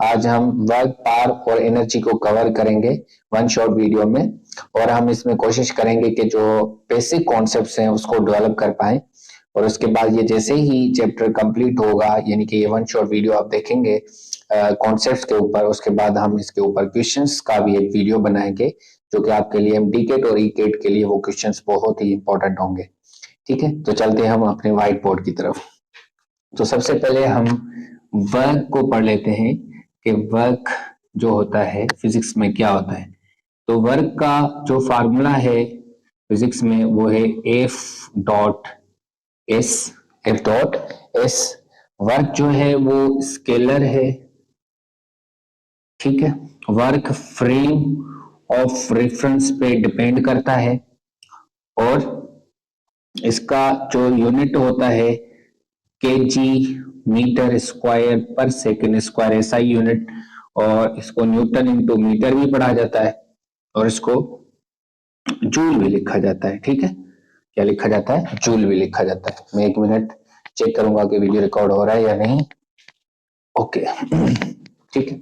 आज हम work, power और एनर्जी को कवर करेंगे वन शॉट वीडियो में, और हम इसमें कोशिश करेंगे कि जो बेसिक कॉन्सेप्ट्स हैं उसको डेवलप कर पाए। और उसके बाद ये जैसे ही चैप्टर कंप्लीट होगा, यानी कि ये वन शॉट वीडियो आप देखेंगे कॉन्सेप्ट्स के ऊपर, उसके बाद हम इसके ऊपर क्वेश्चंस का भी एक वीडियो बनाएंगे जो कि आपके लिए डीकेट और ईकेट के लिए वो क्वेश्चंस बहुत ही इंपॉर्टेंट होंगे। ठीक है, तो चलते हैं हम अपने व्हाइट बोर्ड की तरफ। तो सबसे पहले हम वर्क को पढ़ लेते हैं कि वर्क जो होता है फिजिक्स में क्या होता है। तो वर्क का जो फार्मूला है फिजिक्स में वो है F डॉट एस। वर्क जो है वो स्केलर है, ठीक है। वर्क फ्रेम ऑफ रेफरेंस पे डिपेंड करता है, और इसका जो यूनिट होता है केजी मीटर स्क्वायर पर सेकेंड स्क्वायर, एसआई यूनिट, और इसको न्यूटन इंटू मीटर भी पढ़ा जाता है, और इसको जूल भी लिखा जाता है। ठीक है, क्या लिखा जाता है? जूल भी लिखा जाता है। मैं 1 मिनट चेक करूंगा कि वीडियो रिकॉर्ड हो रहा है या नहीं। ओके ठीक है,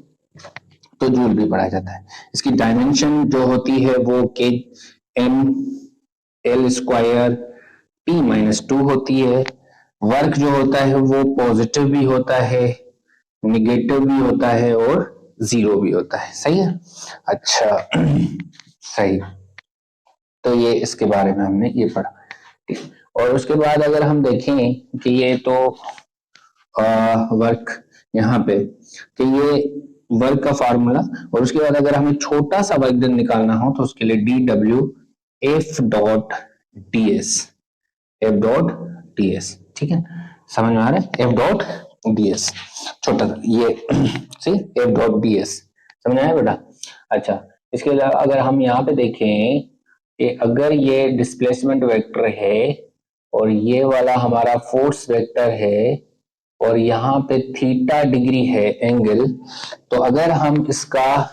तो जूल भी पढ़ा जाता है। इसकी डायमेंशन जो होती है वो के K L square P minus 2 होती है। वर्क जो होता है वो पॉजिटिव भी होता है, निगेटिव भी होता है, और जीरो भी होता है। सही है, अच्छा सही। तो ये इसके बारे में हमने ये पढ़ा, ठीक। और उसके बाद अगर हम देखें कि ये तो वर्क यहाँ पे, कि ये वर्क का फार्मूला, और उसके बाद अगर हमें छोटा सा वर्क डन निकालना हो तो उसके लिए D W F dot D S, ठीक है, समझ में आ रहा है? एफ डॉट डी एस छोटा सा ये C F dot D S, समझ में आया बेटा? अच्छा, इसके अलावा अगर हम यहाँ पे देखें कि अगर ये डिस्प्लेसमेंट वेक्टर है और ये वाला हमारा फोर्स वेक्टर है, और यहाँ पे थीटा डिग्री है एंगल, तो अगर हम इसका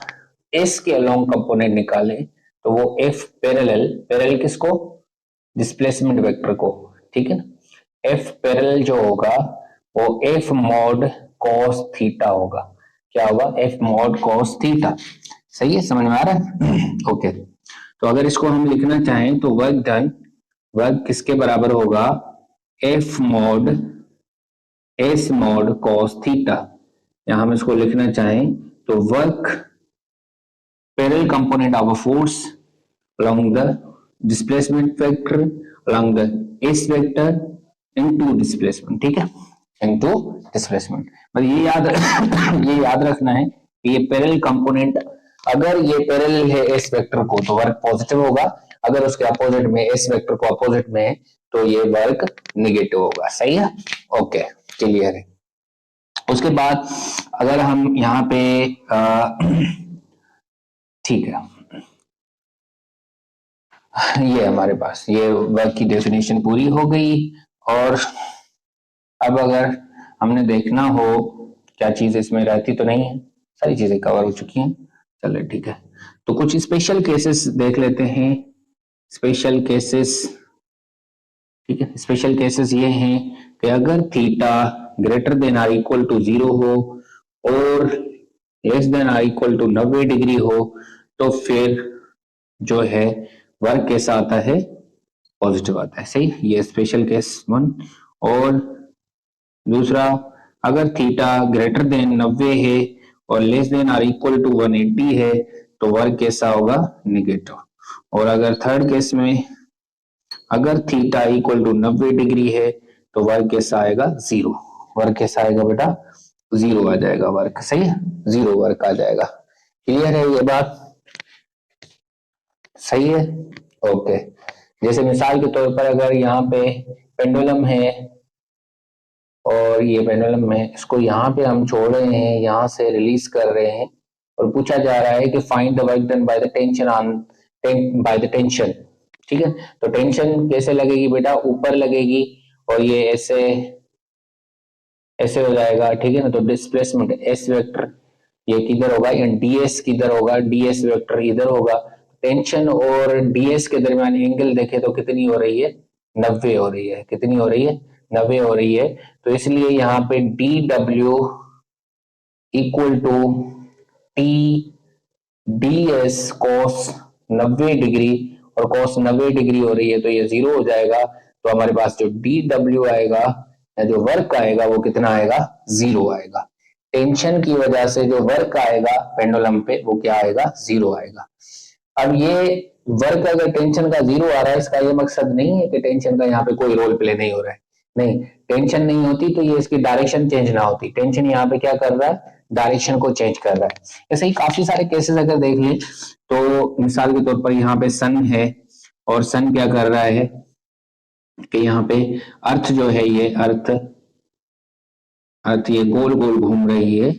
एस के अलोंग कंपोनेंट निकालें तो वो एफ पैरेलल किसको? डिस्प्लेसमेंट वेक्टर को, ठीक है ना। एफ पैरेलल जो होगा वो एफ मॉड कॉस थीटा होगा। क्या होगा? F mod cos theta. सही है, समझ में आ रहा है? ओके, तो अगर इसको हम लिखना चाहें तो वर्क डन, वर्क किसके बराबर होगा? F mod S mod cos theta. यहां हम इसको लिखना चाहें तो work parallel component of a force along the displacement vector along the s vector into displacement, ठीक है, into displacement। मतलब ये याद रखना है कि ये पैरेलल कंपोनेंट, अगर ये पैरेलल है एस वेक्टर को तो वर्क पॉजिटिव होगा, अगर उसके अपोजिट में एस वेक्टर को अपोजिट में है तो ये वर्क निगेटिव होगा। सही है, ओके, क्लियर है। उसके बाद अगर हम यहाँ पे ठीक है, ये हमारे पास ये वर्क की डेफिनेशन पूरी हो गई। और अब अगर हमने देखना हो क्या चीज इसमें रहती तो नहीं है, सारी चीजें कवर हो चुकी हैं। चलिए ठीक है, तो कुछ स्पेशल केसेस देख लेते हैं। स्पेशल केसेस, ठीक है, स्पेशल केसेस ये हैं कि अगर theta greater than or equal to 0 हो और less than or equal to 90 degree हो तो फिर जो है वर्क कैसा आता है? पॉजिटिव आता है। सही, ये स्पेशल केस 1। और दूसरा, अगर थीटा ग्रेटर देन 90 है और less than or equal to 180 है तो वर्क कैसा होगा? निगेटिव। और अगर थर्ड केस में अगर थीटा इक्वल टू 90 डिग्री है तो वर्क कैसा आएगा? 0। वर्क कैसा आएगा बेटा? 0 आ जाएगा वर्क। सही है, 0 वर्क आ जाएगा। क्लियर है ये बात? सही है, ओके। जैसे मिसाल के तौर पर अगर यहाँ पे पेंडुलम है और ये पेंडुलम है, इसको यहाँ पे हम छोड़ रहे हैं, यहाँ से रिलीज कर रहे हैं, और पूछा जा रहा है कि find the work done by the tension. ठीक है, तो टेंशन कैसे लगेगी बेटा? ऊपर लगेगी, और ये ऐसे ऐसे हो जाएगा, ठीक है ना। तो डिस्प्लेसमेंट एस वेक्टर ये किधर होगा? डीएस किधर होगा? डीएस वेक्टर इधर होगा। टेंशन और डीएस के दरमियान एंगल देखे तो कितनी हो रही है? 90 हो रही है। कितनी हो रही है? 90 हो रही है। तो इसलिए यहाँ पे D W equal to T D S cos 90 degree, और कॉस 90 डिग्री हो रही है तो ये 0 हो जाएगा। तो हमारे पास जो डी डब्ल्यू आएगा या जो वर्क आएगा वो कितना आएगा, 0 आएगा। टेंशन की वजह से जो वर्क आएगा पेंडुलम पे वो क्या आएगा, 0 आएगा। अब ये वर्क अगर टेंशन का 0 आ रहा है, इसका ये मकसद नहीं है कि टेंशन का यहाँ पे कोई रोल प्ले नहीं हो रहा है, नहीं, टेंशन नहीं होती तो ये इसकी डायरेक्शन चेंज ना होती। टेंशन यहाँ पे क्या कर रहा है, डायरेक्शन को चेंज कर रहा है। ऐसे ही काफी सारे केसेस अगर देख लें तो मिसाल के तौर पर यहाँ पे सन है, और सन क्या कर रहा है कि यहाँ पे अर्थ जो है ये अर्थ ये गोल गोल घूम रही है।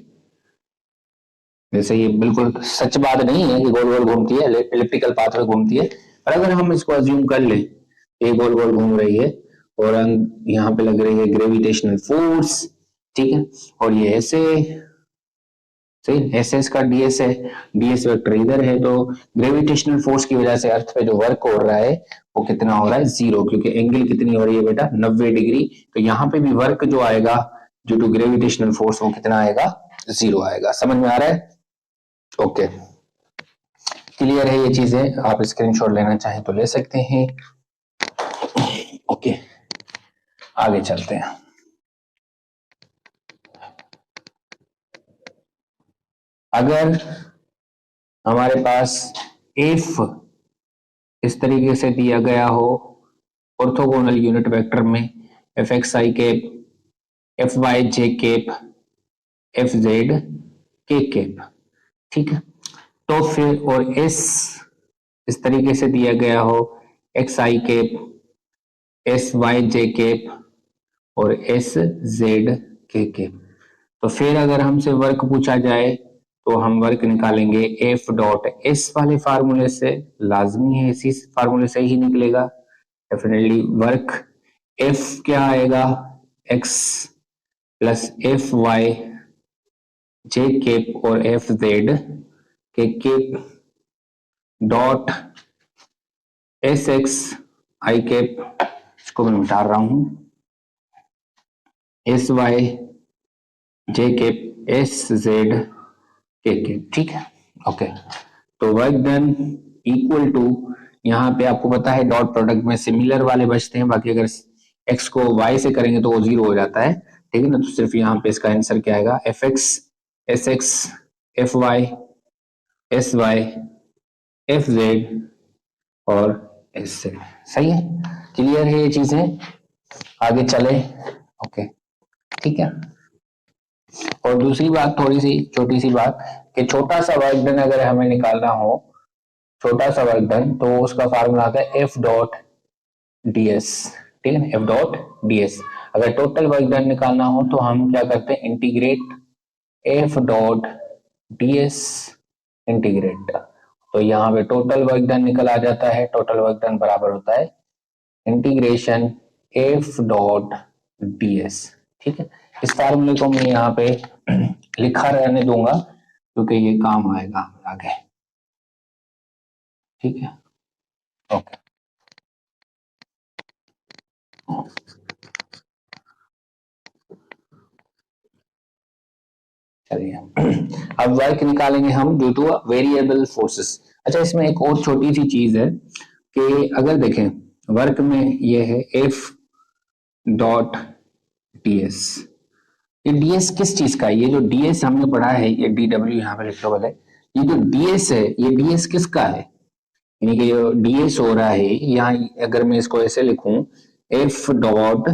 वैसे ये बिल्कुल सच बात नहीं है कि गोल गोल घूमती है, इलिप्टिकल पाथ में घूमती है, पर अगर हम इसको अज्यूम कर ले ये गोल गोल घूम रही है और यहाँ पे लग रही है ग्रेविटेशनल फोर्स, ठीक है, और ये ऐसे सही एस एस का डीएस है, डीएस वेक्टर इधर है, तो ग्रेविटेशनल फोर्स की वजह से अर्थ पे जो वर्क हो रहा है वो कितना हो रहा है, 0, क्योंकि एंगल कितनी हो रही है बेटा, 90 डिग्री। तो यहाँ पे भी वर्क जो आएगा ड्यू टू ग्रेविटेशनल फोर्स वो कितना आएगा, 0 आएगा। समझ में आ रहा है? ओके, क्लियर है ये चीजें? आप स्क्रीनशॉट लेना चाहें तो ले सकते हैं। ओके, आगे चलते हैं। अगर हमारे पास एफ इस तरीके से दिया गया हो ऑर्थोगोनल यूनिट वेक्टर में, एफ एक्स आई कैप, एफ वाई जे कैप, एफ जेड के कैप, ठीक है, तो फिर और एस इस तरीके से दिया गया हो एक्स आई कैप, एस वाई जे कैप और एस जेड के कैप, तो फिर अगर हमसे वर्क पूछा जाए तो हम वर्क निकालेंगे एफ डॉट एस वाले फार्मूले से, लाजमी है इसी फार्मूले से ही निकलेगा डेफिनेटली वर्क। एफ क्या आएगा, X plus F Y J cap और F Z K cap dot S X I cap, इसको मैं मिटा रहा हूं, S Y J cap S Z K cap, ठीक है। ओके, तो वर्क डन इक्वल टू, यहाँ पे आपको पता है डॉट प्रोडक्ट में सिमिलर वाले बचते हैं, बाकी अगर एक्स को वाई से करेंगे तो वो 0 हो जाता है, ठीक है ना। तो सिर्फ यहाँ पे इसका आंसर क्या आएगा, F X S X F Y S Y F Z और एस जेड। सही है, क्लियर है ये चीजें? आगे चले। ओके, ठीक है। और दूसरी बात, थोड़ी सी छोटी सी बात, कि छोटा सा वर्क डन अगर हमें निकालना हो, छोटा सा वर्क डन, तो उसका फार्मूला आता है एफ डॉट डीएस, ठीक है, एफ डॉट डीएस। अगर टोटल वर्क डन निकालना हो तो हम क्या करते हैं, integrate F dot DS integrate, तो यहाँ पे टोटल वर्क डन निकल आ जाता है। टोटल वर्क डन बराबर होता है इंटीग्रेशन एफ डॉट डीएस, ठीक है। इस फार्मूले को मैं यहाँ पे लिखा रहने दूंगा क्योंकि ये काम आएगा आगे, ठीक है। ओके, चलिए अब वर्क निकालेंगे हम ड्यू टू वेरिएबल फोर्सेस। अच्छा, इसमें एक और छोटी सी चीज है कि अगर देखें वर्क में ये है एफ डॉट डीएस, ये डीएस किस चीज का है, ये जो डीएस हमने पढ़ा है, ये डी डब्ल्यू यहाँ पे लिखा है, ये जो डीएस है ये डीएस किसका है, यानी कि जो डीएस हो रहा है यहाँ, अगर मैं इसको ऐसे लिखूं एफ डॉट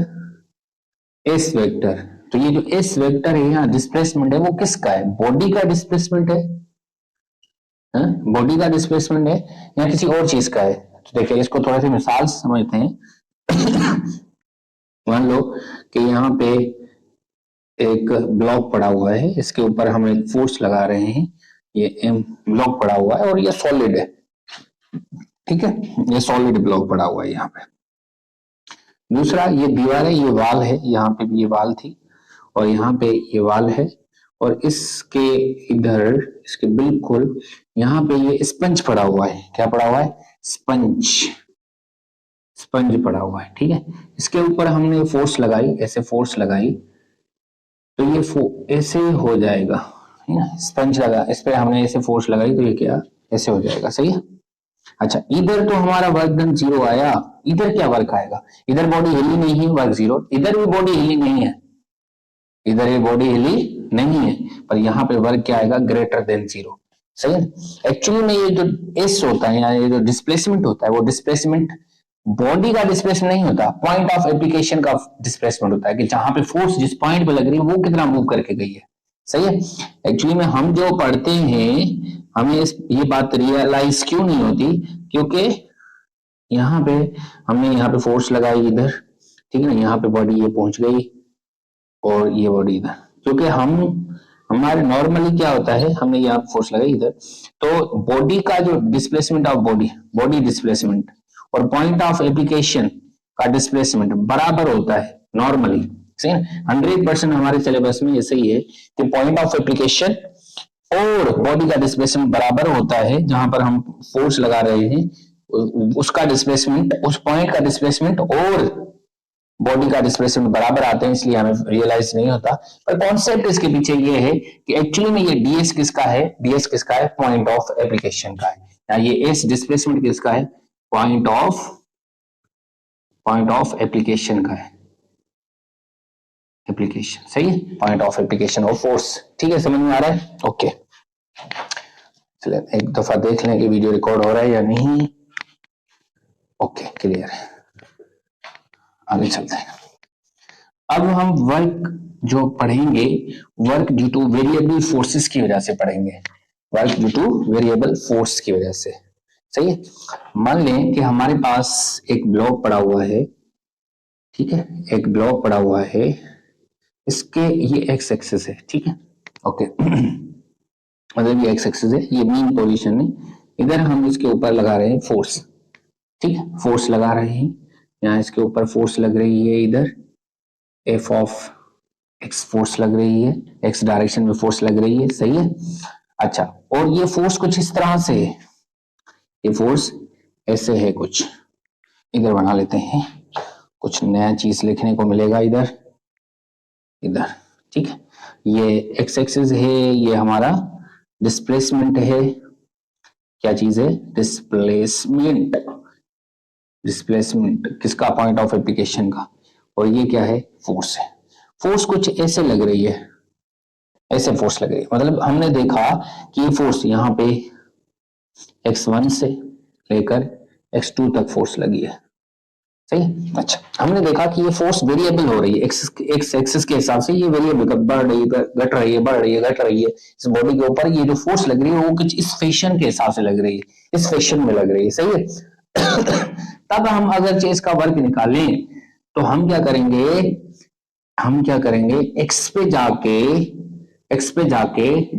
एस वेक्टर, तो ये जो एस वेक्टर है यहाँ डिस्प्लेसमेंट है वो किसका है, बॉडी का डिस्प्लेसमेंट है, बॉडी का डिस्प्लेसमेंट है या किसी और चीज का है। तो देखिए इसको थोड़ा सी मिसाल समझते हैं। मान लो कि यहाँ पे एक ब्लॉक पड़ा हुआ है, इसके ऊपर हम एक फोर्स लगा रहे हैं, ये एम ब्लॉक पड़ा हुआ है और ये सॉलिड है, ठीक है, ये सॉलिड ब्लॉक पड़ा हुआ है यहाँ पे। दूसरा ये दीवार है, ये वाल है, यहाँ पे भी ये वाल थी और यहाँ पे ये वाल है, और इसके इधर इसके बिल्कुल यहाँ पे ये स्पंज पड़ा हुआ है, क्या पड़ा हुआ है, स्पंज, स्पंज पड़ा हुआ है, ठीक है। इसके ऊपर हमने फोर्स लगाई, ऐसे फोर्स लगाई तो ये ऐसे हो जाएगा, है ना, स्पंज लगा, इस पे हमने ऐसे फोर्स लगाई तो ये क्या ऐसे हो जाएगा, सही है। अच्छा, इधर तो हमारा वर्क डन 0 आया, इधर क्या वर्क आएगा, इधर बॉडी हिली नहीं है, वर्क 0, इधर भी बॉडी हिली नहीं है, इधर ये बॉडी हिली नहीं है, पर यहाँ पे वर्क क्या आएगा, ग्रेटर देन 0, सही है। एक्चुअली में ये जो एस होता है, ये जो डिस्प्लेसमेंट होता है, वो डिस्प्लेसमेंट बॉडी का डिस्प्लेसमेंट नहीं होता, पॉइंट ऑफ एप्लीकेशन का डिस्प्लेसमेंट होता है, कि जहां पे फोर्स जिस पॉइंट पे लग रही है वो कितना मूव करके गई है, सही है। एक्चुअली में हम जो पढ़ते हैं हमें ये बात रियलाइज क्यों नहीं होती, क्योंकि यहाँ पे हमने यहाँ पे फोर्स लगाई इधर, ठीक है ना, यहाँ पे बॉडी ये पहुंच गई और ये बॉडी इधर, क्योंकि हम हमारे नॉर्मली क्या होता है, हमने यहाँ फोर्स लगाई इधर, तो बॉडी का जो डिस्प्लेसमेंट ऑफ बॉडी डिस्प्लेसमेंट और पॉइंट ऑफ एप्लीकेशन का डिस्प्लेसमेंट बराबर होता है नॉर्मली, सही है। 100% हमारे सिलेबस में ऐसे ही है कि पॉइंट ऑफ एप्लीकेशन और बॉडी का डिस्प्लेसमेंट बराबर होता है, जहां पर हम फोर्स लगा रहे हैं उसका डिस्प्लेसमेंट, उस पॉइंट का डिस्प्लेसमेंट और बॉडी का डिस्प्लेसमेंट बराबर आते हैं, इसलिए हमें रियलाइज नहीं होता। पर कॉन्सेप्ट इसके पीछे ये है कि एक्चुअली में ये डीएस किसका है, डीएस किसका है, पॉइंट ऑफ एप्लीकेशन का है, या ये एस डिस्प्लेसमेंट किसका है, पॉइंट ऑफ एप्लीकेशन का है, एप्लीकेशन, सही है, point of application of force, ठीक है, समझ में आ रहा है, ओके। चलिए एक दफा देख लें कि वीडियो रिकॉर्ड हो रहा है या नहीं, ओके क्लियर है, आगे चलते हैं। अब हम वर्क जो पढ़ेंगे, work due two variable forces की वजह से पढ़ेंगे, work due two variable force की वजह से, सही है। मान लें कि हमारे पास एक ब्लॉक पड़ा हुआ है, ठीक है, एक ब्लॉक पड़ा हुआ है, इसके ये एक्स एक्सिस है, ठीक है, ओके मतलब ये एक्स एक्सिस है, ये मीन पोजीशन है, इधर हम इसके ऊपर लगा रहे हैं फोर्स, ठीक है, फोर्स लगा रहे हैं, यहाँ इसके ऊपर फोर्स लग रही है, इधर एफ ऑफ एक्स फोर्स लग रही है, एक्स डायरेक्शन में फोर्स लग रही है, सही है। अच्छा, और ये फोर्स कुछ इस तरह से है, ये फोर्स ऐसे है, कुछ इधर बना लेते हैं, कुछ नया चीज लिखने को मिलेगा इधर, ठीक है, ये एक्स एक्सिस है, ये हमारा डिस्प्लेसमेंट है, क्या चीज है, डिस्प्लेसमेंट किसका, पॉइंट ऑफ एप्लीकेशन का, और ये क्या है, फोर्स है। फोर्स कुछ ऐसे लग रही है, ऐसे फोर्स लग रही है, मतलब हमने देखा कि ये फोर्स यहाँ पे x1 से लेकर x2 तक फोर्स लगी है, सही। अच्छा, हमने देखा कि ये फोर्स वेरिएबल हो रही है, एक्स एक्सिस के हिसाब से ये वेरिएबल बढ़ रही है, घट रही है, बढ़ रही है, घट रही है, इस बॉडी के ऊपर ये जो फोर्स लग रही है वो कुछ इस फैशन के हिसाब से लग रही है, इस फैशन में लग रही है, सही है तब हम अगर चेस का वर्क निकालें तो हम क्या करेंगे, एक्स पे जाके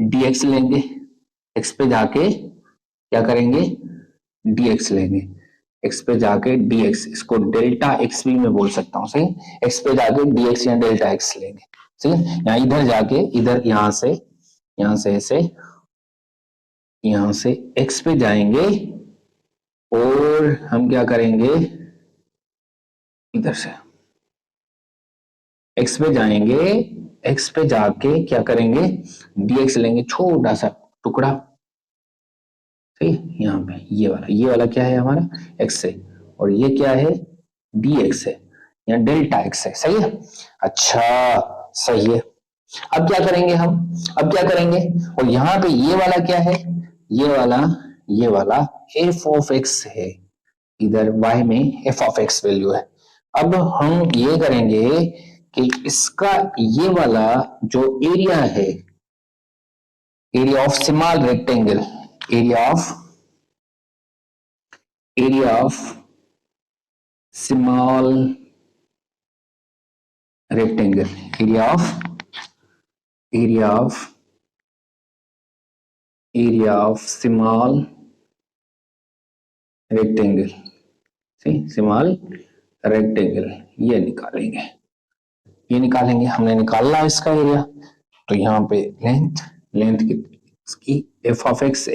dx लेंगे, एक्स पे जाके क्या करेंगे, dx लेंगे, एक्स पे जाके dx, इसको डेल्टा एक्स भी मैं बोल सकता हूँ, सही, एक्स पे जाके dx या डेल्टा एक्स लेंगे, सही, यहाँ इधर जाके इधर यहाँ से ऐसे यहाँ से एक्स पे जाएंगे और हम क्या करेंगे, इधर से एक्स पे जाएंगे, एक्स पे जाके क्या करेंगे, dx लेंगे, छोटा सा टुकड़ा, सही, यहाँ पे ये वाला क्या है हमारा x है, और ये क्या है, dx है, या डेल्टा x है, सही है। अच्छा, सही है। अब क्या करेंगे, और यहाँ पे ये वाला क्या है, ये वाला f ऑफ x है, इधर y में f ऑफ x वैल्यू है। अब हम ये करेंगे कि इसका ये वाला जो एरिया है, area of small rectangle, area of small rectangle, area of small rectangle, small rectangle, ये निकालेंगे, हमने निकालना इसका एरिया, तो यहाँ पे लेंथ की F of x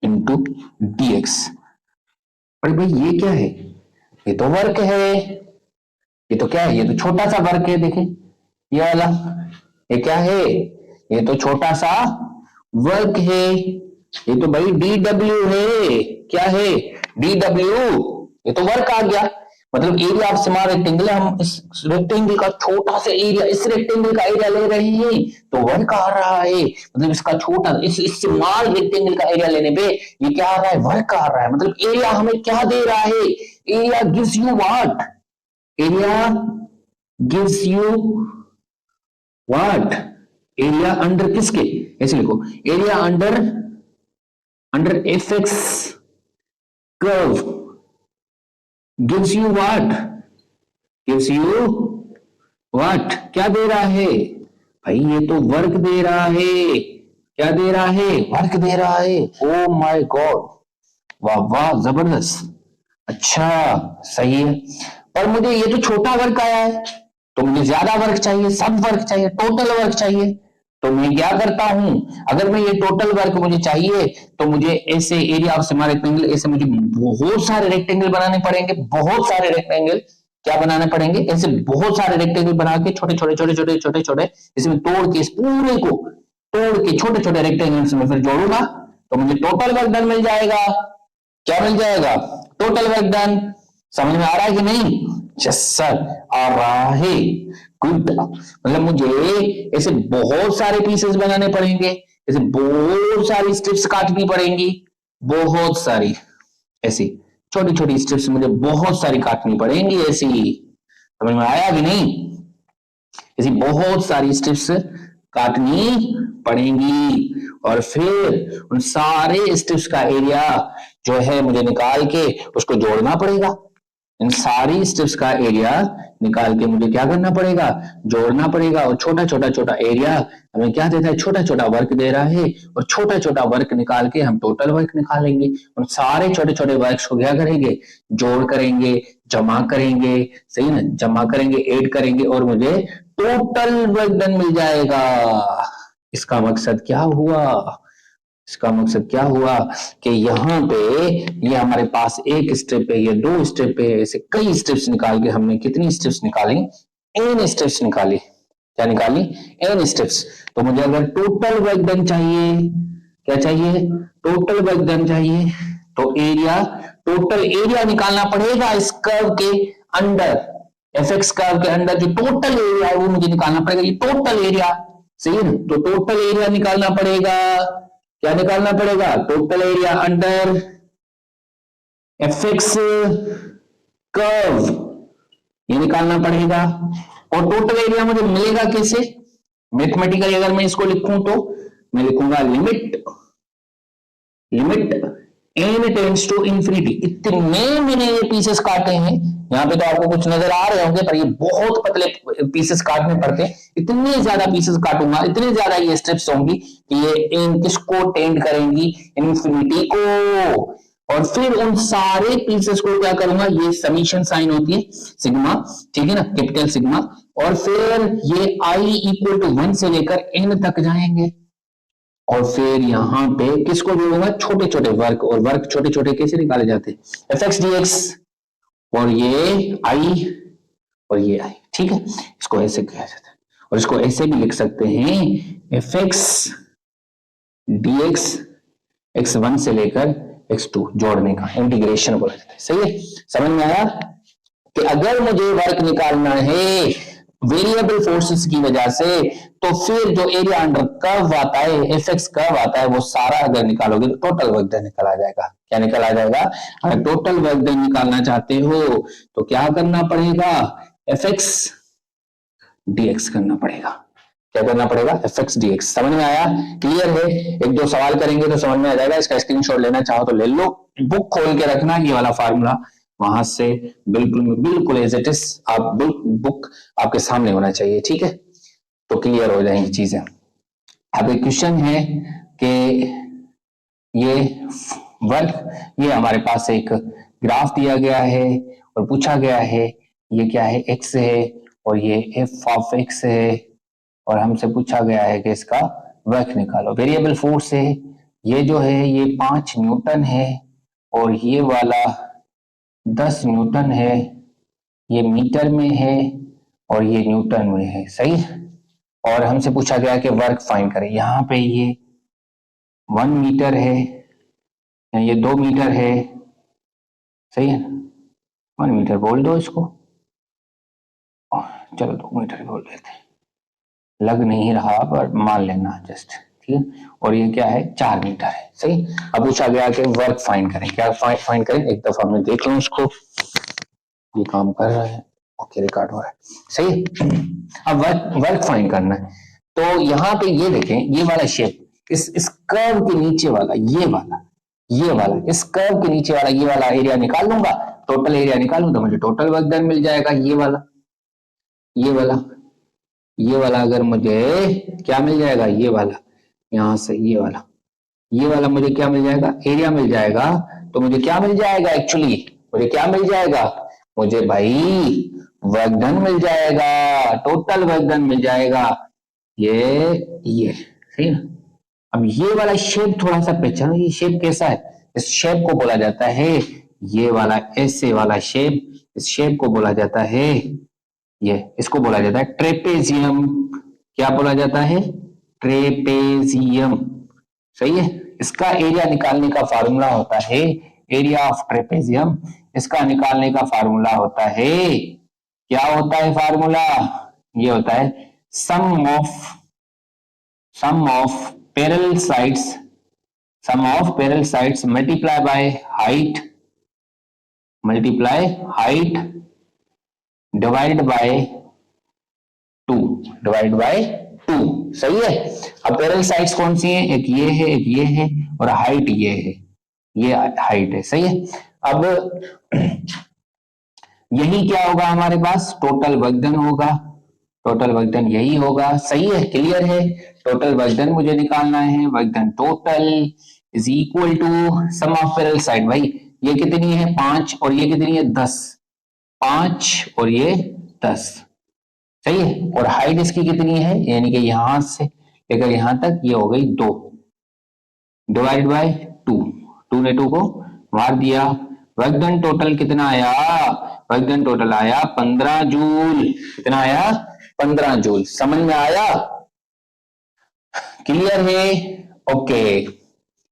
into dx। अरे भाई ये क्या है, ये तो वर्क है, ये तो क्या है, ये तो छोटा सा वर्क है, देखें ये वाला, ये क्या है, ये तो छोटा सा वर्क है, ये तो भाई DW है, क्या है DW, ये तो वर्क आ गया। मतलब एरिया ऑफ स्मॉल रेक्टेंगल, हम इस रेक्टेंगल का छोटा सा एरिया, इस रेक्टेंगल का एरिया ले रहे हैं तो वर्क आ रहा है। मतलब इसका छोटा, इस स्मॉल रेक्टेंगल का एरिया लेने पे ये क्या आ रहा है, वर्क आ रहा है। मतलब एरिया हमें क्या दे रहा है, area gives you what, area gives you what, area under किसके, ऐसे लिखो, area under fx curve gives you what, gives you what, क्या दे रहा है भाई, ये तो वर्क दे रहा है, क्या दे रहा है, वर्क दे रहा है। ओ माय गॉड, वाह वाह जबरदस्त, अच्छा सही है। पर मुझे ये तो छोटा वर्क आया है, तो मुझे ज्यादा वर्क चाहिए, सब वर्क चाहिए, टोटल वर्क चाहिए। तो मैं क्या करता हूं, अगर मैं ये टोटल वर्क मुझे चाहिए तो मुझे ऐसे एरिया ऑफ स्मॉल रेक्टेंगल, ऐसे मुझे बहुत सारे रेक्टेंगल बनाने पड़ेंगे, बहुत सारे रेक्टेंगल क्या बनाने पड़ेंगे, ऐसे बहुत सारे रेक्टेंगल बना के छोटे छोटे छोटे छोटे छोटे छोटे इसमें तोड़ के, इस पूरे को तोड़ के छोटे छोटे रेक्टेंगल्स में फिर जोड़ूंगा तो मुझे टोटल वर्क डन मिल जाएगा। क्या मिल जाएगा, टोटल वर्क डन। समझ में आ रहा है कि नहीं, यस सर आ रहा है, गुड। मतलब मुझे ऐसे बहुत सारे पीसेस बनाने पड़ेंगे, ऐसे बहुत सारी स्ट्रिप्स काटनी पड़ेंगी, बहुत सारी ऐसी छोटी छोटी स्ट्रिप्स मुझे बहुत सारी काटनी पड़ेंगी ऐसी, समझ में आया कि नहीं, ऐसी बहुत सारी स्ट्रिप्स काटनी पड़ेंगी और फिर उन सारे स्ट्रिप्स का एरिया जो है मुझे निकाल के उसको जोड़ना पड़ेगा। इन सारी स्ट्रिप्स का एरिया निकाल के मुझे क्या करना पड़ेगा, जोड़ना पड़ेगा। और छोटा छोटा छोटा एरिया हमें क्या देता है, छोटा छोटा वर्क दे रहा है, और छोटा छोटा वर्क निकाल के हम टोटल वर्क निकालेंगे। उन सारे छोटे छोटे वर्क्स को क्या करेंगे, जोड़ करेंगे, जमा करेंगे, सही ना, जमा करेंगे, ऐड करेंगे और मुझे टोटल वर्क डन मिल जाएगा। इसका मकसद क्या हुआ, इसका मकसद क्या हुआ कि यहाँ पे ये हमारे पास एक स्टेप है, ये दो स्टेप है, ऐसे कई स्टेप्स निकाल के हमने कितनी स्टेप्स निकाली, n स्टेप्स निकाली। क्या निकाली, n स्टेप्स। तो मुझे अगर टोटल वर्क डन चाहिए, क्या चाहिए, टोटल वर्क डन चाहिए, तो एरिया, टोटल एरिया निकालना पड़ेगा इस कर्व के अंडर, fx कर्व के अंदर जो टोटल एरिया है वो मुझे निकालना पड़ेगा, ये टोटल एरिया, सही है। तो टोटल एरिया निकालना पड़ेगा, क्या निकालना पड़ेगा, total area under fx curve, ये निकालना पड़ेगा। और टोटल एरिया मुझे मिलेगा कैसे, मैथमेटिकली अगर मैं इसको लिखूं तो मैं लिखूंगा limit n tends to infinity. इतने मैंने ये पीसेस काटे हैं, यहाँ पे तो आपको कुछ नजर आ रहे होंगे पर ये बहुत पतले पीसेस काटने पड़ते हैं। इतने ज्यादा पीसेस काटूंगा, इतने ज्यादा ये स्टेप्स होंगी कि ये इन किसको टेंड करेंगी, इंफिनिटी को। और फिर उन सारे पीसेस को क्या करूंगा, ये समीशन साइन होती है सिग्मा, ठीक है ना, कैपिटल सिग्मा, और फिर ये i इक्वल टू 1 से लेकर n तक जाएंगे। और फिर यहाँ पे किसको जोड़ूंगा, छोटे छोटे वर्क, और वर्क छोटे छोटे कैसे निकाले जाते हैं, fx dx, और ये i और ये i, ठीक है, इसको ऐसे कहा जाता है। और इसको ऐसे भी लिख सकते हैं fx dx x1 से लेकर x2 जोड़ने का इंटीग्रेशन बोला जाता है, सही है। समझ में आया कि अगर मुझे वर्क निकालना है वेरिएबल फोर्सेस की वजह से, तो फिर जो एरिया अंडर कर्व आता है, fx कर्व आता है, वो सारा अगर निकालोगे तो टोटल वर्क डन निकल आ जाएगा। क्या निकल आ जाएगा, अगर टोटल वर्क डन निकालना चाहते हो तो क्या करना पड़ेगा, fx dx करना पड़ेगा। क्या करना पड़ेगा, fx dx। समझ में आया, क्लियर है। एक दो सवाल करेंगे तो समझ में आ जाएगा। इसका स्क्रीनशॉट लेना चाहो तो ले लो, बुक खोल के रखना, ये वाला फार्मूला वहां से बिल्कुल एज इट इज आप बुक आपके सामने होना चाहिए, ठीक है, तो क्लियर हो जाएंगी चीजें। अब एक क्वेश्चन है कि ये वर्क, ये हमारे पास एक ग्राफ दिया गया है और पूछा गया है ये क्या है, x है और ये f ऑफ x है, और हमसे पूछा गया है कि इसका वर्क निकालो। वेरिएबल फोर्स है, ये जो है ये 5 न्यूटन है और ये वाला 10 न्यूटन है, ये मीटर में है और ये न्यूटन में है, सही। और हमसे पूछा गया कि वर्क फाइंड करें। यहाँ पे ये 1 मीटर है या ये 2 मीटर है, सही है, 1 मीटर बोल दो इसको, चलो 2 मीटर बोल देते हैं, लग नहीं रहा पर मान लेना जस्ट, ठीक है। और ये क्या है, 4 मीटर है, सही। अब पूछा गया कि वर्क फाइंड करें, क्या फाइंड करें, एक दफा हमने देख लो उसको, ये काम कर रहा है, ओके रिकॉर्ड हो रहा है, सही। अब वर्क फाइंड करना है, तो यहाँ पे ये देखें, ये वाला शेप, इस कर्व के नीचे वाला, ये वाला इस कर्व के नीचे वाला ये वाला एरिया निकाल लूंगा, टोटल एरिया निकालूं तो मुझे टोटल वर्क डन मिल जाएगा। ये वाला ये वाला अगर मुझे क्या मिल जाएगा, ये वाला, यहां से ये वाला मुझे क्या मिल जाएगा, एरिया मिल जाएगा। तो मुझे क्या मिल जाएगा, एक्चुअली मुझे क्या मिल जाएगा, मुझे भाई वर्क डन मिल जाएगा, टोटल वर्क डन मिल जाएगा, ये सही ना। अब ये वाला शेप थोड़ा सा पहचानो, ये शेप कैसा है, इस शेप को बोला जाता है, ये वाला ऐसे वाला शेप, इस शेप को बोला जाता है, ये इसको बोला जाता है ट्रेपेजियम। क्या बोला जाता है, ट्रेपेजियम, सही है। इसका एरिया निकालने का फार्मूला होता है, एरिया ऑफ ट्रेपेजियम, इसका निकालने का फार्मूला होता है, क्या होता है फार्मूला, ये होता है sum of parallel sides multiply height divide by 2, सही है। अब पैरेलल साइड्स कौन सी हैं, एक ये है और हाइट ये है, ये हाइट है, सही है। अब यही क्या होगा हमारे पास, टोटल वर्क डन होगा, टोटल वर्क डन यही होगा, सही है, क्लियर है। टोटल वर्क डन मुझे निकालना है, work done total is equal to sum of parallel side, भाई ये कितनी है 5 और ये कितनी है 10, 5 और ये 10, सही है। और हाइट इसकी कितनी है, यानी कि यहां से लेकर यहां तक ये हो गई 2 डिवाइड बाय 2 ने 2 को मार दिया। वर्क डन टोटल कितना आया, वर्क डन टोटल आया 15 जूल, कितना आया 15 जूल, समझ में आया, क्लियर है, ओके।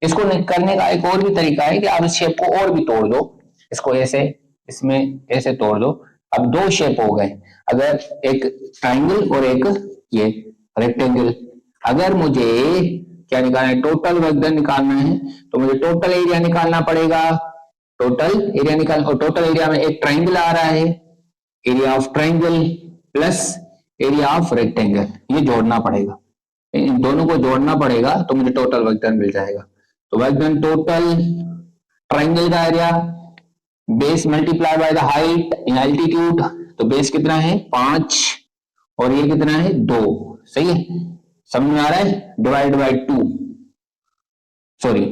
इसको करने का एक और भी तरीका है कि आप इस शेप को और भी तोड़ दो, इसको ऐसे, इसमें ऐसे तोड़ दो। अब 2 शेप हो गए, अगर एक ट्राइंगल और एक ये रेक्टेंगल। अगर मुझे क्या निकालना है, टोटल वर्क डन निकालना है, तो मुझे टोटल एरिया निकालना पड़ेगा, टोटल एरिया निकाल, और टोटल एरिया में एक ट्राइंगल आ रहा है, area of triangle plus area of rectangle, ये जोड़ना पड़ेगा, इन दोनों को जोड़ना पड़ेगा, तो मुझे टोटल वर्क डन मिल जाएगा। तो वर्क डन टोटल ट्राइंगल का area base multiply by the height in altitude, तो बेस कितना है 5 और ये कितना है 2, सही है, समझ में आ रहा है, डिवाइड बाय 2, सॉरी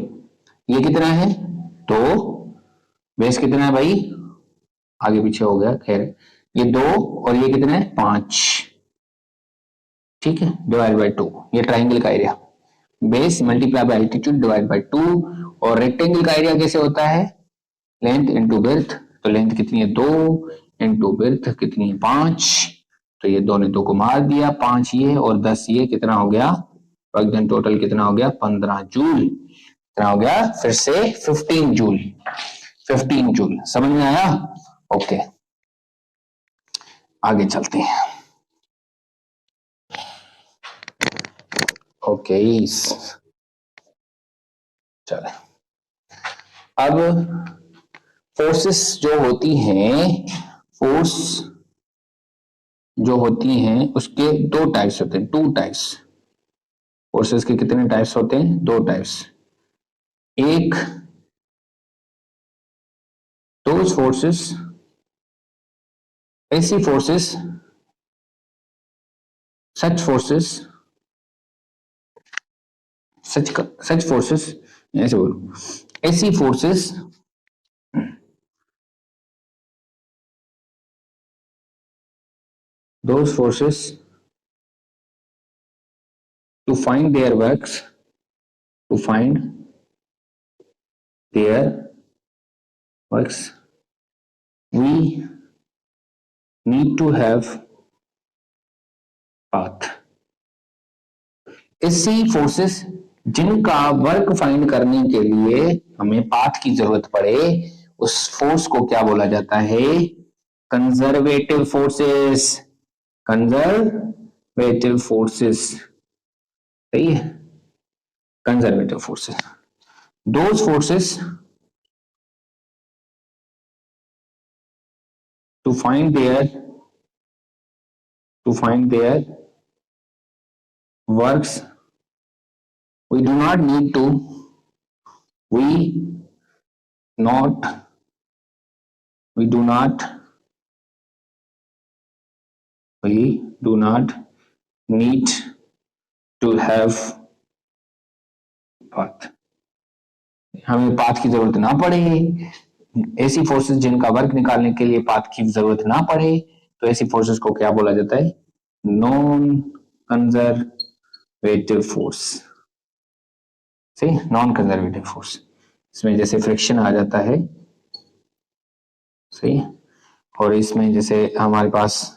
ये कितना है 2, बेस कितना है भाई, आगे पीछे हो गया, खैर ये 2 और ये कितना है 5, ठीक है, डिवाइड बाय 2, ये ट्राइंगल का area, base multiply by altitude divide by 2। और रेक्टेंगल का एरिया कैसे होता है, लेंथ इनटू विड्थ, तो लेंथ कितनी है 2 इनटू विड्थ कितनी है 5, तो ये 2 ने 2 को मार दिया, 5 ये और 10 ये, कितना हो गया वर्क डन टोटल, कितना हो गया 15 जूल, कितना हो गया फिर से 15 जूल, 15 जूल, समझ में आया, ओके आगे चलते हैं, ओके चले। अब फोर्सेस जो होती हैं, फोर्स जो होती हैं उसके 2 टाइप्स होते हैं, 2 टाइप्स, फोर्सेस के कितने टाइप्स होते हैं, 2 टाइप्स। एक दोज फोर्सेस, ऐसी फोर्सेस, सच फोर्सेस, सच फोर्सेस, ऐसे बोलो, ऐसी forces those forces to find their works, to find their works, we need to have path, ऐसी फोर्सेस जिनका वर्क फाइंड करने के लिए हमें पाथ की जरूरत पड़े, उस फोर्स को क्या बोला जाता है? Conservative forces. कंजर्वेटिव फोर्सेस, सही है, conservative forces. Those forces to find their works, we do not need to we do not need to have path, हमें पाथ की जरूरत ना पड़े। ऐसी फोर्सेस जिनका वर्क निकालने के लिए पाथ की जरूरत ना पड़े, तो ऐसी फोर्सेस को क्या बोला जाता है? Non conservative force. सही, नॉन कंजर्वेटिव फोर्स। इसमें जैसे फ्रिक्शन आ जाता है, सही, और इसमें जैसे हमारे पास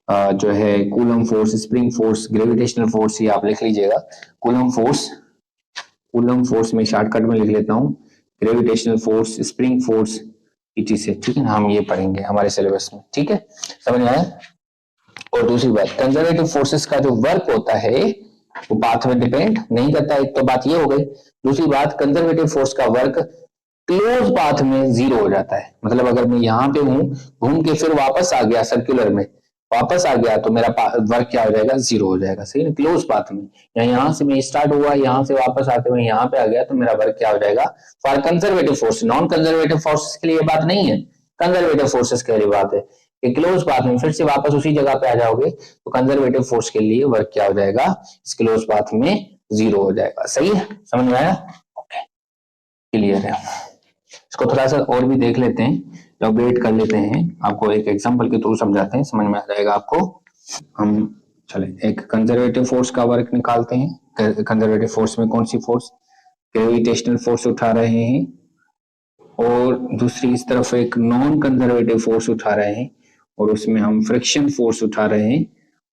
जो है coulomb force, spring force, gravitational force, ये आप लिख लीजिएगा। कूलम फोर्स में शॉर्टकट में लिख लेता हूँ, gravitational force, spring force, etc., ठीक है ना, हम ये पढ़ेंगे हमारे सिलेबस में, ठीक है, समझ में आया? और दूसरी बात, कंजर्वेटिव फोर्सेस का जो वर्क होता है वो पाथ में डिपेंड नहीं करता। एक तो बात ये हो गई। दूसरी बात, कंजर्वेटिव फोर्स का वर्क क्लोज पाथ में जीरो हो जाता है। मतलब अगर मैं यहाँ पे हूं, घूम के फिर वापस आ गया, सर्कुलर में वापस आ गया, तो मेरा वर्क क्या हो जाएगा? जीरो हो जाएगा, सही ना, क्लोज पाथ में। या यहाँ से मैं स्टार्ट हुआ, यहाँ से वापस आते हुए यहाँ पे आ गया, तो मेरा वर्क क्या हो जाएगा? For conservative force. Non conservative forces के लिए बात नहीं है, कंजर्वेटिव फोर्सेस के लिए बात है कि क्लोज पाथ में फिर से वापस उसी जगह पे आ जाओगे, तो कंजर्वेटिव फोर्स के लिए वर्क क्या हो जाएगा? इस क्लोज पाथ में जीरो हो जाएगा। सही है, समझ में आया? ओके, क्लियर है। इसको थोड़ा सा और भी देख लेते हैं, एलाबोरेट कर लेते हैं, आपको एक एग्जांपल के थ्रू समझाते हैं, समझ में आ जाएगा आपको। हम चले एक कंजर्वेटिव फोर्स का वर्क निकालते हैं। कंजर्वेटिव फोर्स में कौन सी फोर्स? ग्रेविटेशनल फोर्स उठा रहे हैं, और दूसरी इस तरफ एक नॉन कंजर्वेटिव फोर्स उठा रहे हैं, और उसमें हम फ्रिक्शन फोर्स उठा रहे हैं,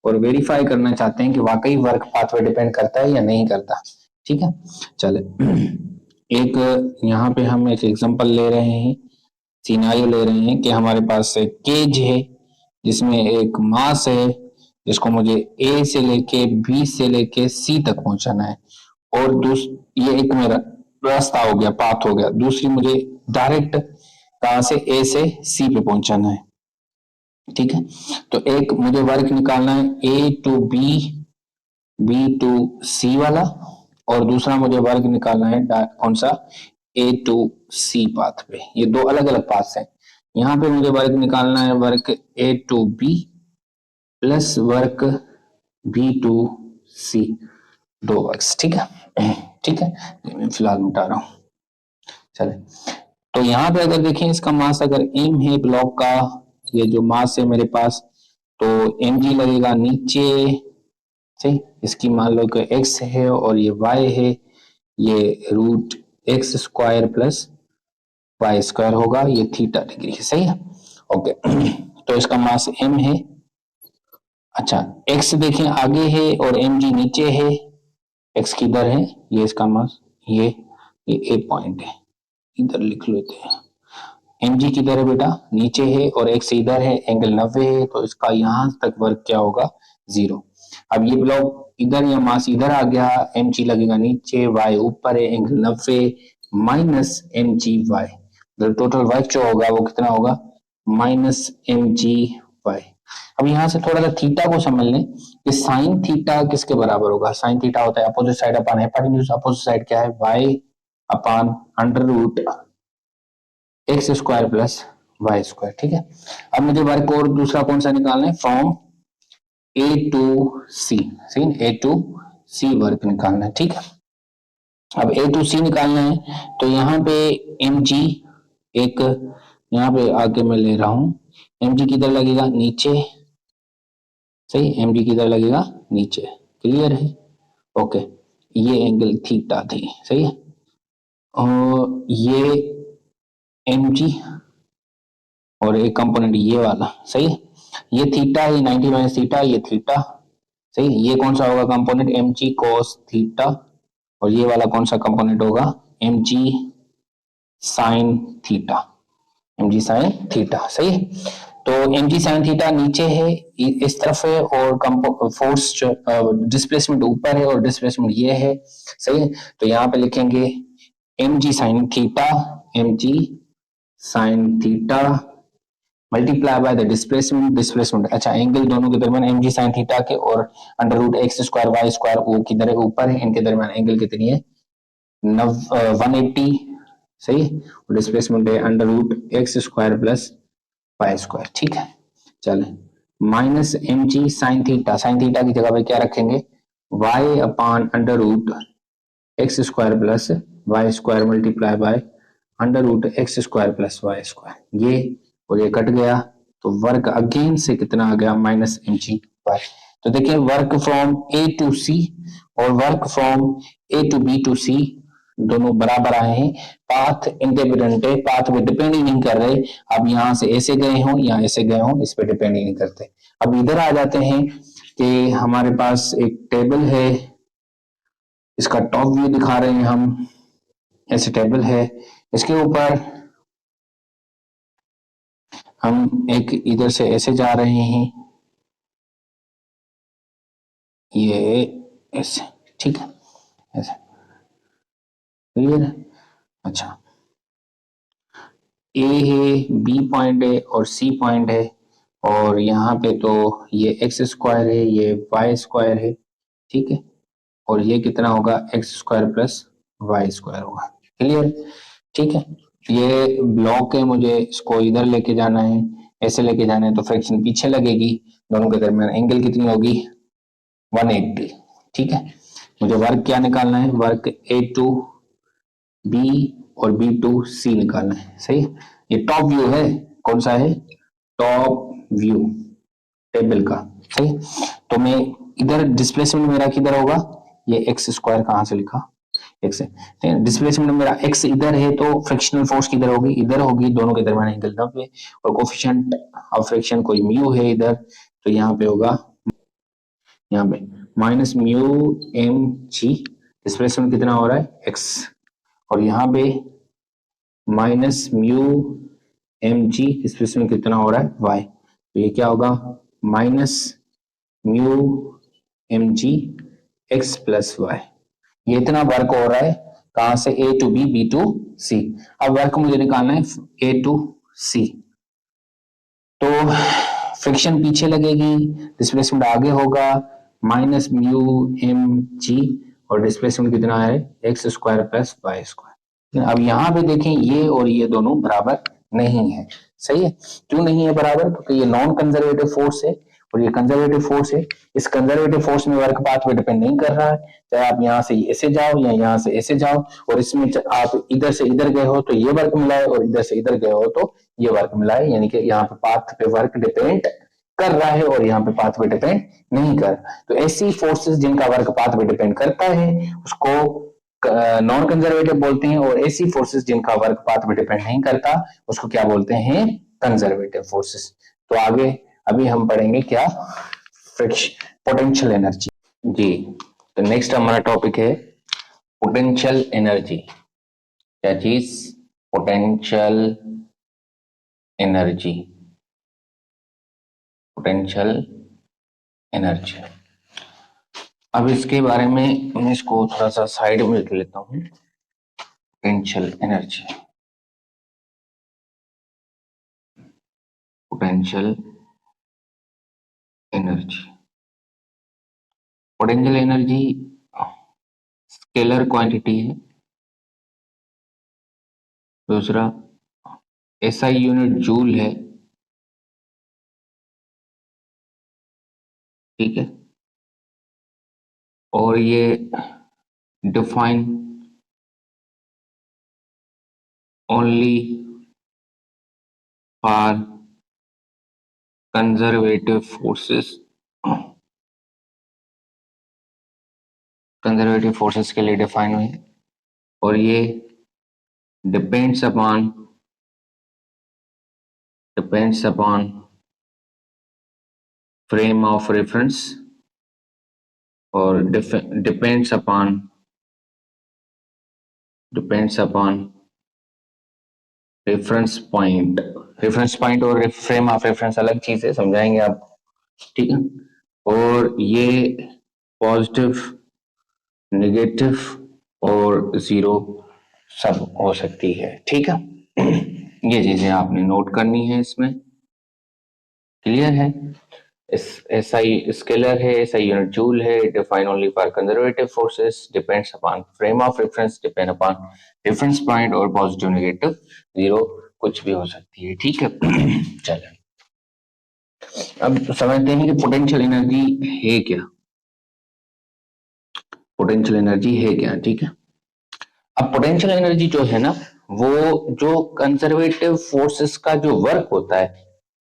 और वेरीफाई करना चाहते हैं कि वाकई वर्क पाथ पे डिपेंड करता है या नहीं करता। ठीक है, चले एक यहाँ पे हम एक एग्जांपल ले रहे हैं, सिनेरियो ले रहे हैं कि हमारे पास एक केज है जिसमें एक मास है, जिसको मुझे ए से लेके बी से लेके सी तक पहुंचाना है, और ये एक मेरा रास्ता हो गया, पाथ हो गया। दूसरी मुझे डायरेक्ट कहां से? ए से सी पे पहुंचाना है, ठीक है। तो एक मुझे वर्क निकालना है ए टू बी, बी टू सी वाला, और दूसरा मुझे वर्क निकालना है कौन सा? ए टू सी पाथ पे। ये दो अलग अलग पाथ हैं। यहाँ पे मुझे वर्क निकालना है work A to B plus work B to C, दो वर्क्स, ठीक है, ठीक है, मैं फिलहाल मिटा रहा हूं। चले, तो यहाँ पे अगर देखें, इसका मास अगर एम है ब्लॉक का, ये जो मास है मेरे पास, तो एम जी लगेगा नीचे से, इसकी मान लो कि एक्स है और ये वाई है, ये root x square plus Y square होगा, ये थीटा डिग्री है, सही है, ओके। तो इसका मास एम है। अच्छा, एक्स देखें आगे है और एम जी नीचे है, एक्स किधर है? ये इसका मास, ये ए पॉइंट है, इधर लिख लेते हैं। एम जी किधर है बेटा? नीचे है, और एक्स इधर है, एंगल 90 है, तो इसका यहां तक वर्क क्या होगा? जीरो। अब ये ब्लॉक इधर या मास इधर आ गया, एम जी लगेगा नीचे, वाई ऊपर है, angle 90 minus M G Y, total work जो होगा वो कितना होगा? Minus M G Y. अब यहां से थोड़ा सा थीटा को समझ लें कि साइन थीटा किसके बराबर होगा? साइन थीटा होता है opposite side upon hypotenuse. Opposite side क्या है? Y upon under root x square plus Y square, ठीक है। अब मुझे वर्क और दूसरा कौन सा निकालना है? फ्रॉम ए टू सी, सही, ए टू सी वर्क निकालना है, ठीक है। अब ए टू सी निकालना है, तो यहाँ पे एम जी एक यहाँ पे आके मैं ले रहा हूं, एम जी किधर लगेगा? नीचे, सही, एम जी किधर लगेगा? नीचे, क्लियर है, ओके। ये एंगल थीटा थी, सही है, और ये एम जी और एक कंपोनेंट ये वाला, सही है, ये थीटा, ये 90 माइनस थीटा, ये थीटा, सही, ये कौन सा होगा कंपोनेंट, mg cos थीटा, और ये वाला कौन सा कंपोनेंट होगा, mg sin theta, mg sin theta. सही है, तो mg sin थीटा नीचे है, इस तरफ है, और फोर्स डिस्प्लेसमेंट ऊपर है और डिस्प्लेसमेंट ये है। सही है, तो यहाँ पे लिखेंगे mg sin theta, mg sin theta multiply by the displacement, अच्छा एंगल दोनों के दरमियान mg sin थीटा के और under root x square Y square वो किधर है, ऊपर है, इनके दरमियान एंगल कितनी है, 180। सही, और डिस्प्लेसमेंट है under root x square plus Y square. ठीक है, चले minus mg sin theta, sin theta की जगह पे क्या रखेंगे, y upon under root x square plus Y square multiply by under root x square plus Y square, ये और ये कट गया, तो वर्क अगेन से कितना आ गया, माइनस mg वाई। तो देखिए work from A to C और work from A to B to C दोनों बराबर आए हैं, पाथ इंडिपेंडेंट है, पाथ पे डिपेंड ही नहीं कर रहे। अब यहाँ से ऐसे गए हो या ऐसे गए हो, इस पे डिपेंड ही नहीं करते। अब इधर आ जाते हैं कि हमारे पास एक टेबल है, इसका टॉप व्यू दिखा रहे हैं हम, ऐसे टेबल है, इसके ऊपर हम एक इधर से ऐसे जा रहे हैं, ये ऐसे, ठीक है, ऐसे, क्लियर है। अच्छा, ए है, बी पॉइंट है और सी पॉइंट है, और यहाँ पे तो ये एक्स स्क्वायर है, ये वाई स्क्वायर है, ठीक है, और ये कितना होगा, x square plus Y square होगा। क्लियर, ठीक है, ये ब्लॉक है, मुझे इसको इधर लेके जाना है, ऐसे लेके जाना है, तो फ्रैक्शन पीछे लगेगी, दोनों के दरमियान एंगल कितनी होगी, 180। ठीक है, मुझे वर्क क्या निकालना है, वर्क ए टू बी और बी टू सी निकालना है। सही, ये टॉप व्यू है, कौन सा है, टॉप व्यू टेबल का। सही, तो मैं इधर डिस्प्लेसमेंट मेरा किधर होगा, ये एक्स स्क्वायर कहां से लिखा, एक्स है, डिस्प्लेसमेंट मेरा एक्स इधर है, तो फ्रिक्शनल फोर्स किधर होगी, इधर होगी, दोनों के दरमियान एंगल 90, और कोफिशिएंट ऑफ फ्रिक्शन कोई म्यू है इधर, तो यहाँ पे होगा, यहाँ पे minus mu m g, displacement कितना हो रहा है, एक्स, और यहाँ पे minus mu m g, displacement कितना हो रहा है, वाई, तो ये क्या होगा, minus mu m g x plus y. ये इतना वर्क हो रहा है, कहां से, A to B, B to C. अब वर्क मुझे निकालना है ए टू सी, तो फ्रिक्शन पीछे लगेगी, डिस्प्लेसमेंट आगे होगा, माइनस म्यू एम जी, और डिस्प्लेसमेंट कितना है, x square plus Y square. अब यहाँ पे देखें, ये और ये दोनों बराबर नहीं है। सही है, क्यों नहीं है बराबर, क्योंकि ये नॉन कंजर्वेटिव फोर्स है और ये कंजर्वेटिव फोर्स है। इस कंजर्वेटिव फोर्स में वर्क पाथ पे डिपेंड नहीं कर रहा है, चाहे आप यहाँ से ऐसे जाओ या यहाँ से ऐसे जाओ, और इसमें आप इधर से इधर गए हो तो ये वर्क मिला है, और इधर से इधर गए हो तो ये वर्क मिला है, यानी कि यहाँ पे पाथ पे वर्क डिपेंड कर रहा है और यहाँ पे पाथ पे डिपेंड नहीं कर। तो ऐसी फोर्सेस जिनका वर्क पाथ पे डिपेंड करता है उसको नॉन कंजर्वेटिव बोलते हैं, और ऐसी फोर्सेस जिनका वर्क पाथ पे डिपेंड नहीं करता उसको क्या बोलते हैं, कंजर्वेटिव फोर्सेस। तो आगे अभी हम पढ़ेंगे क्या, फ्रिक्शन, पोटेंशियल एनर्जी। जी, तो नेक्स्ट हमारा टॉपिक है पोटेंशियल एनर्जी। क्या चीज, पोटेंशियल एनर्जी, पोटेंशियल एनर्जी। अब इसके बारे में मैं इसको थोड़ा सा साइड में लिख लेता हूं, potential energy, potential energy, potential energy scalar quantity है। दूसरा एसआई यूनिट जूल है, ठीक है, और ये define only for conservative forces, conservative forces के लिए डिफाइन हुई है, और ये depends upon frame of reference, और depends upon reference point. Reference point और फ्रेम ऑफ रेफरेंस अलग चीज है, समझाएंगे आप, ठीक है। और ये पॉजिटिव, नेगेटिव और जीरो सब हो सकती है, ठीक है। ये चीजें आपने नोट करनी है इसमें, क्लियर है। SI स्केलर है, SI यूनिट जूल है, define only for conservative forces, depends upon frame of reference, depend upon reference point और पॉजिटिव नेगेटिव जीरो कुछ भी हो सकती है, ठीक है। चलिए अब समझते हैं कि पोटेंशियल एनर्जी है क्या। पोटेंशियल एनर्जी है क्या, ठीक है। अब पोटेंशियल एनर्जी जो है ना, वो जो कंजर्वेटिव फोर्सेस का जो वर्क होता है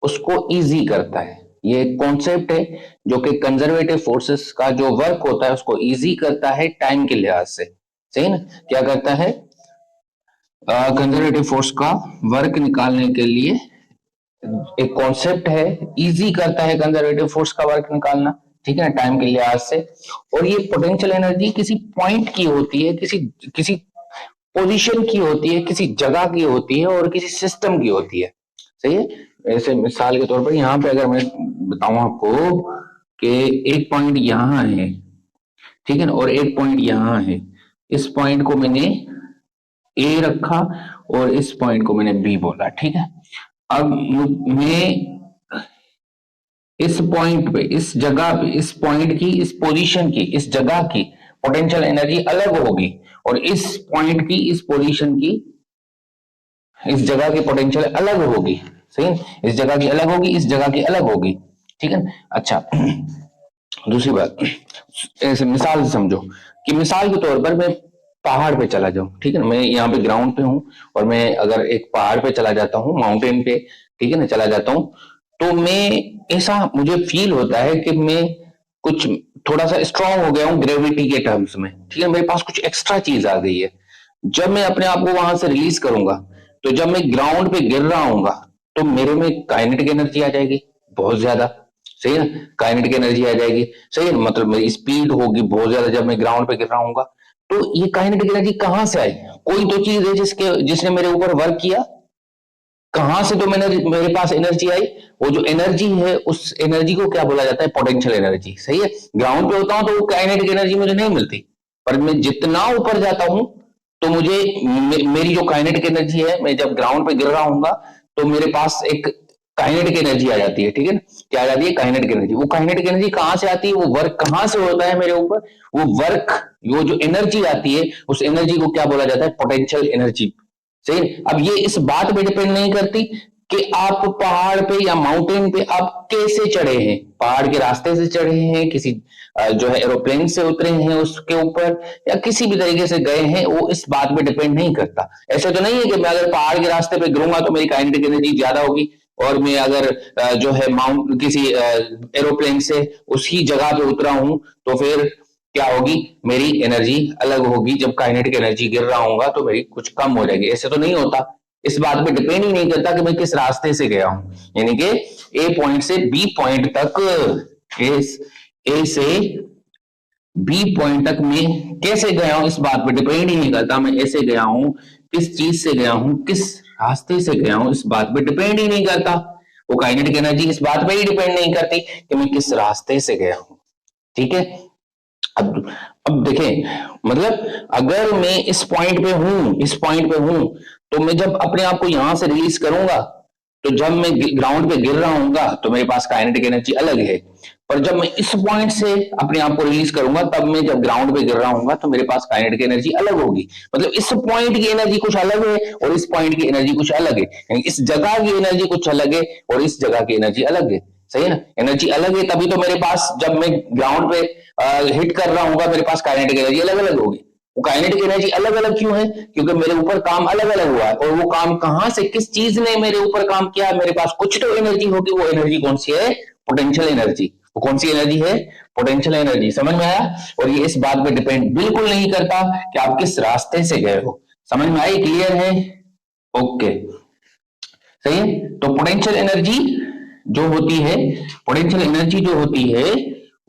उसको इजी करता है। ये एक कॉन्सेप्ट है जो कि कंजर्वेटिव फोर्सेस का जो वर्क होता है उसको इजी करता है टाइम के लिहाज से, सही ना। क्या करता है, कंजर्वेटिव फोर्स का वर्क निकालने के लिए एक कॉन्सेप्ट है, इजी करता है कंजर्वेटिव फोर्स का वर्क निकालना, ठीक है ना, टाइम के लिहाज से। और ये पोटेंशियल एनर्जी किसी पॉइंट की होती है, किसी किसी पोजीशन की होती है, किसी जगह की होती है और किसी सिस्टम की होती है, सही है। ऐसे मिसाल के तौर पर यहाँ पे अगर मैं बताऊं आपको कि एक पॉइंट यहाँ है, ठीक है ना, और एक पॉइंट यहाँ है, इस पॉइंट को मैंने ए रखा और इस पॉइंट को मैंने बी बोला, ठीक है। अब मैं इस पॉइंट पे, इस जगह पे, इस पॉइंट की, इस पोजीशन की, इस जगह की पोटेंशियल एनर्जी अलग होगी और इस पॉइंट की, इस पोजीशन की, इस जगह की पोटेंशियल अलग होगी, सही। इस जगह की अलग होगी, इस जगह की अलग होगी, ठीक है। अच्छा दूसरी बात, ऐसे मिसाल से समझो कि मिसाल के तौर पर मैं पहाड़ पे चला जाऊं, ठीक है ना, मैं यहाँ पे ग्राउंड पे हूँ और मैं अगर एक पहाड़ पे चला जाता हूँ, माउंटेन पे, ठीक है ना, चला जाता हूँ, तो मैं ऐसा मुझे फील होता है कि मैं कुछ थोड़ा सा स्ट्रांग हो गया हूँ ग्रेविटी के टर्म्स में, ठीक है, मेरे पास कुछ एक्स्ट्रा चीज आ गई है। जब मैं अपने आप को वहां से रिलीज करूंगा, तो जब मैं ग्राउंड पे गिर रहा हूँ तो मेरे में काइनेटिक एनर्जी आ जाएगी बहुत ज्यादा, सही है ना, काइनेटिक एनर्जी आ जाएगी, सही है, मतलब मेरी स्पीड होगी बहुत ज्यादा जब मैं ग्राउंड पे गिर रहा हूँ। तो ये काइनेटिक एनर्जी कहां से आई, कोई तो चीज है जिसने मेरे ऊपर वर्क किया, कहां से तो मेरे पास एनर्जी आई। वो जो एनर्जी है उस एनर्जी को क्या बोला जाता है, पोटेंशियल एनर्जी, सही है। ग्राउंड पे होता हूं तो वो काइनेटिक एनर्जी मुझे नहीं मिलती, पर मैं जितना ऊपर जाता हूं तो मुझे मेरी जो काइनेटिक एनर्जी है, मैं जब ग्राउंड पे गिर रहा हूँ तो मेरे पास एक काइनेटिक एनर्जी आ जाती है, ठीक है ना, क्या आ जाती है, काइनेटिक एनर्जी। वो काइनेटिक एनर्जी कहां से आती है, वो वर्क कहां से होता है मेरे ऊपर, वो वर्क, वो जो एनर्जी आती है उस एनर्जी को क्या बोला जाता है, पोटेंशियल एनर्जी, सही। अब ये इस बात पे डिपेंड नहीं करती कि आप पहाड़ पे या माउंटेन पे आप कैसे चढ़े हैं, पहाड़ के रास्ते से चढ़े हैं, किसी जो है एरोप्लेन से उतरे हैं उसके ऊपर, या किसी भी तरीके से गए हैं, वो इस बात पे डिपेंड नहीं करता। ऐसा तो नहीं है कि मैं अगर पहाड़ के रास्ते पे गिरूंगा तो मेरी काइनेटिक एनर्जी ज्यादा होगी, और मैं अगर जो है माउंट किसी एरोप्लेन से उसी जगह पे उतरा हूं तो फिर क्या होगी, मेरी एनर्जी अलग होगी। जब काइनेटिक एनर्जी गिर रहा हूँ तो मेरी कुछ कम हो जाएगी, ऐसे तो नहीं होता। इस बात पे डिपेंड ही नहीं करता कि मैं किस रास्ते से गया हूं, यानी कि ए पॉइंट से बी पॉइंट तक, ए से बी पॉइंट तक मैं कैसे गया हूं इस बात पे डिपेंड ही नहीं करता। मैं ऐसे गया हूं, किस चीज से गया हूं, किस रास्ते से गया हूं, इस बात पे डिपेंड ही नहीं करता। वो काइनेटिक एनर्जी इस बात पे ही डिपेंड नहीं करती कि मैं किस रास्ते से गया हूं, ठीक है। अब अब देखें, मतलब अगर मैं इस पॉइंट पे हूं, इस पॉइंट पे हूं, तो मैं जब अपने आप को यहां से रिलीज करूंगा, तो जब मैं ग्राउंड पे गिर रहा हूँ तो मेरे पास काइनेटिक एनर्जी अलग है, पर जब मैं इस पॉइंट से अपने आप को रिलीज करूंगा, तब मैं जब ग्राउंड पे गिर रहा हूँ तो मेरे पास काइनेटिक एनर्जी अलग होगी। मतलब इस पॉइंट की एनर्जी कुछ अलग है और इस पॉइंट की एनर्जी कुछ अलग है, यानी इस जगह की एनर्जी कुछ अलग है और इस जगह की एनर्जी अलग है, सही है ना। एनर्जी अलग है तभी तो मेरे पास, जब मैं ग्राउंड पे हिट कर रहा हूँ मेरे पास काइनेटिक एनर्जी अलग अलग होगी। वो काइनेटिक एनर्जी अलग अलग क्यों है, क्योंकि मेरे ऊपर काम अलग अलग हुआ है, और वो काम कहां से, किस चीज ने मेरे ऊपर काम किया, मेरे पास कुछ तो एनर्जी होगी। वो एनर्जी कौन सी है, पोटेंशियल एनर्जी। वो कौन सी एनर्जी है, पोटेंशियल एनर्जी, समझ में आया। और ये इस बात पे डिपेंड बिल्कुल नहीं करता कि आप किस रास्ते से गए हो, समझ में आई, क्लियर है, ओके, सही है। तो पोटेंशियल एनर्जी जो होती है, पोटेंशियल एनर्जी जो होती है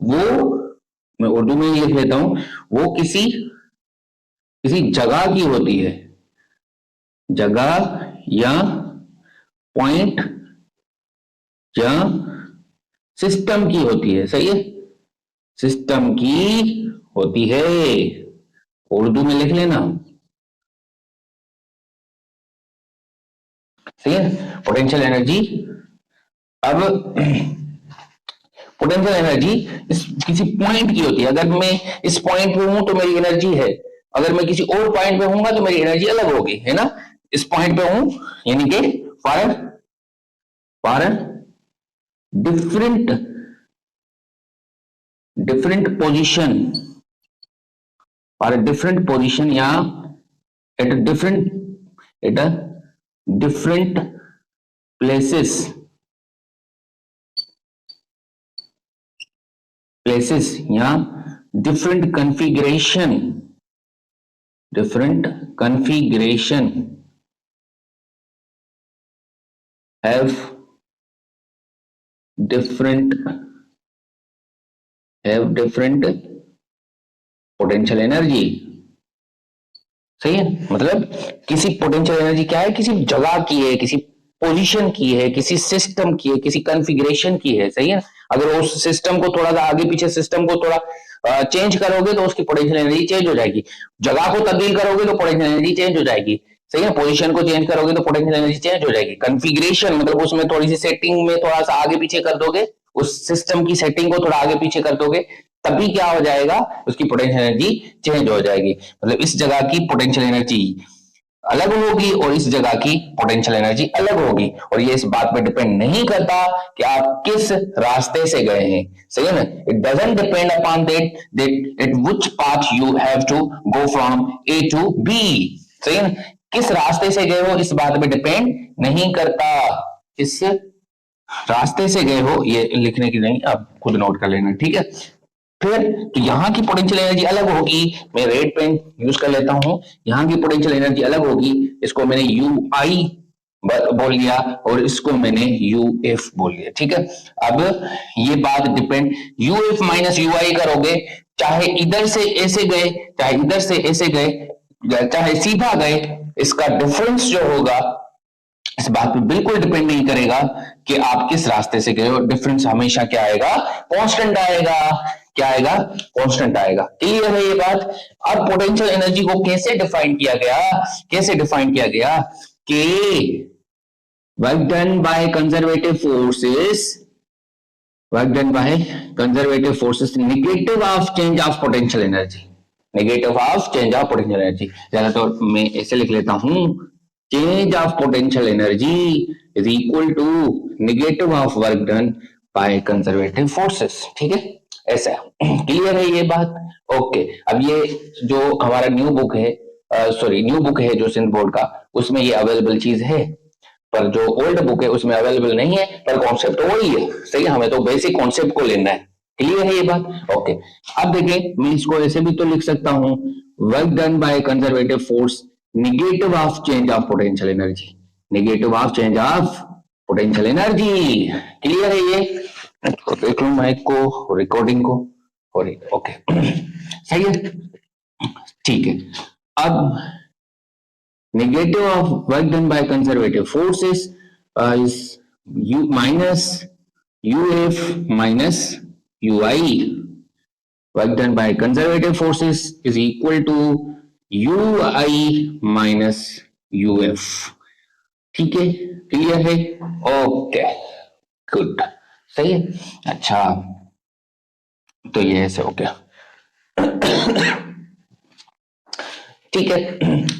वो मैं उर्दू में ही लिख लेता हूं, वो किसी जगह की होती है, जगह या पॉइंट या सिस्टम की होती है। सही है, सिस्टम की होती है, उर्दू में लिख लेना। सही है, पोटेंशियल एनर्जी। अब पोटेंशियल एनर्जी किसी पॉइंट की होती है। अगर मैं इस पॉइंट पे हूं तो मेरी एनर्जी है, अगर मैं किसी और पॉइंट पे हूंगा तो मेरी एनर्जी अलग होगी, है ना। इस पॉइंट पे हूं यानी कि for different position, for different position या एट अ डिफरेंट प्लेसेस या different configuration have different potential energy. सही है, मतलब किसी पोटेंशियल एनर्जी क्या है, किसी जगह की है, किसी पोजीशन की है, किसी सिस्टम की है, किसी कॉन्फ़िगरेशन की है। सही है, अगर उस सिस्टम को थोड़ा सा आगे पीछे सिस्टम को थोड़ा चेंज करोगे तो उसकी पोटेंशियल एनर्जी चेंज हो जाएगी। जगह को तब्दील करोगे तो पोटेंशियल एनर्जी चेंज हो जाएगी। सही है, पोजीशन को चेंज करोगे तो पोटेंशियल एनर्जी चेंज हो जाएगी। कॉन्फ़िगरेशन मतलब उसमें थोड़ी सी सेटिंग में थोड़ा सा आगे पीछे कर दोगे, उस सिस्टम की सेटिंग को थोड़ा आगे पीछे कर दोगे, तभी क्या हो जाएगा, उसकी पोटेंशियल एनर्जी चेंज हो जाएगी। मतलब इस जगह की पोटेंशियल एनर्जी अलग होगी और इस जगह की पोटेंशियल एनर्जी अलग होगी, और ये इस बात पे डिपेंड नहीं करता कि आप किस रास्ते से गए हैं। सही है ना, it doesn't depend upon that at which path you have to go from A to B. सही है ना, किस रास्ते से गए हो इस बात पे डिपेंड नहीं करता, किस रास्ते से गए हो ये लिखने की नहीं, आप खुद नोट कर लेना, ठीक है। फिर तो यहाँ की पोटेंशियल एनर्जी अलग होगी, मैं रेड पेन यूज कर लेता हूं, यहाँ की पोटेंशियल एनर्जी अलग होगी, इसको मैंने यू आई बोल लिया और इसको मैंने यू एफ बोल लिया, ठीक है। अब ये बात depend, U F minus you I करोगे, चाहे इधर से ऐसे गए, चाहे इधर से ऐसे गए, चाहे सीधा गए, इसका डिफरेंस जो होगा इस बात पे बिल्कुल डिपेंड नहीं करेगा कि आप किस रास्ते से गए हो। डिफरेंस हमेशा क्या आएगा, कांस्टेंट आएगा। क्या आएगा, कांस्टेंट आएगा। क्लियर है ये बात। अब पोटेंशियल एनर्जी को कैसे डिफाइन किया गया, कि work done by conservative forces negative of change of potential energy, ज्यादा तो मैं ऐसे लिख लेता हूं, change of potential energy is equal to negative of work done by conservative forces। ठीक है, ऐसा क्लियर है ये बात। ओके, अब ये जो हमारा न्यू बुक है जो सिंध बोर्ड का, उसमें ये अवेलेबल चीज है, पर जो ओल्ड बुक है उसमें अवेलेबल नहीं है, पर कॉन्सेप्ट तो वही है। सही है, हमें तो बेसिक कॉन्सेप्ट को लेना है। क्लियर है ये बात। ओके, अब देखिए मैं इसको ऐसे भी तो लिख सकता हूं, work done by conservative force negative of change of potential energy, clear है ये। देख लूं माइक को, रिकॉर्डिंग को, और ओके सही है, ठीक है। अब negative of work done by conservative forces is u minus U F minus you i, work done by conservative forces is equal to you I minus you f. ठीक है, क्लियर है। ओके गुड, सही है। अच्छा तो ये ऐसे हो गया, ठीक है।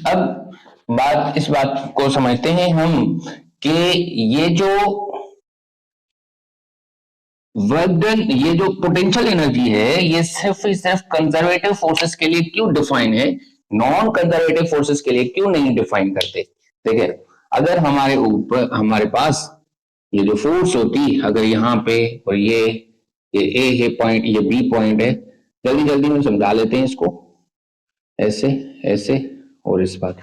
अब इस बात को समझते हैं हम कि ये जो वर्क डन, ये जो पोटेंशियल एनर्जी है, ये सिर्फ कंजर्वेटिव फोर्सेस के लिए क्यों डिफाइन है, नॉन कंजर्वेटिव फोर्सेस के लिए क्यों नहीं डिफाइन करते। देखिए, अगर हमारे पास ये जो फोर्स होती, अगर यहाँ पे और ये ए है पॉइंट, ये बी पॉइंट है, जल्दी में समझा लेते हैं इसको, ऐसे और इस बात।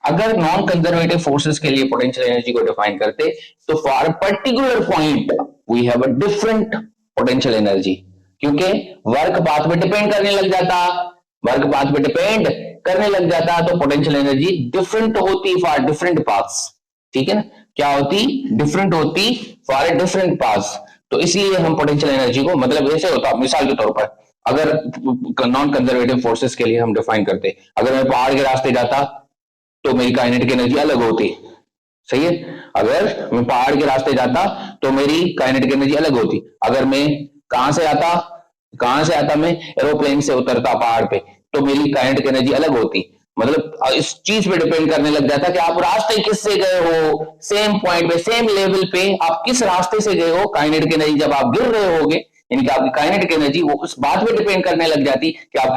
अगर नॉन कंजर्वेटिव फोर्सेस के लिए पोटेंशियल एनर्जी को डिफाइन करते तो for a particular point we have a different potential energy. क्योंकि वर्क पाथ पे डिपेंड करने लग जाता, वर्क पाथ पे डिपेंड करने लग जाता तो पोटेंशियल एनर्जी डिफरेंट होती फॉर डिफरेंट पाथ्स, ठीक है ना, क्या होती, डिफरेंट होती फॉर डिफरेंट पाथ्स। तो इसलिए हम पोटेंशियल एनर्जी को, मतलब ऐसे होता, मिसाल के तौर पर अगर नॉन कंजर्वेटिव फोर्सेस के लिए हम डिफाइन करते, अगर मैं पहाड़ के रास्ते जाता तो मेरी काइनेटिक एनर्जी अलग होती, सही है, अगर मैं पहाड़ के रास्ते जाता तो मेरी काइनेटिक एनर्जी अलग होती, अगर मैं कहां से आता मैं एरोप्लेन से उतरता पहाड़ पे तो मेरी काइनेटिक एनर्जी अलग होती। मतलब इस चीज पे डिपेंड करने लग जाता कि आप रास्ते किससे गए हो, सेम पॉइंट पे सेम लेवल पे आप किस रास्ते से गए हो, काइनेटिक एनर्जी जब आप गिर रहे होगे यानी कि आपकी काइनेटिक एनर्जी वो उस बात पे डिपेंड करने लग जाती कि आप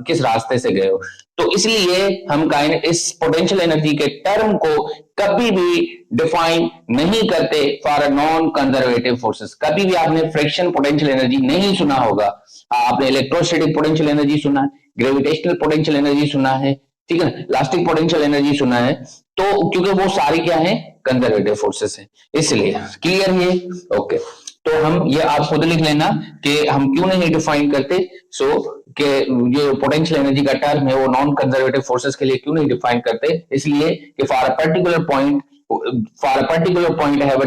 किस रास्ते से गए हो। तो इसलिए हम इस पोटेंशियल एनर्जी के टर्म को कभी भी डिफाइन नहीं करते फॉर नॉन कंजर्वेटिव फोर्सेस। कभी भी आपने फ्रिक्शन पोटेंशियल एनर्जी नहीं सुना होगा, आपने इलेक्ट्रोस्टैटिक पोटेंशियल एनर्जी सुना है, ग्रेविटेशनल पोटेंशियल एनर्जी सुना है, ठीक है ना, इलास्टिक पोटेंशियल एनर्जी सुना है, तो क्योंकि वो सारी क्या है, कंजर्वेटिव फोर्सेस है, इसलिए क्लियर है। ओके, तो हम ये आप खुद लिख लेना कि हम क्यों नहीं डिफाइन करते, सो कि ये पोटेंशियल एनर्जी का टर्म है वो नॉन कंजर्वेटिव फोर्सेस के लिए क्यों नहीं डिफाइन करते, इसलिए कि for a particular point have a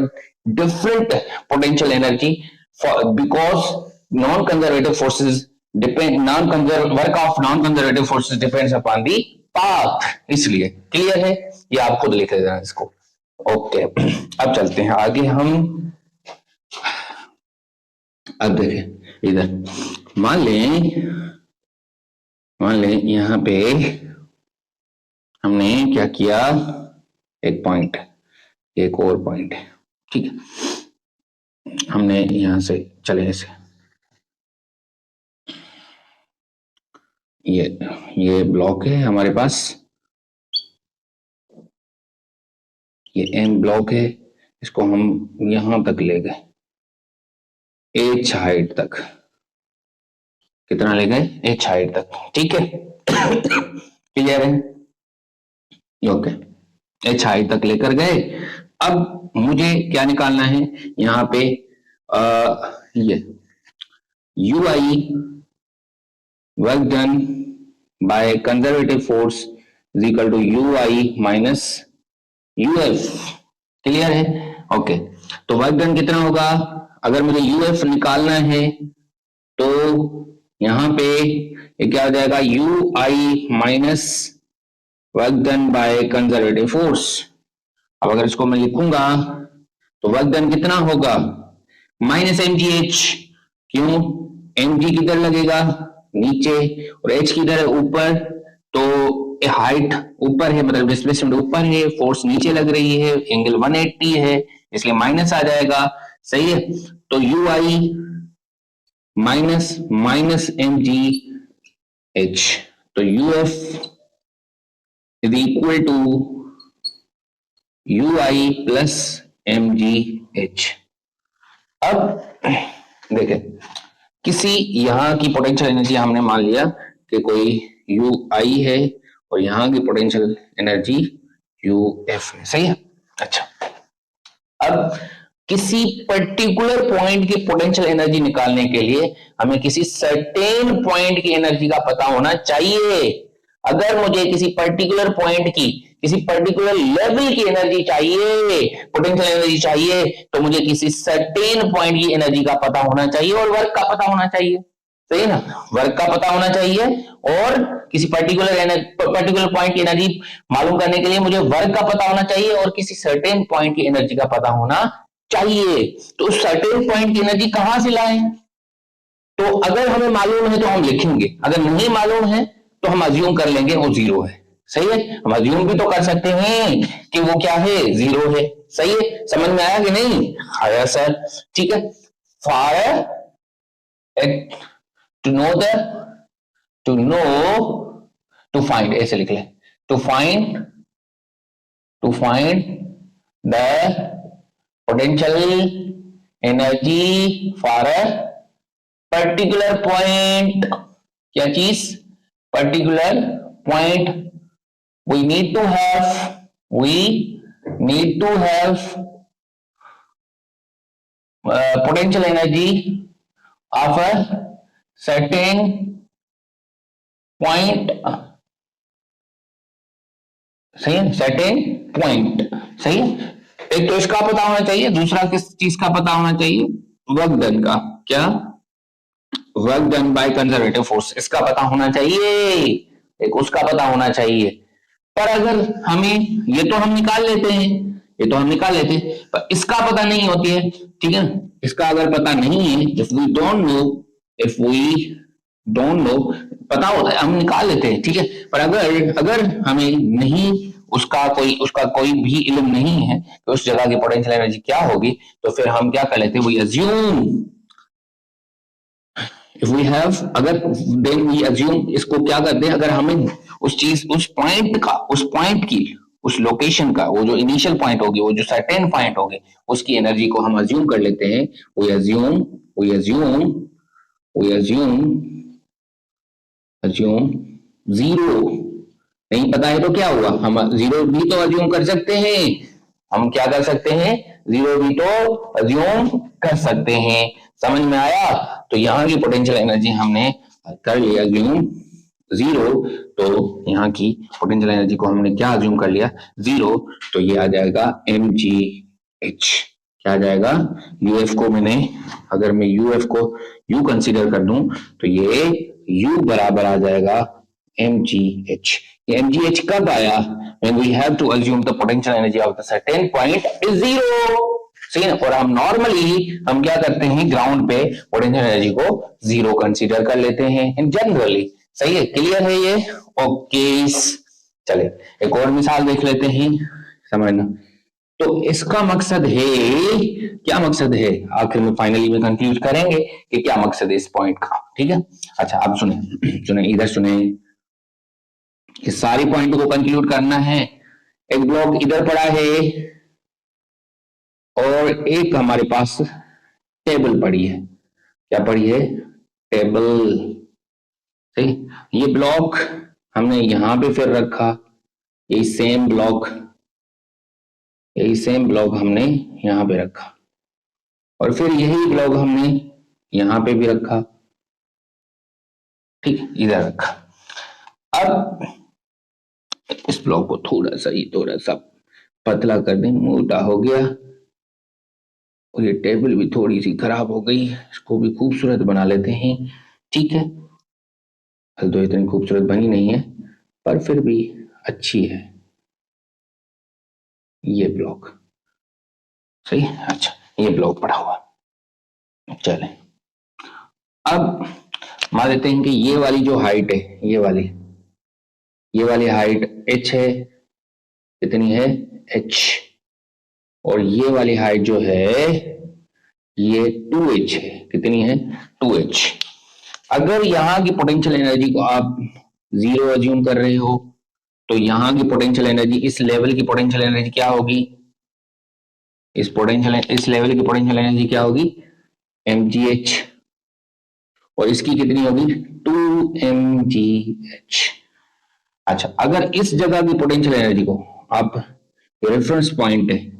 different potential energy because non conservative forces work of non conservative forces depends upon the path, इसलिए क्लियर है, ये आप खुद लिख लेना इसको। ओके, अब चलते हैं आगे हम। अब देखें इधर, मान लें यहां पे हमने क्या किया, एक पॉइंट, एक और पॉइंट, ठीक है, हमने यहां से चले ऐसे, ये ब्लॉक है हमारे पास, ये एम ब्लॉक है, इसको हम यहां तक ले गए, एच हाइट तक, कितना ले गए, एच हाइट तक, ठीक है, क्लियर है, ओके, एच हाइट तक लेकर गए। अब मुझे क्या निकालना है यहाँ पे, ये u i work done by conservative force is equal to you I minus you f, clear है, ओके, तो वर्क डन कितना होगा, अगर मुझे यू एफ निकालना है तो यहां पे ये क्या हो जाएगा, u I minus work done by conservative force. अब अगर इसको मैं लिखूंगा तो वर्क डन कितना होगा, माइनस एम जी एच, क्यों, एम जी किधर लगेगा, नीचे, और एच किधर है, ऊपर, तो हाइट ऊपर है मतलब डिस्प्लेसमेंट ऊपर है, फोर्स नीचे लग रही है, एंगल 180 है, इसलिए माइनस आ जाएगा, सही है, तो यू आई माइनस एम जी एच, तो U F is equal to you I plus M G H. अब देखें, किसी यहां की पोटेंशियल एनर्जी हमने मान लिया कि कोई यू आई है और यहां की पोटेंशियल एनर्जी यू एफ है, सही है, अच्छा, अब किसी पर्टिकुलर पॉइंट की पोटेंशियल एनर्जी निकालने के लिए हमें किसी सर्टेन पॉइंट की एनर्जी का पता होना चाहिए। अगर मुझे किसी पर्टिकुलर पॉइंट की, किसी पर्टिकुलर लेवल की एनर्जी चाहिए, पोटेंशियल एनर्जी चाहिए, तो मुझे किसी सर्टेन पॉइंट की एनर्जी का पता होना चाहिए और वर्क का पता होना चाहिए, सही है ना, वर्क का पता होना चाहिए और किसी पर्टिकुलर पॉइंट की एनर्जी मालूम करने के लिए मुझे वर्क का पता होना चाहिए और किसी सर्टेन पॉइंट की एनर्जी का पता होना चाहिए। तो सर्टेन पॉइंट की एनर्जी कहां से लाएं, तो अगर हमें मालूम है तो हम लिखेंगे, अगर नहीं मालूम है तो हम अज्यूम कर लेंगे वो जीरो है, सही है, हम अज्यूम भी तो कर सकते हैं कि वो क्या है, जीरो है, सही है, समझ में आया कि नहीं, आया सर, ठीक है, फॉर टू फाइंड, ऐसे लिख ले, to find the potential energy for a particular point, क्या चीज, particular point, we need to have potential energy of a certain point, सही है, सर्टेन पॉइंट, सही है। एक तो इसका पता होना चाहिए, दूसरा किस चीज का पता होना चाहिए, वर्क डन का। क्या? Work done by conservative force, इसका पता होना चाहिए, एक उसका पता होना चाहिए। पर अगर हमें ये तो हम निकाल लेते हैं, ये तो हम निकाल लेते हैं, पर इसका पता नहीं होती है, ठीक है। इसका अगर पता नहीं है, if we don't know, if we don't know, पता होता है हम निकाल लेते हैं, ठीक है। पर अगर हमें नहीं, उसका कोई भी इल्म नहीं है कि उस जगह की पोटेंशियल एनर्जी क्या होगी, तो फिर हम क्या कर लेते हैं, we assume, if we have, अगर देन वी अज्यूम, इसको क्या करते हैं, अगर हमें उस चीज, उस पॉइंट का, उस पॉइंट की, उस लोकेशन का, वो जो इनिशियल पॉइंट होगी, वो जो सर्टेन पॉइंट होगी, उसकी एनर्जी को हम अज्यूम कर लेते हैं, we assume, we assume, we assume, assume zero. नहीं पता है तो क्या हुआ, हम जीरो भी तो अज्यूम कर सकते हैं, हम क्या कर सकते हैं, जीरो भी तो अज्यूम कर सकते हैं। समझ में आया? तो यहाँ की पोटेंशियल एनर्जी हमने कर लिया अज्यूम जीरो, तो यहाँ की पोटेंशियल एनर्जी को हमने क्या अज्यूम कर लिया, जीरो। तो ये आ जाएगा mgh, क्या आ जाएगा, यूएफ को मैंने, अगर मैं यूएफ को यू कंसीडर कर दूं, तो ये u बराबर आ जाएगा mgh। ये mgh कब आया, when we have to assume the potential energy of the certain point is zero, सही है। और हम नॉर्मली हम क्या करते हैं, ग्राउंड पे पोटेंशियल एनर्जी को जीरो कंसीडर कर लेते हैं इन जनरली, सही है, क्लियर है ये, ओके। चले एक और मिसाल देख लेते हैं, समझना। तो इसका मकसद है, क्या मकसद है, आखिर में फाइनली में कंक्लूड करेंगे कि क्या मकसद है इस पॉइंट का, ठीक है। अच्छा अब सुने, सुने इधर सुने, इस सारी पॉइंट को कंक्लूड करना है। एक ब्लॉक इधर पड़ा है और एक हमारे पास टेबल पड़ी है, क्या पड़ी है, टेबल, सही। ये ब्लॉक हमने यहां पे फिर रखा, यही सेम ब्लॉक, यही सेम ब्लॉक हमने यहां पे रखा, और फिर यही ब्लॉक हमने यहां पे भी रखा, ठीक, इधर रखा। अब इस ब्लॉक को थोड़ा सा पतला कर दें, मोटा हो गया, और ये टेबल भी थोड़ी सी खराब हो गई, इसको भी खूबसूरत बना लेते हैं, ठीक है। हल तो इतनी खूबसूरत बनी नहीं है, पर फिर भी अच्छी है ये ब्लॉक, सही। अच्छा ये ब्लॉक पड़ा हुआ, चले अब मान लेते हैं कि ये वाली जो हाइट है, ये वाली हाइट h है, कितनी है h, और ये वाली हाइट जो है ये 2h है, कितनी है 2h। अगर यहाँ की पोटेंशियल एनर्जी को आप जीरो अज्यूम कर रहे हो, तो यहाँ की पोटेंशियल एनर्जी, इस लेवल की पोटेंशियल एनर्जी क्या होगी, इस लेवल की पोटेंशियल एनर्जी क्या होगी, mgh, और इसकी कितनी होगी 2mgh। अच्छा अगर इस जगह की पोटेंशियल एनर्जी को आप, रेफरेंस पॉइंट है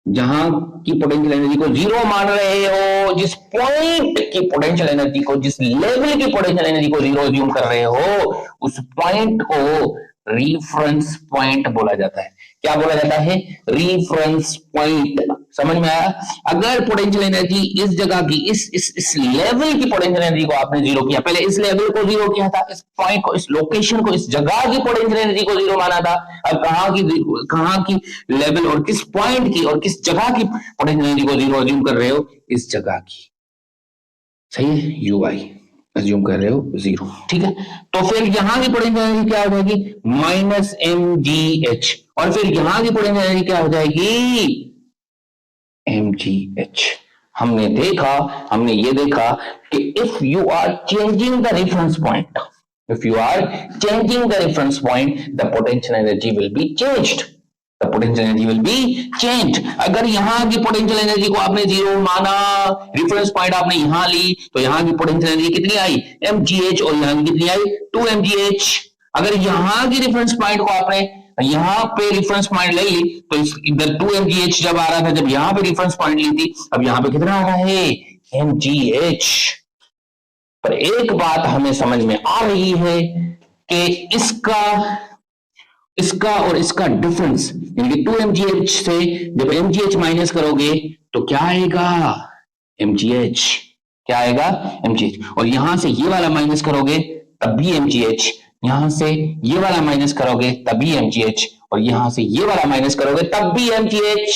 जहां की पोटेंशियल एनर्जी को जीरो मान रहे हो, जिस पॉइंट की पोटेंशियल एनर्जी को, जिस लेवल की पोटेंशियल एनर्जी को जीरो अज्यूम कर रहे हो, उस पॉइंट को रिफरेंस पॉइंट बोला जाता है। क्या बोला जाता है, रिफरेंस पॉइंट। समझ में आया? अगर पोटेंशियल एनर्जी इस जगह की, इस लेवल की पोटेंशियल एनर्जी को आपने जीरो किया, पहले इस लेवल को जीरो किया था, इस पॉइंट को, इस लोकेशन को, इस जगह की पोटेंशियल एनर्जी को जीरो माना था। अब कहां की लेवल और किस पॉइंट की और किस जगह की पोटेंशियल एनर्जी को जीरो अज्यूम कर रहे हो, इस जगह की, सही है, ui अज्यूम कर रहे हो जीरो, ठीक है। तो फिर यहां की पोटेंशियल एनर्जी क्या हो जाएगी, -mgh, और फिर यहां की पोटेंशियल एनर्जी क्या हो जाएगी, mgh। हमने ये देखा कि if you are changing the reference point, if you are changing the reference point, the potential energy will be changed, the potential energy will be changed। अगर यहाँ की पोटेंशियल एनर्जी को आपने जीरो माना, रेफरेंस पॉइंट आपने यहाँ ली, तो यहाँ की पोटेंशियल एनर्जी कितनी आई, mgh, और यहाँ की कितनी आई 2mgh। अगर यहाँ की रेफरेंस पॉइंट को आपने यहाँ पे रेफरेंस पॉइंट ले ली, तो इधर 2mgh जब आ रहा था, जब यहाँ पे रेफरेंस पॉइंट ली थी, अब यहाँ पे कितना आ रहा है mgh। पर एक बात हमें समझ में आ रही है कि इसका और इसका डिफरेंस, यानी 2mgh से जब mgh माइनस करोगे तो क्या आएगा, mgh, क्या आएगा, mgh, और यहां से ये वाला माइनस करोगे तब भी mgh, यहां से ये वाला माइनस करोगे तब भी mgh, और यहां से ये वाला माइनस करोगे तब भी mgh।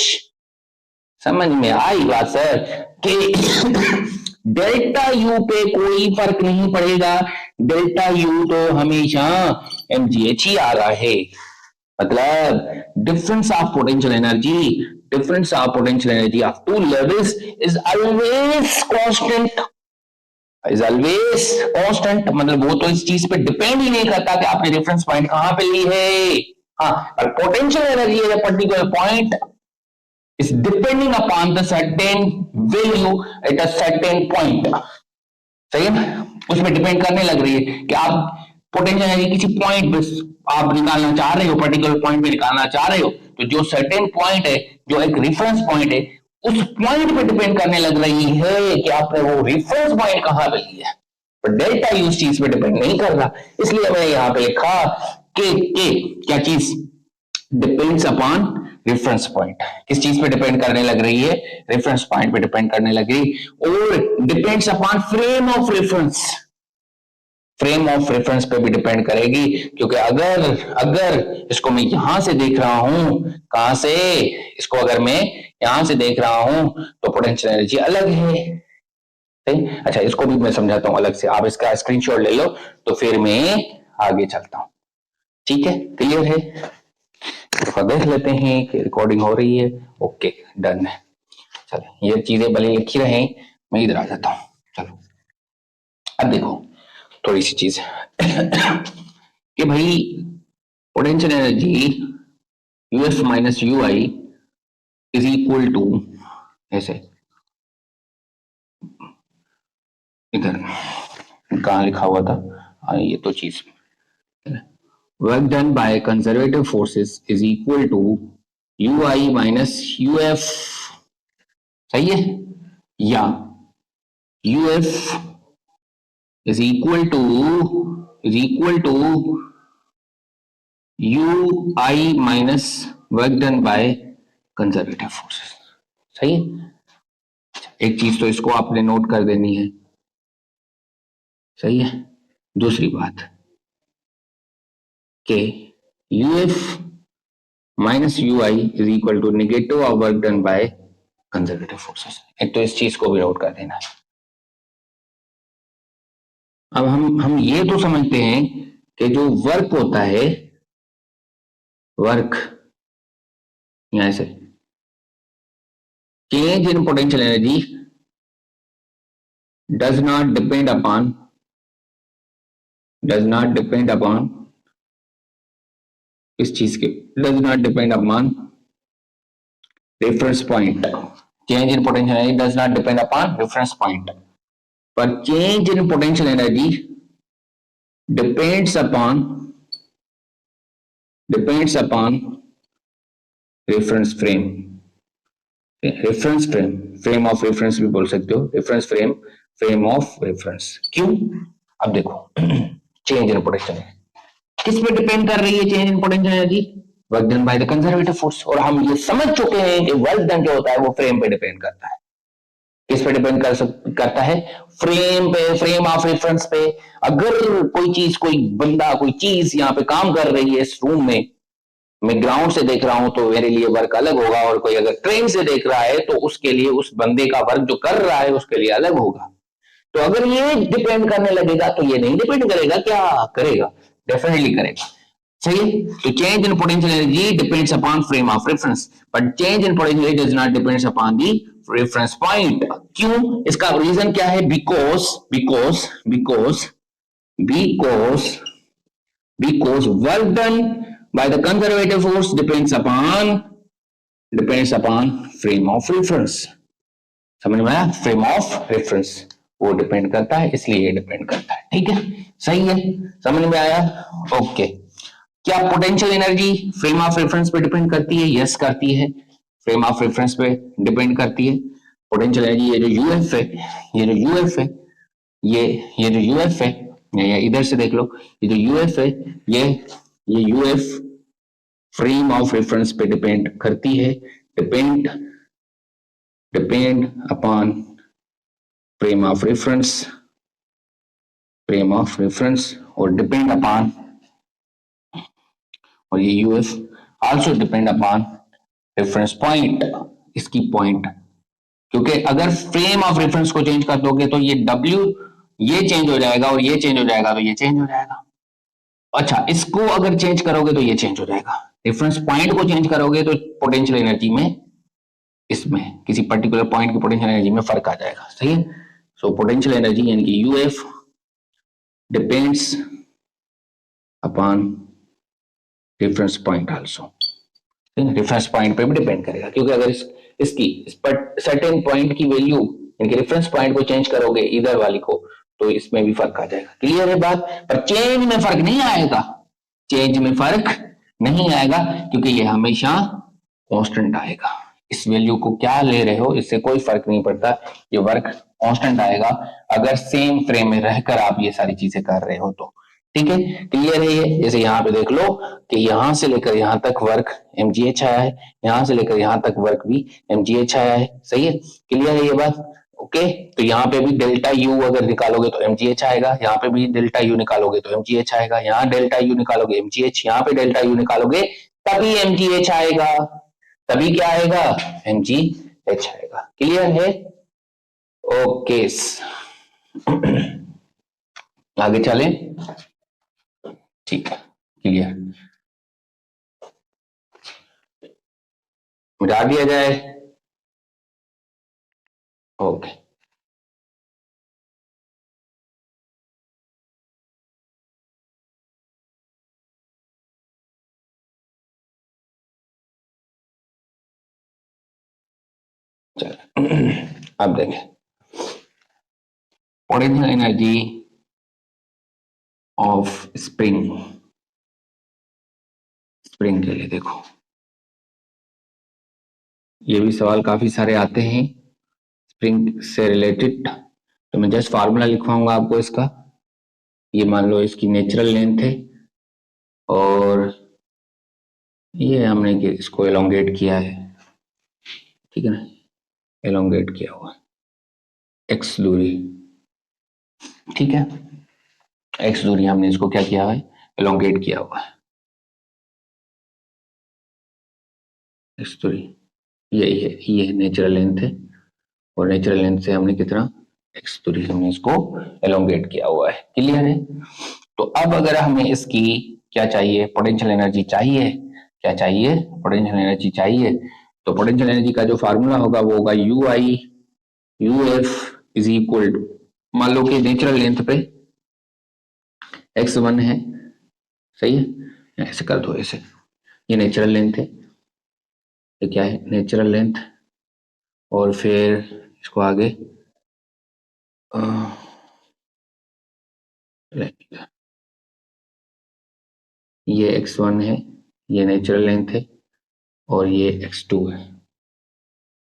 समझ में आई बात सर कि डेल्टा यू पे कोई फर्क नहीं पड़ेगा, डेल्टा यू तो हमेशा mgh ही आ रहा है। मतलब difference of potential energy, difference of potential energy of two levels is always constant, is always constant. मतलब वो तो इस चीज पे डिपेंड ही नहीं करता कि आपने रेफरेंस पॉइंट कहां पे ली है। हाँ, और potential energy at a particular point is depending upon the certain value at a certain point। सही है ना, उसमें डिपेंड करने लग रही है कि आप पोटेंशियल एनर्जी किसी पॉइंट पे आप निकालना चाह रहे हो, पर्टिकुलर पॉइंट पे निकालना चाह रहे हो, तो जो सर्टेन पॉइंट है, जो एक रेफरेंस पॉइंट है, उस पॉइंट पे डिपेंड करने लग रही है कि आपने वो रेफरेंस पॉइंट कहां पे लिया है। पर डेल्टा यू उस चीज पे डिपेंड नहीं कर रहा, इसलिए मैंने यहां पे लिखा कि क्या चीज डिपेंड्स अपॉन रेफरेंस पॉइंट। किस चीज पे डिपेंड करने लग रही है, रेफरेंस पॉइंट पे डिपेंड करने लग रही, और depends upon frame of reference, frame of reference पे भी डिपेंड करेगी। क्योंकि अगर इसको मैं यहां से देख रहा हूं, कहां से, इसको अगर मैं यहां से देख रहा हूं तो पोटेंशियल एनर्जी अलग है। अच्छा, इसको भी मैं समझाता हूं अलग से, आप इसका स्क्रीनशॉट ले लो तो फिर मैं आगे चलता हूं। ठीक है, क्लियर है? तो देख लेते हैं कि रिकॉर्डिंग हो रही है। ओके, डन है। चलो, ये चीजें भले लिखी रहे, मैं इधर आ जाता हूं। चलो, अब देखो थोड़ी सी चीज कि भाई potential energy u f minus u i is equal to, ऐसे इधर कहां लिखा हुआ था, ये तो चीज, work done by conservative forces is equal to ui minus uf, सही है, या uf is equal to ui minus work done by conservative forces। सही है, एक चीज तो इसको आपने नोट कर देनी है। सही है, दूसरी बात कि uf minus u i is equal to negative of work done by conservative forces. एक तो इस चीज को भी नोट कर देना है। अब हम ये तो समझते हैं कि जो वर्क होता है, वर्क यहां से change in potential energy does not depend upon इस चीज के, does not depend upon reference point. Change in potential energy does not depend upon reference point, पर change in potential energy depends upon reference frame. Reference frame, frame of reference भी बोल सकते हो, reference frame, frame of reference. क्यों? अब देखो change in potential किस पे डिपेंड कर रही है, change in potential energy work done by the conservative force. और हम ये समझ चुके हैं कि वर्क डन जो होता है वो फ्रेम पे डिपेंड करता है। किस पे डिपेंड करता है? फ्रेम पे, फ्रेम ऑफ रेफरेंस पे। अगर कोई चीज, कोई बंदा, कोई चीज यहाँ पे काम कर रही है इस रूम में, मैं ग्राउंड से देख रहा हूं तो मेरे लिए वर्क अलग होगा, और कोई अगर ट्रेन से देख रहा है तो उसके लिए, उस बंदे का वर्क जो कर रहा है उसके लिए अलग होगा। तो अगर ये डिपेंड करने लगेगा तो ये नहीं डिपेंड करेगा, क्या करेगा? डेफिनेटली करेगा। सही है, तो change in potential energy depends upon frame of reference, but change in potential energy does not depends upon the reference point. क्यों? इसका रीजन क्या है? because work done by the conservative force depends upon frame of reference। समझ में आया? Frame of reference वो depend करता है, इसलिए ये डिपेंड करता है। ठीक है, सही है, समझ में आया? ओके, क्या potential energy frame of reference पे डिपेंड करती है? यस, करती है, फ्रेम ऑफ रेफरेंस पे डिपेंड करती है। पोटेंशियल एनर्जी ये जो यूएफ है, ये जो यूएफ है, या इधर से देख लो, ये जो यूएफ है, ये यूएफ फ्रेम ऑफ रेफरेंस पे डिपेंड करती है, depend upon frame of reference और डिपेंड अपॉन, और ये UF also depend upon reference point, इसकी पॉइंट, क्योंकि अगर फ्रेम ऑफ रेफरेंस को चेंज कर दोगे तो ये W ये चेंज हो जाएगा और ये चेंज हो जाएगा तो ये चेंज हो जाएगा। अच्छा, इसको अगर चेंज करोगे तो ये चेंज हो जाएगा, रेफरेंस पॉइंट को चेंज करोगे तो पोटेंशियल एनर्जी में, इसमें किसी पर्टिकुलर पॉइंट की पोटेंशियल एनर्जी में फर्क आ जाएगा। सही है। सो पोटेंशियल एनर्जी यानी कि UF depends upon reference point also, reference point पे भी डिपेंड करेगा, क्योंकि अगर इसकी इस पर सर्टेन पॉइंट की वैल्यू यानी कि रेफरेंस पॉइंट को चेंज करोगे इधर वाली को तो इसमें भी फर्क आ जाएगा। क्लियर है बात? पर चेंज में फर्क नहीं आएगा, चेंज में फर्क नहीं आएगा क्योंकि ये हमेशा कांस्टेंट आएगा। इस वैल्यू को क्या ले रहे हो इससे कोई फर्क नहीं पड़ता, ये वर्क कांस्टेंट आएगा अगर सेम फ्रेम में रहकर आप ये सारी चीजें कर रहे हो तो। ठीक है, क्लियर है ये? जैसे यहाँ पे देख लो कि यहां से लेकर यहां तक वर्क mgh आया है, यहां से लेकर यहां तक वर्क भी mgh आया है। सही है, क्लियर है ये बात? ओके, तो यहाँ पे भी डेल्टा यू अगर निकालोगे तो mgh आएगा, यहाँ पे भी डेल्टा यू निकालोगे तो mgh आएगा, यहाँ डेल्टा यू निकालोगे mgh, यहाँ पे डेल्टा यू निकालोगे तभी mgh आएगा, तभी क्या आएगा? mgh आएगा। क्लियर है? ओके, आगे चलें। ठीक है, क्लियर, मिटा दिया जाए। ओके, चलो अब देखें पोटेंशियल एनर्जी ऑफ स्प्रिंग के लिए। देखो ये भी सवाल काफी सारे आते हैं स्प्रिंग से रिलेटेड, तो मैं जस्ट फार्मूला लिखवाऊंगा आपको इसका। ये मान लो इसकी नेचुरल लेंथ है और ये हमने इसको एलोंगेट किया है, ठीक है ना, एलोंगेट किया हुआ x दूरी, ठीक है, x दूरी हमने इसको क्या किया है? एलोंगेट किया हुआ है, x दूरी यही है, ये नेचुरल लेंथ है और नेचुरल लेंथ से हमने कितना x दूरी हमने इसको एलोंगेट किया हुआ है। क्लियर है? तो अब अगर हमें इसकी क्या चाहिए? पोटेंशियल एनर्जी चाहिए। क्या चाहिए? पोटेंशियल एनर्जी चाहिए। तो पोटेंशियल एनर्जी का जो फार्मूला होगा वो होगा UI UF is equal to, मान लो कि नेचुरल लेंथ पे x1 है, सही है, ऐसे कर दो, ऐसे, ये नेचुरल लेंथ है, ये क्या है? नेचुरल लेंथ, और फिर इसको आगे ये x1 है, ये नेचुरल लेंथ है और ये x2 है,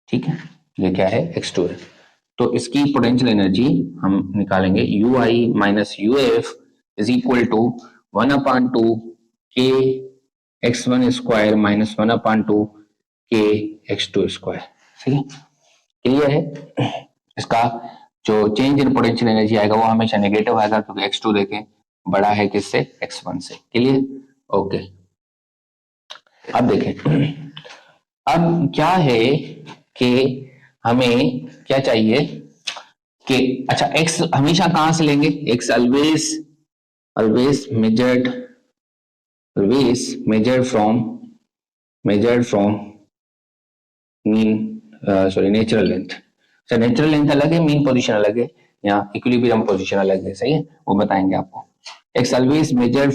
ठीक है, ये क्या है? x2 है। तो इसकी पोटेंशियल एनर्जी हम निकालेंगे UI minus UF is equal to 1/2 k x1 square minus 1/2 k x2 square. ठीक है, क्लियर है? इसका जो चेंज इन पोटेंशियल एनर्जी आएगा वो हमेशा नेगेटिव आएगा क्योंकि x2 देखें बड़ा है किससे? x1 से। क्लियर? ओके, अब देखें, अब क्या है कि हमें क्या चाहिए कि अच्छा x हमेशा कहां से लेंगे? x always measured from natural length. अच्छा, नेचुरल लेंथ अलग है, मीन पोजीशन अलग है, यहाँ इक्विलिब्रियम पोजीशन अलग है, सही है, वो बताएंगे आपको। x always measured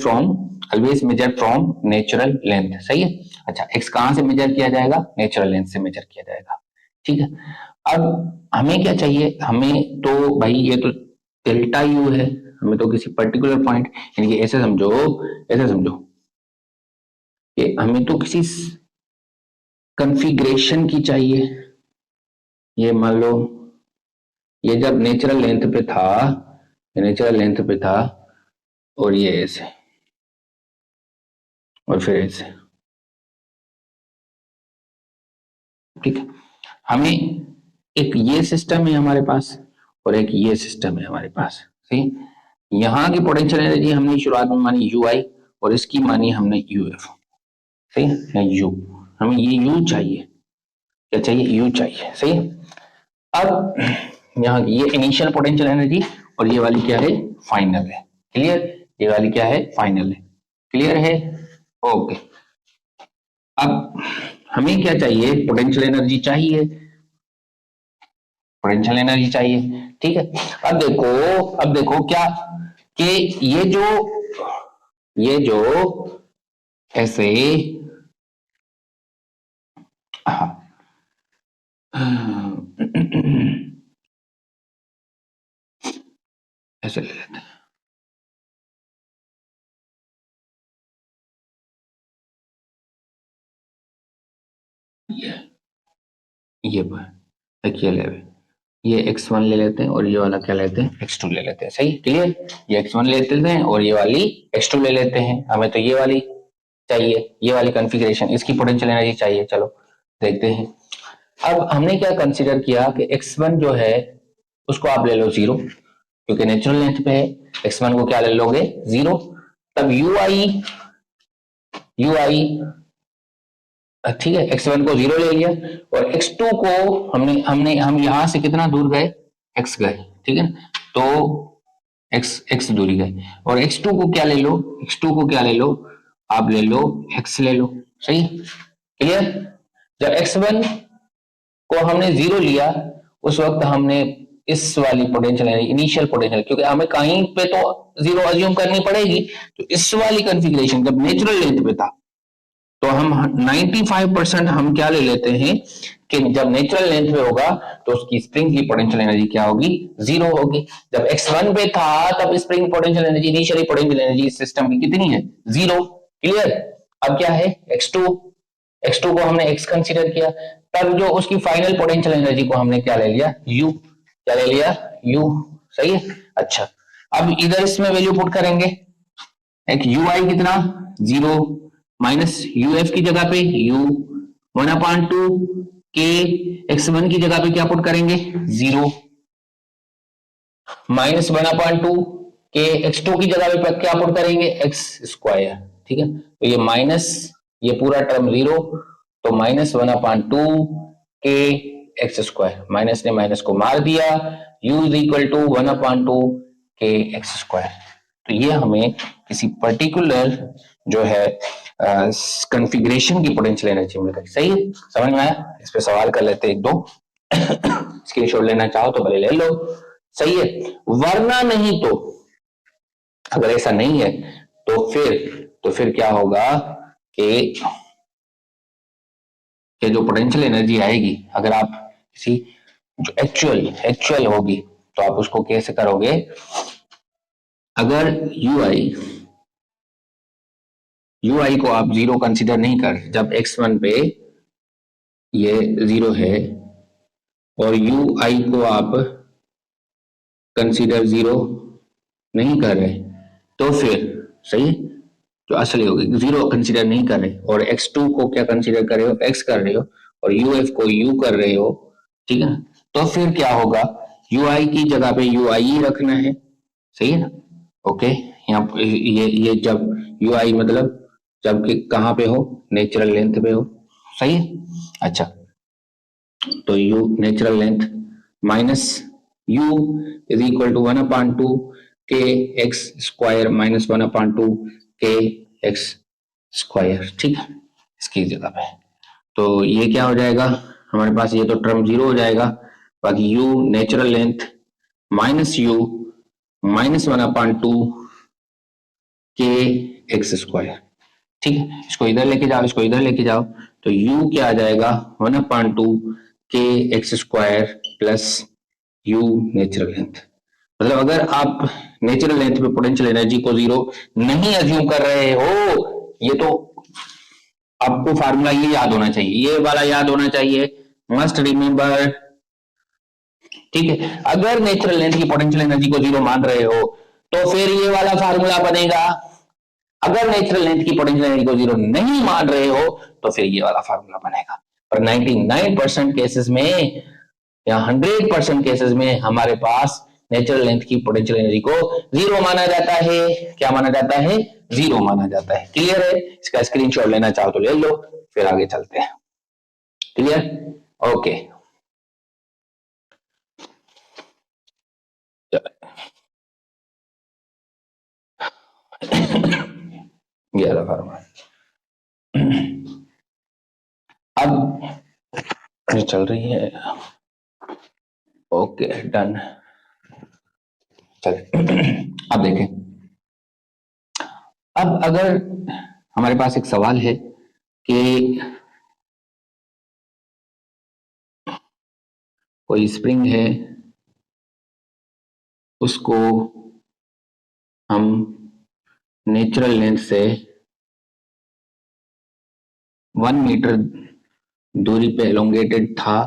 from natural length, सही है। अच्छा, x कहां से मेजर किया जाएगा? नेचुरल लेंथ से मेजर किया जाएगा, ठीक है। अब हमें क्या चाहिए? हमें तो भाई ये तो डेल्टा यू है, हमें तो किसी पर्टिकुलर पॉइंट, यानी कि ऐसे समझो कि हमें तो किसी कॉन्फ़िगरेशन की चाहिए। ये मान लो ये जब नेचुरल लेंथ पे था नेचुरल लेंथ पे था और ये ऐसे और फिर ऐसे, ठीक है। हमें एक ये सिस्टम है हमारे पास और एक ये सिस्टम है हमारे पास, सही। यहाँ की पोटेंशियल एनर्जी हमने शुरुआत में मानी यू आई और इसकी मानी हमने यू एफ, सही है, यू। हमें ये यू चाहिए, क्या चाहिए, यू चाहिए, सही। अब यहाँ ये इनिशियल पोटेंशियल एनर्जी और ये वाली क्या है, फाइनल है, क्लियर। ये वाली क्या है, फाइनल है, क्लियर है, ओके। अब हमें क्या चाहिए, पोटेंशियल एनर्जी चाहिए, पोटेंशियल एनर्जी चाहिए, ठीक है। अब देखो क्या कि ये जो ऐसे ऐसे ले लेते हैं, ये ये x1 ले लेते हैं और ये वाला क्या लेते हैं, x2 ले लेते हैं, सही, क्लियर। ये x1 ले लेते हैं और ये वाली x2 ले लेते हैं। हमें तो ये वाली चाहिए, ये वाली कॉन्फ़िगरेशन, इसकी पोटेंशियल एनर्जी चाहिए। चलो देखते हैं। अब हमने क्या कंसीडर किया कि x1 जो है उसको आप ले लो 0, क्योंकि नेचुरल लेंथ पे है। x1 को क्या ले लोगे, 0। तब ui ठीक है, x1 को 0 ले लिया और x2 को हम यहां से कितना दूर गए, x गए, ठीक है। तो x दूरी गए और x2 को क्या ले लो, आप ले लो x ले लो, सही, क्लियर। जब x1 को हमने 0 लिया उस वक्त हमने इस वाली पोटेंशियल इनिशियल पोटेंशियल, क्योंकि हमें कहीं पे तो 0 अज्यूम करनी पड़ेगी, तो इस वाली कॉन्फ़िगरेशन जब नेचुरल लेंथ पे था तो हम 95% हम क्या ले लेते हैं कि जब नेचुरल लेंथ पे होगा तो उसकी स्प्रिंग की पोटेंशियल एनर्जी क्या होगी, 0 होगी। जब x1 पे था तब spring potential energy, initially potential energy system की कितनी है, 0, क्लियर। अब क्या है, x2 को हमने x कंसीडर किया, तब जो उसकी फाइनल पोटेंशियल एनर्जी को हमने क्या ले लिया, u, क्या ले लिया, u, सही है। अच्छा, अब इधर इसमें वैल्यू पुट करेंगे, एक ui कितना 0 माइनस uf की जगह पे u 1/2 k, x1 की जगह पे क्या पुट करेंगे 0 माइनस 1/2 k, x2 की जगह पे क्या पुट करेंगे x स्क्वायर, ठीक है। तो ये माइनस, ये पूरा टर्म 0, तो minus 1/2 k x square, minus ने माइनस को मार दिया, u is equal to 1/2 k x square. तो ये हमें किसी पर्टिकुलर जो है कॉन्फ़िगरेशन की पोटेंशियल एनर्जी मिल गई, सही है, समझ में आया। इस पे सवाल कर लेते हैं एक दो, स्क्रीनशॉट लेना चाहो तो भले ले लो, सही है। वरना नहीं तो, अगर ऐसा नहीं है तो फिर क्या होगा कि जो पोटेंशियल एनर्जी आएगी, अगर आप किसी जो एक्चुअल होगी तो आप उसको कैसे करोगे, अगर ui को आप 0 कंसीडर नहीं कर, जब x1 पे ये 0 है और ui को आप कंसीडर 0 नहीं कर रहे, तो फिर सही, जो असली होगी 0 कंसीडर नहीं कर रहे और x2 को क्या कंसीडर कर रहे हो, x कर रहे हो और uf को u कर रहे हो, ठीक है ना। तो फिर क्या होगा, ui की जगह पे ui रखना है, सही है ना, ओके। यहाँ ये जब ui मतलब जब कहाँ पे हो, नेचुरल लेंथ पे हो, सही है। अच्छा, तो u natural length minus u is equal to 1/2 k x square minus 1/2 k x square, ठीक है, इसकी जगह पे। तो ये क्या हो जाएगा हमारे पास, ये तो टर्म 0 हो जाएगा, बाकी u natural length minus u minus 1/2 k x square, ठीक है। इसको इधर लेके जाओ, इसको इधर लेके जाओ, तो u क्या आ जाएगा 1/2 k x square plus u natural length. मतलब अगर आप नेचुरल लेंथ पे पोटेंशियल एनर्जी को 0 नहीं अज्यूम कर रहे हो, ये तो आपको फार्मूला ये याद होना चाहिए, ये वाला याद होना चाहिए, मस्ट रिमेंबर ठीक है, अगर नेचुरल लेंथ की पोटेंशियल एनर्जी को जीरो मान रहे हो तो फिर ये वाला फार्मूला बनेगा। अगर नेचुरल लेंथ की पोटेंशियल एनर्जी को जीरो नहीं मान रहे हो तो फिर ये वाला फार्मूला बनेगा। पर 99% केसेस में या 100% केसेस में हमारे पास नेचुरल लेंथ की पोटेंशियल एनर्जी को जीरो माना जाता है। क्या माना जाता है? जीरो माना जाता है। क्लियर है? इसका स्क्रीनशॉट लेना चाहो तो ले लो, फिर आगे चलते हैं। क्लियर? ओके, ये वाला फार्मूला अब ये चल रही है। Okay, done. चलिए अब देखें, अब अगर हमारे पास एक सवाल है कि कोई स्प्रिंग है, उसको हम नेचुरल लेंथ से 1 मीटर दूरी पे एलोंगेटेड था,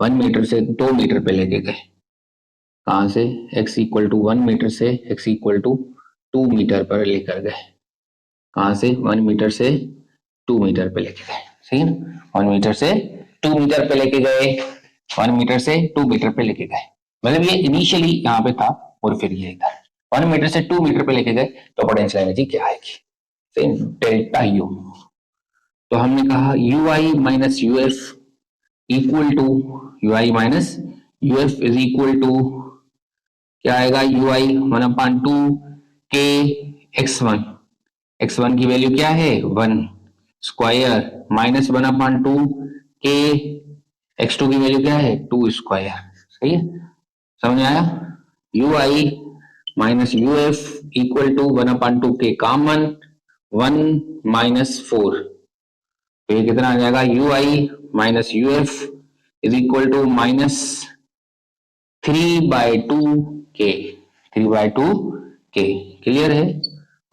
1 मीटर से 2 मीटर पे लेके गए। कहां से? x इक्वल टू 1 मीटर से x इक्वल टू 2 मीटर पर लेकर गए। कहां से? 1 मीटर से 2 मीटर पे लेके गए। सही है ना? 1 मीटर से 2 मीटर पे लेके गए, 1 मीटर से 2 मीटर पे लेके गए। मतलब ये इनिशियली यहाँ पे था और फिर ये इधर 1 मीटर से 2 मीटर पे लेके गए, तो पोटेंशियल एनर्जी क्या आएगी? Same delta u. तो हमने कहा u I minus you f equal to you I minus U F is equal to क्या आएगा? यू आई 1/2 के x1, x1 की वैल्यू क्या है? 1 स्क्वायर माइनस 1/2 के x2 की वैल्यू क्या है? 2 स्क्वायर। सही है? समझ आया? U I minus you f equal to 1/2 k common 1 minus 4, तो ये कितना आ जाएगा? U I minus U F is equal to minus 3/2 k, 3/2 के। क्लियर है?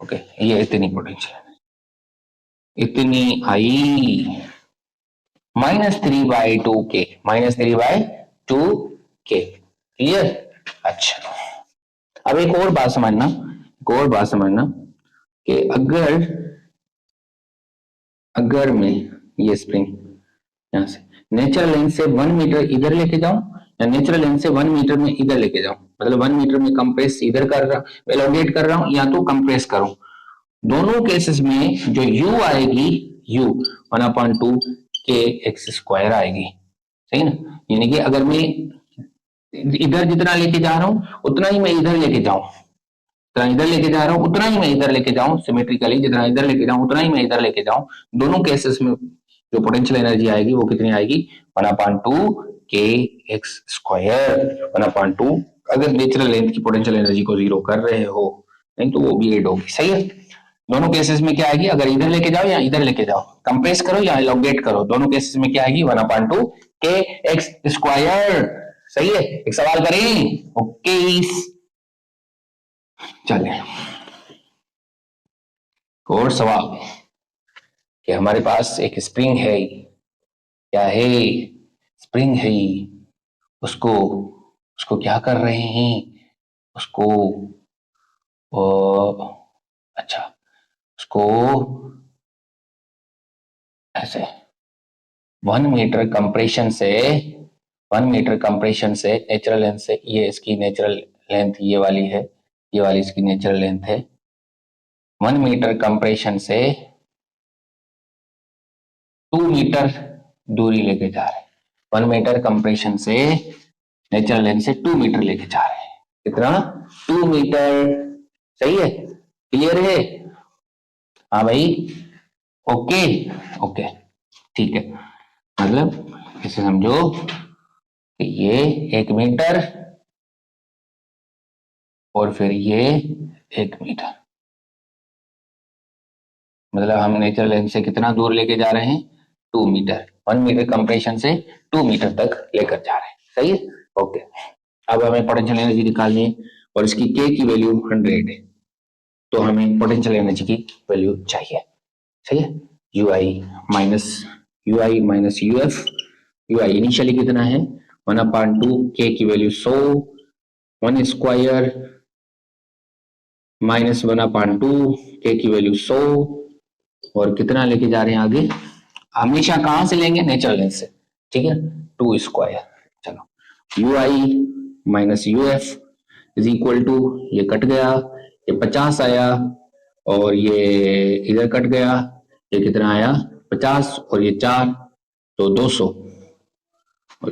ओके, ये इतनी पोटेंशियल, इतनी आई माइनस 3/2 के, माइनस 3/2 के। क्लियर? अच्छा, अब एक और बात समझना, एक और बात समझना कि अगर मैं ये स्प्रिंग यहां से नेचुरल लेंथ से 1 मीटर इधर लेके जाऊं या नेचुरल लेंथ से 1 मीटर में इधर लेके जाऊं, मतलब 1 मीटर में कंप्रेस इधर कर रहा, एलोंगेट कर रहा हूं या तो कंप्रेस करूं, दोनों केसेस में जो u आएगी, u 1/2 के एक्स स्क्वायर आएगी। सही ना? यानी कि अगर मैं इधर जितना लेके जा रहा हूं उतना ही मैं इधर लेके जाऊं, जितना इधर लेके जा रहा हूं उतना ही मैं इधर लेके जाऊं, सिमेट्रिकली जितना इधर लेके जाऊं उतना ही मैं इधर लेके जाऊं, दोनों केसेस में जो पोटेंशियल एनर्जी आएगी वो कितनी आएगी? 1/2 के एक्स स्क्वायर 1/2। अगर नेचुरल लेंथ की पोटेंशियल एनर्जी को जीरो कर रहे हो, नहीं तो वो भी एड होगी। सही है? दोनों केसेस में क्या आएगी? अगर इधर लेके जाओ या इधर लेके जाओ, कंप्रेस करो या एलोंगेट करो, दोनों केसेस में क्या आएगी? 1/2 के एक्स स्क्वायर। सही है? एक सवाल करें? ओके, चलिए और सवाल कि हमारे पास एक स्प्रिंग है, क्या है? स्प्रिंग है, उसको उसको क्या कर रहे हैं? उसको अच्छा, उसको ऐसे 1 मीटर कंप्रेशन से, 1 मीटर कंप्रेशन से नेचुरल लेंथ से, ये इसकी नेचुरल लेंथ ये वाली है, ये वाली इसकी नेचुरल लेंथ है, 1 मीटर कंप्रेशन से 2 मीटर दूरी लेके जा रहे हैं। 1 मीटर कंप्रेशन से नेचुरल लेंथ से 2 मीटर लेके जा रहे हैं। कितना? 2 मीटर। सही है? क्लियर है? हाँ भाई, ओके ओके, ठीक है। मतलब इसे समझो कि ये 1 मीटर और फिर ये 1 मीटर, मतलब हम नेचुरल लेंथ से कितना दूर लेके जा रहे हैं? 2 मीटर। 1 मीटर कंप्रेशन से 2 मीटर तक लेकर जा रहे हैं। सही है? ओके, अब हमें पोटेंशियल एनर्जी निकालनी है और इसकी के की वैल्यू 100 है, तो हमें पोटेंशियल एनर्जी की वैल्यू चाहिए। सही है? U I minus U F, you I initially कितना है? 1/2 के की वैल्यू 100, 1 स्क्वायर माइनस 1/2 के की वैल्यू 100, और कितना लेके जा रहे हैं आगे, हमेशा कहां से लेंगे, नेचुरल लेंथ से, ठीक है, 2 स्क्वायर। चलो u I minus U F is equal to, ये कट गया, ये 50 आया, और ये इधर कट गया, ये कितना आया 50, और ये 4 तो 200,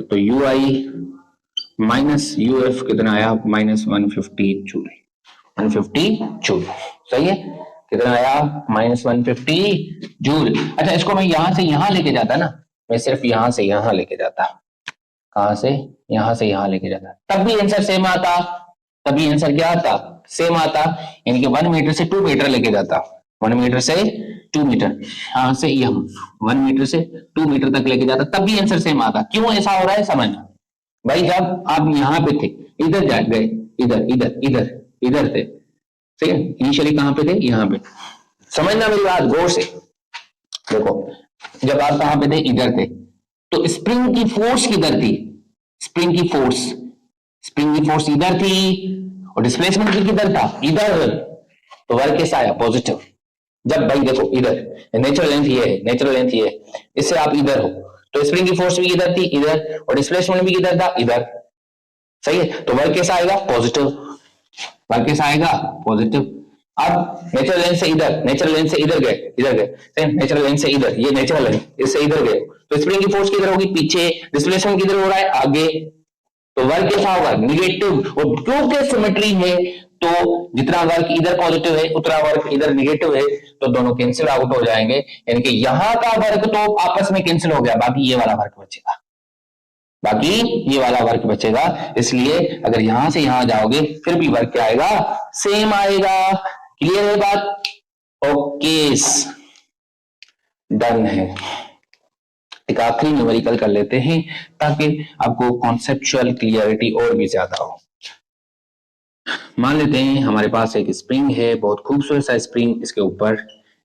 तो यू आई माइनस यू एफ कितना आया माइनस 150 जूल, 150 जूल, सही है, कितना आया माइनस 150 जूल। अच्छा इसको मैं यहां से यहां लेके जाता ना, मैं सिर्फ यहां से यहां लेके जाता, कहां से, यहां से यहां लेके जाता, तब भी आंसर सेम आता, तभी आंसर क्या आता, सेम आता, यानी कि 1 मीटर से 2 मीटर लेके जाता, 1 मीटर से 2 मीटर, यहां से यहां 1 मीटर से 2 मीटर तक लेके जाता, तब भी आंसर सेम आता। क्यों ऐसा हो रहा है समझना भाई, जब आप यहाँ पे थे, इधर जा गए, इधर इधर इधर इधर थे, ठीक है, इनिशियली कहां पे थे, यहाँ पे, समझना मेरी बात गौर से, देखो जब आप कहां पे थे, इधर थे, तो स्प्रिंग की फोर्स किधर थी, स्प्रिंग की फोर्स, स्प्रिंग की फोर्स इधर थी, और डिस्प्लेसमेंट की किधर था, इधर, तो वर्क कैसा आया, पॉजिटिव। जब भाई देखो इधर नेचुरल लेंथ ये है, नेचुरल लेंथ ये है, इससे आप इधर हो, तो स्प्रिंग की फोर्स भी इधर थी, इधर, और डिस्प्लेसमेंट भी किधर था, इधर, सही है, तो वर्क कैसा आएगा, पॉजिटिव, वर्क कैसा आएगा, पॉजिटिव। अब नेचुरल लेंथ से इधर, नेचुरल लेंथ से इधर गए, इधर गए, नेचुरल लेंथ से इधर, ये नेचुरल है, इससे इधर गए, तो स्प्रिंग की फोर्स किधर होगी, पीछे, डिस्प्लेसमेंट किधर हो रहा है, आगे, तो वर्क कैसा होगा, निगेटिव, और क्योंकि सिमेट्री है तो जितना वर्क इधर पॉजिटिव है उतना वर्क इधर निगेटिव है, तो दोनों कैंसिल आउट हो जाएंगे, यानी कि यहां का वर्क तो आपस में कैंसिल हो गया, बाकी ये वाला वर्क बचेगा, बाकी ये वाला वर्क बचेगा, इसलिए अगर यहां से यहां जाओगे फिर भी वर्क क्या आएगा, सेम आएगा। क्लियर है बात, ओके, डन है। एक आखिरी न्यूमेरिकल कर लेते हैं ताकि आपको कॉन्सेप्चुअल क्लियरिटी और भी ज्यादा हो। मान लेते हैं हमारे पास एक स्प्रिंग है, बहुत खूबसूरत सा स्प्रिंग, इसके ऊपर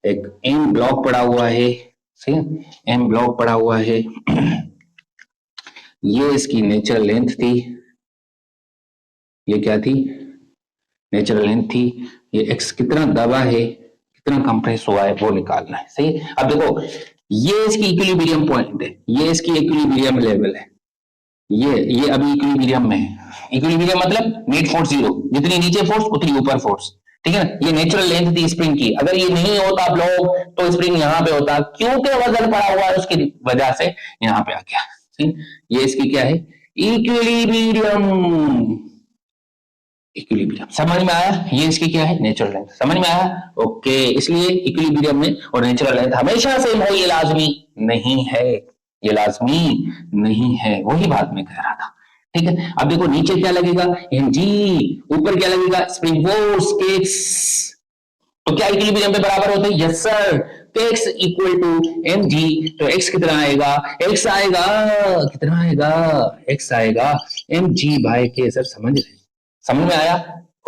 एक एम ब्लॉक पड़ा हुआ है, सही है, एम ब्लॉक पड़ा हुआ है, ये इसकी नेचुरल लेंथ थी, ये क्या थी, नेचुरल लेंथ थी, ये एक्स कितना दबा है, कितना कंप्रेस हुआ है वो निकालना है, सही है। अब देखो ये इसकी इक्विलिब्रियम पॉइंट है, ये इसकी इक्विलिब्रियम लेवल है, ये अभी इक्विलिब्रियम में है, इक्विलिब्रियम मतलब नेट फोर्स जीरो, जितनी नीचे फोर्स उतनी ऊपर फोर्स, ठीक है ना, ये नेचुरल लेंथ थी स्प्रिंग की, अगर ये नहीं होता ब्लॉक तो स्प्रिंग यहाँ पे होता, क्योंकि वजन पड़ा हुआ है उसकी वजह से यहाँ पे आ गया, ये इसकी क्या है, इक्विलिब्रियम, इक्विलिब्रियम, समझ में आया, ये इसकी क्या है, नेचुरल लेंथ, समझ में आया, ओके। इसलिए इक्विलिब्रियम में और नेचुरल लेंथ हमेशा सेम हो ये लाजमी नहीं है, ये लाजमी नहीं है, वही बात मैं कह रहा था, ठीक है। अब देखो नीचे क्या लगेगा, एम जी, ऊपर क्या लगेगा, स्प्रिंग फोर्स केक्स, तो क्या इक्विलिब्रियम पे बराबर होते हैं, यस सर, तो x equal to m g, तो x कितना आएगा, x आएगा कितना आएगा, x आएगा एम जी बाय के, सर समझ रहे, समझ में आया,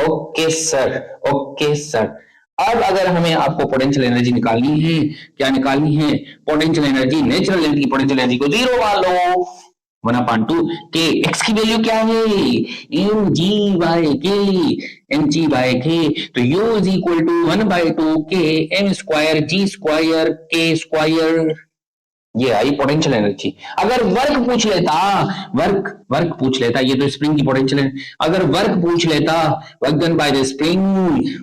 ओके सर, ओके सर। अब अगर हमें आपको पोटेंशियल एनर्जी निकालनी है, क्या निकालनी है, potential energy, natural energy, potential energy को जीरो मान लो, 1/2 के, एक्स की वैल्यू क्या है, एम जी बाय के, एम जी बाय के, तो यू इज इक्वल टू 1/2 के एम स्क्वायर जी स्क्वायर के स्क्वायर, ये आई पोटेंशियल एनर्जी। अगर वर्क पूछ लेता, वर्क पूछ लेता, ये तो स्प्रिंग की पोटेंशियल, अगर वर्क पूछ लेता, work done by the spring,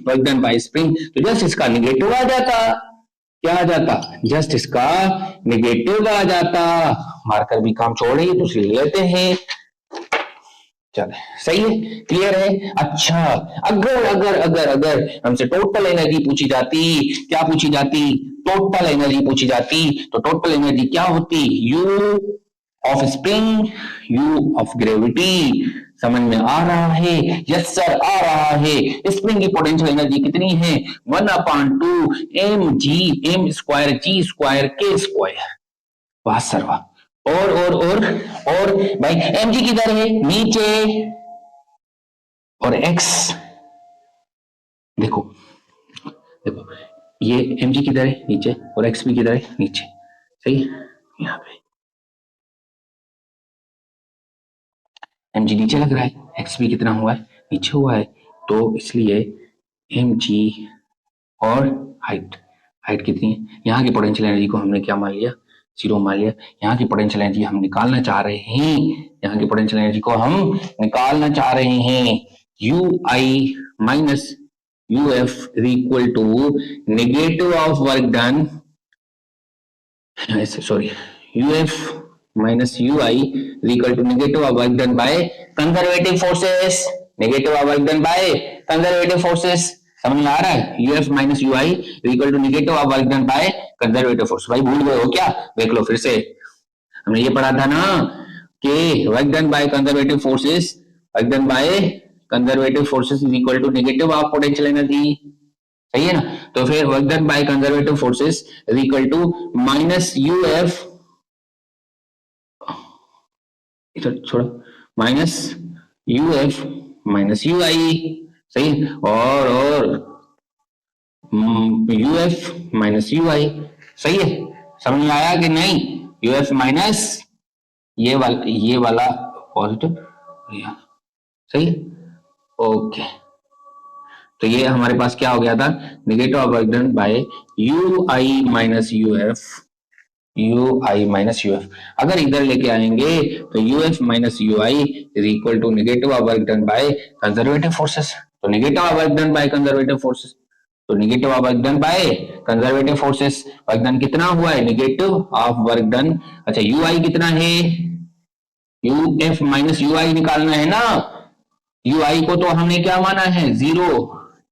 work done bye spring, तो जस्ट इसका निगेटिव आ जाता, क्या आ जाता, जस्ट इसका निगेटिव आ जाता, मार्कर भी काम छोड़ रही है तो ले लेते हैं, चले सही है, क्लियर है। अच्छा अगर अगर अगर अगर हमसे टोटल एनर्जी पूछी जाती, क्या पूछी जाती, टोटल एनर्जी पूछी जाती, तो टोटल एनर्जी क्या होती, you of spring, you of gravity, समझ में आ रहा है, यस सर आ रहा है। स्प्रिंग की पोटेंशियल एनर्जी कितनी है, 1/2 एम जी, एम स्क्वायर जी स्क्वायर के स्क्वायर, वाह सर वाह, और भाई एम जी किधर है, नीचे, और एक्स, देखो देखो ये एम जी किधर है, नीचे, और एक्स भी किधर है, नीचे, सही, यहाँ पे mg नीचे लग रहा है, x भी कितना हुआ है, नीचे हुआ है, तो इसलिए mg और हाइट कितनी है, यहाँ की पोटेंशियल एनर्जी को हमने क्या मान लिया, 0 मान लिया। यहाँ की पोटेंशियल एनर्जी हम निकालना चाह रहे हैं, यहाँ की पोटेंशियल एनर्जी को हम निकालना चाह रहे हैं, ui minus uf is equal to negative of work done, sorry uf minus ui is equal to negative of work done by conservative forces, negative of work done by conservative forces, समझ में आ रहा है, uf minus ui equal to negative of work done by conservative force. भाई भूल गए हो क्या, देख लो फिर से, हमने ये पढ़ा था ना कि work done by conservative forces, work done by conservative forces is equal to negative of potential energy, सही है ना। तो फिर work done by conservative forces is equal to minus uf, इधर छोड़ो, माइनस uf माइनस ui, सही, और uf minus ui, सही है, समझ में आया कि नहीं, uf माइनस ये वाला पॉजिटिव, सही, ओके। तो ये हमारे पास क्या हो गया था, negative of work done by ui minus uf, ui minus uf, अगर इधर लेके आएंगे तो uf minus ui is equal to negative of work done by conservative forces, तो negative of work done by conservative forces, तो negative of work done by conservative forces, work done कितना हुआ है, नेगेटिव ऑफ वर्क डन, अच्छा ui कितना है, uf minus ui निकालना है ना, ui को तो हमने क्या माना है, 0,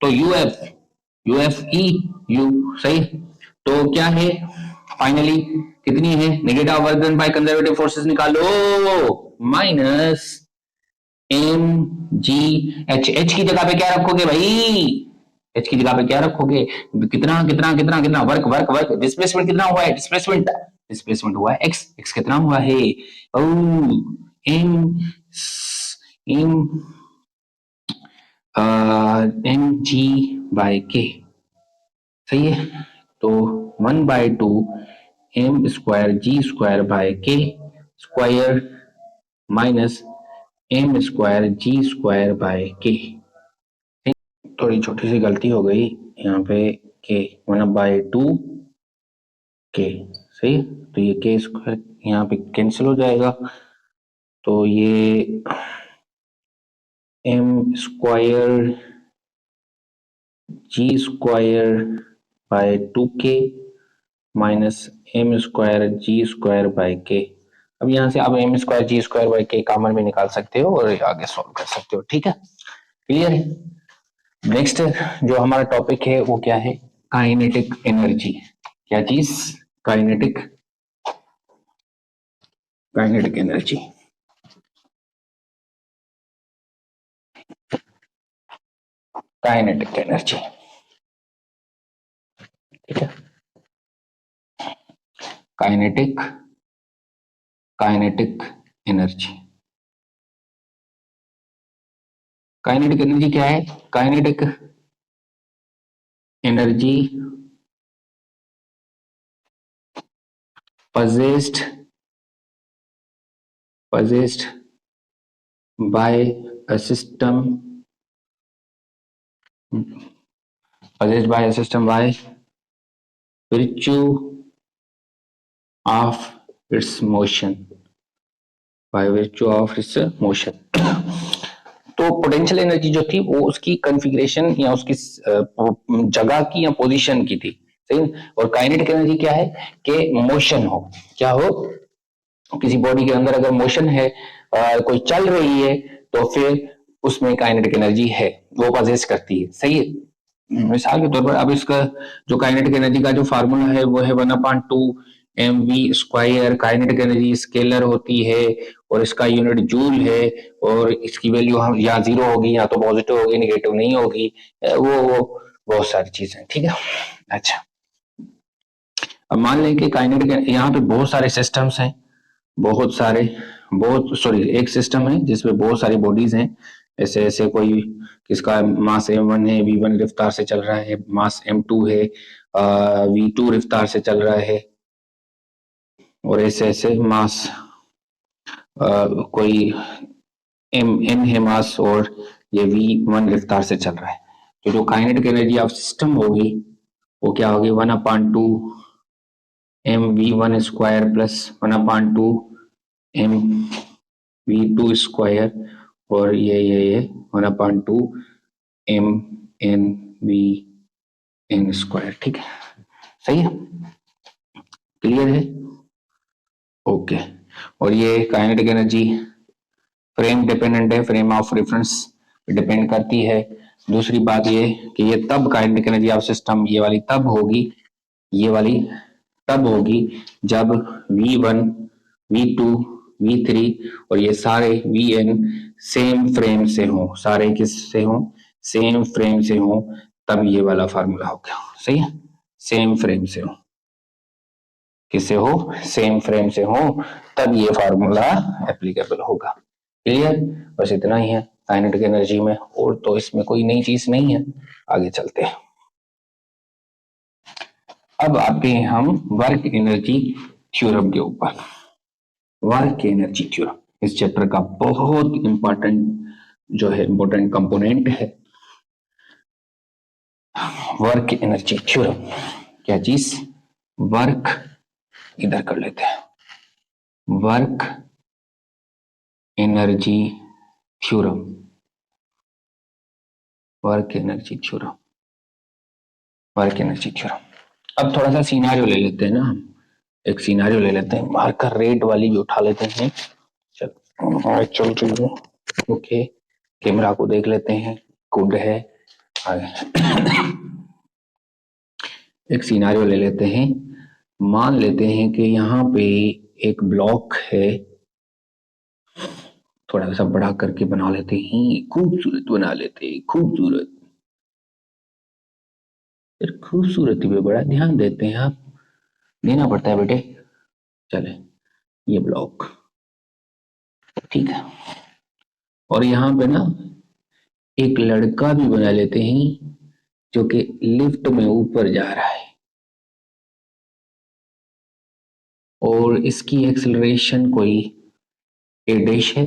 तो uf e u, सही, तो क्या है फाइनली कितनी है, negative of work done by conservative forces निकालो, minus M G H, H की जगह पे क्या रखोगे भाई, एच की जगह पे क्या रखोगे, कितना कितना कितना कितना वर्क वर्क वर्क, डिस्प्लेसमेंट कितना हुआ है, डिस्प्लेसमेंट हुआ है एक्स, एक्स कितना हुआ है, एम एम जी बाय के, सही है, तो 1/2 M square ji square by K square minus M square ji square by K, थोड़ी छोटी सी गलती हो गई यहाँ पे, के 1/2 के, सही, तो ये के स्क्वायर यहाँ पे कैंसिल हो जाएगा, तो ये m square ji square by 2k minus M square ji square by k, अब यहाँ से आप m square ji square by k common में निकाल सकते हो और आगे सॉल्व कर सकते हो, ठीक है, क्लियर है। नेक्स्ट जो हमारा टॉपिक है वो क्या है, काइनेटिक एनर्जी, क्या चीज, काइनेटिक एनर्जी, काइनेटिक एनर्जी, ठीक है, काइनेटिक एनर्जी, काइनेटिक एनर्जी क्या है, kinetic energy possessed by a system by virtue of its motion, तो पोटेंशियल एनर्जी जो थी वो उसकी कॉन्फ़िगरेशन या उसकी जगह की या पोजीशन की थी, सही, और काइनेटिक एनर्जी क्या है कि मोशन हो, क्या हो, किसी बॉडी के अंदर अगर मोशन है, कोई चल रही है, तो फिर उसमें काइनेटिक एनर्जी है, वो पजेस करती है, सही है। मिसाल के तौर पर अब इसका जो काइनेटिक एनर्जी का जो फार्मूला है वो है 1/2 mv², काइनेटिक एनर्जी स्केलर होती है और इसका यूनिट जूल है, और इसकी वैल्यू हम या 0 होगी या तो पॉजिटिव होगी, नेगेटिव नहीं होगी, वो बहुत सारी चीजें, ठीक है। अच्छा, अब मान लें कि काइनेटिक, यहाँ पे बहुत सारे सिस्टम्स हैं, एक सिस्टम है जिसमें बहुत सारी बॉडीज हैं, ऐसे कोई किसका मास m1 है, v1 रफ्तार से चल रहा है, मास m2 है, v2 रफ्तार से चल रहा है, और ऐसे मास कोई m है मास और ये v1 रफ्तार से चल रहा है, तो जो काइनेटिक एनर्जी ऑफ सिस्टम होगी वो क्या होगी, 1/2 mv1 square plus 1/2 mv2 square और ये 1/2 mnvn स्क्वायर। ठीक है, सही है, क्लियर है, ओके। और ये काइनेटिक एनर्जी फ्रेम डिपेंडेंट है, फ्रेम ऑफ रेफरेंस डिपेंड करती है। दूसरी बात ये कि ये तब काइनेटिक एनर्जी ऑफ सिस्टम ये वाली तब होगी, ये वाली तब होगी जब v1 v2 v3 और ये सारे vn सेम फ्रेम से हो, सारे किस से हो, सेम फ्रेम से हो, तब ये वाला फार्मूला हो गया, सही है, सेम फ्रेम से हो, किससे हो, सेम फ्रेम से हो, तब ये फार्मूला एप्लीकेबल होगा। क्लियर, बस इतना ही है काइनेटिक एनर्जी में, और तो इसमें कोई नई चीज नहीं है। आगे चलते हैं, अब आते हैं हम वर्क एनर्जी थ्योरम के ऊपर। वर्क एनर्जी थ्योरम इस चैप्टर का बहुत इंपॉर्टेंट जो है, इंपॉर्टेंट कंपोनेंट है। वर्क एनर्जी थ्योरम क्या चीज, वर्क, इधर कर लेते हैं, work energy theorem, work energy theorem, work energy theorem. अब थोड़ा सा सिनेरियो ले लेते हैं ना, हम एक सिनेरियो ले लेते हैं, बाहर का रेट वाली भी उठा लेते हैं। चल रही है, ओके, कैमरा को देख लेते हैं, गुड है। एक सिनेरियो ले लेते हैं, मान लेते हैं कि यहाँ पे एक ब्लॉक है, थोड़ा सा बड़ा करके बना लेते हैं, खूबसूरत बना लेते हैं, खूबसूरत, खूबसूरती पे बड़ा ध्यान देते हैं आप, देना पड़ता है बेटे। चले, ये ब्लॉक ठीक है, और यहाँ पे ना एक लड़का भी बना लेते हैं जो कि लिफ्ट में ऊपर जा रहा है, और इसकी एक्सेलरेशन कोई a डैश है,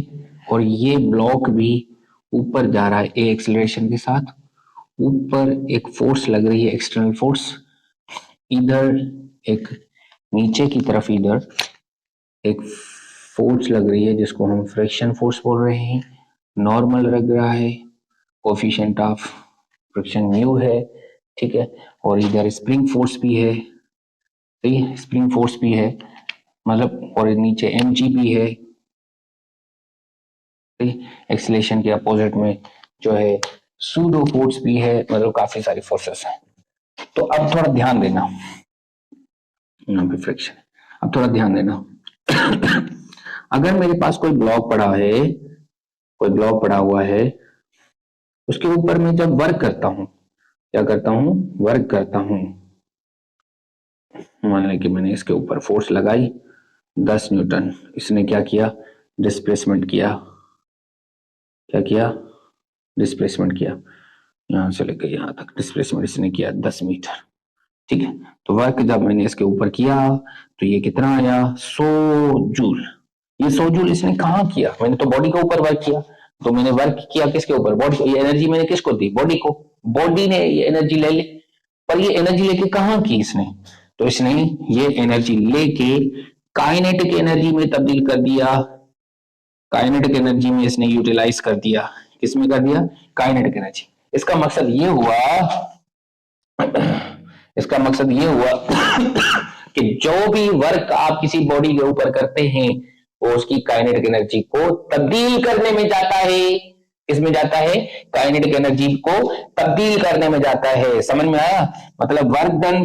और ये ब्लॉक भी ऊपर जा रहा है a एक्सेलरेशन के साथ। ऊपर एक फोर्स लग रही है, एक्सटर्नल फोर्स, इधर एक नीचे की तरफ इधर एक फोर्स लग रही है जिसको हम फ्रिक्शन फोर्स बोल रहे हैं, नॉर्मल लग रहा है, कोफिशिएंट ऑफ फ्रिक्शन म्यू है, ठीक है, और इधर स्प्रिंग फोर्स भी है, सही है, स्प्रिंग फोर्स भी है मतलब, और नीचे mg भी है, एक्सेलरेशन के अपोजिट में जो है सूडो फोर्स भी है, मतलब काफी सारी फोर्सेस हैं। तो अब थोड़ा ध्यान देना, यहाँ पे फ्रिक्शन, अब थोड़ा ध्यान देना। अगर मेरे पास कोई ब्लॉक पड़ा है, कोई ब्लॉक पड़ा हुआ है, उसके ऊपर मैं जब वर्क करता हूं, क्या करता हूं, वर्क करता हूं, मान लें कि मैंने इसके ऊपर फोर्स लगाई 10 न्यूटन, इसने क्या किया, डिस्प्लेसमेंट किया, क्या किया, डिस्प्लेसमेंट किया, यहां से लेकर यहां तक डिस्प्लेसमेंट इसने किया 10 मीटर, ठीक है। तो वर्क जब मैंने इसके ऊपर किया तो ये कितना आया, 100 जूल। ये 100 जूल इसने कहाँ किया, मैंने तो बॉडी के ऊपर वर्क किया, तो मैंने वर्क किया किसके ऊपर, बॉडी को, ये एनर्जी मैंने किसको दी, बॉडी को, बॉडी ने ये एनर्जी ले ली, पर ये एनर्जी लेके कहाँ की इसने, तो इसने ये एनर्जी लेके काइनेटिक एनर्जी में तब्दील कर दिया, काइनेटिक एनर्जी में इसने यूटिलाइज कर दिया, किसमें कर दिया, काइनेटिक एनर्जी। इसका मकसद ये हुआ, इसका मकसद ये हुआ कि जो भी वर्क आप किसी बॉडी के ऊपर करते हैं वो उसकी काइनेटिक एनर्जी को तब्दील करने में जाता है, किसमें जाता है, काइनेटिक एनर्जी को तब्दील करने में जाता है। समझ में आया, मतलब work done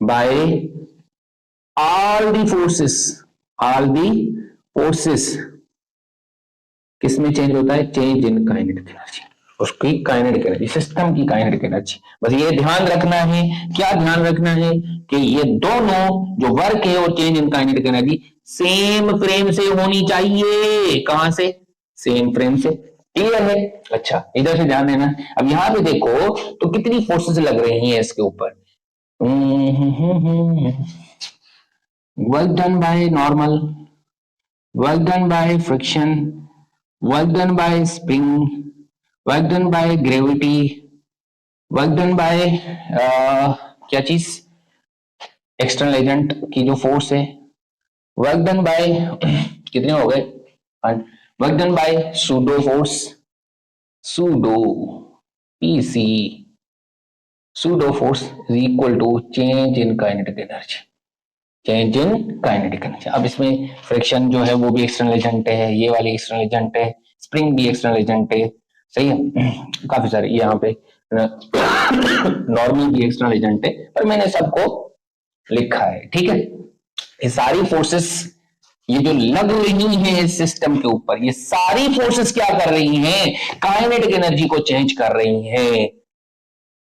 bye all the forces किसमें चेंज होता है, चेंज इन काइनेटिक एनर्जी, उसकी काइनेटिक एनर्जी, सिस्टम की काइनेटिक एनर्जी। बस ये ध्यान रखना है, क्या ध्यान रखना है कि ये दोनों जो वर्क है और change in kinetic energy same frame से होनी चाहिए, कहां से, सेम फ्रेम से, क्लियर है। अच्छा, इधर से ध्यान देना। अब यहां पे देखो तो कितनी फोर्सेस लग रही हैं इसके ऊपर, work done by normal, work done by friction, work done bye spring, work done by gravity, work done by क्या चीज, एक्सटर्नल एजेंट की जो फोर्स है, वर्क डन बाय कितने हो गए, work done by pseudo force, pseudo PC, pseudo force is equal to change in kinetic energy, change in kinetic energy. अब इसमें फ्रिक्शन जो है वो भी एक्सटर्नल एजेंट है, ये वाली एक्सटर्नल एजेंट है, स्प्रिंग भी एक्सटर्नल एजेंट है, सही है। काफी सारे यहाँ पे नॉर्मल भी एक्सटर्नल एजेंट है, पर मैंने सबको लिखा है, ठीक है। ये सारी फोर्सेस ये जो लग रही हैं इस सिस्टम के ऊपर, ये सारी फोर्सेस क्या कर रही हैं, काइनेटिक एनर्जी को चेंज कर रही हैं।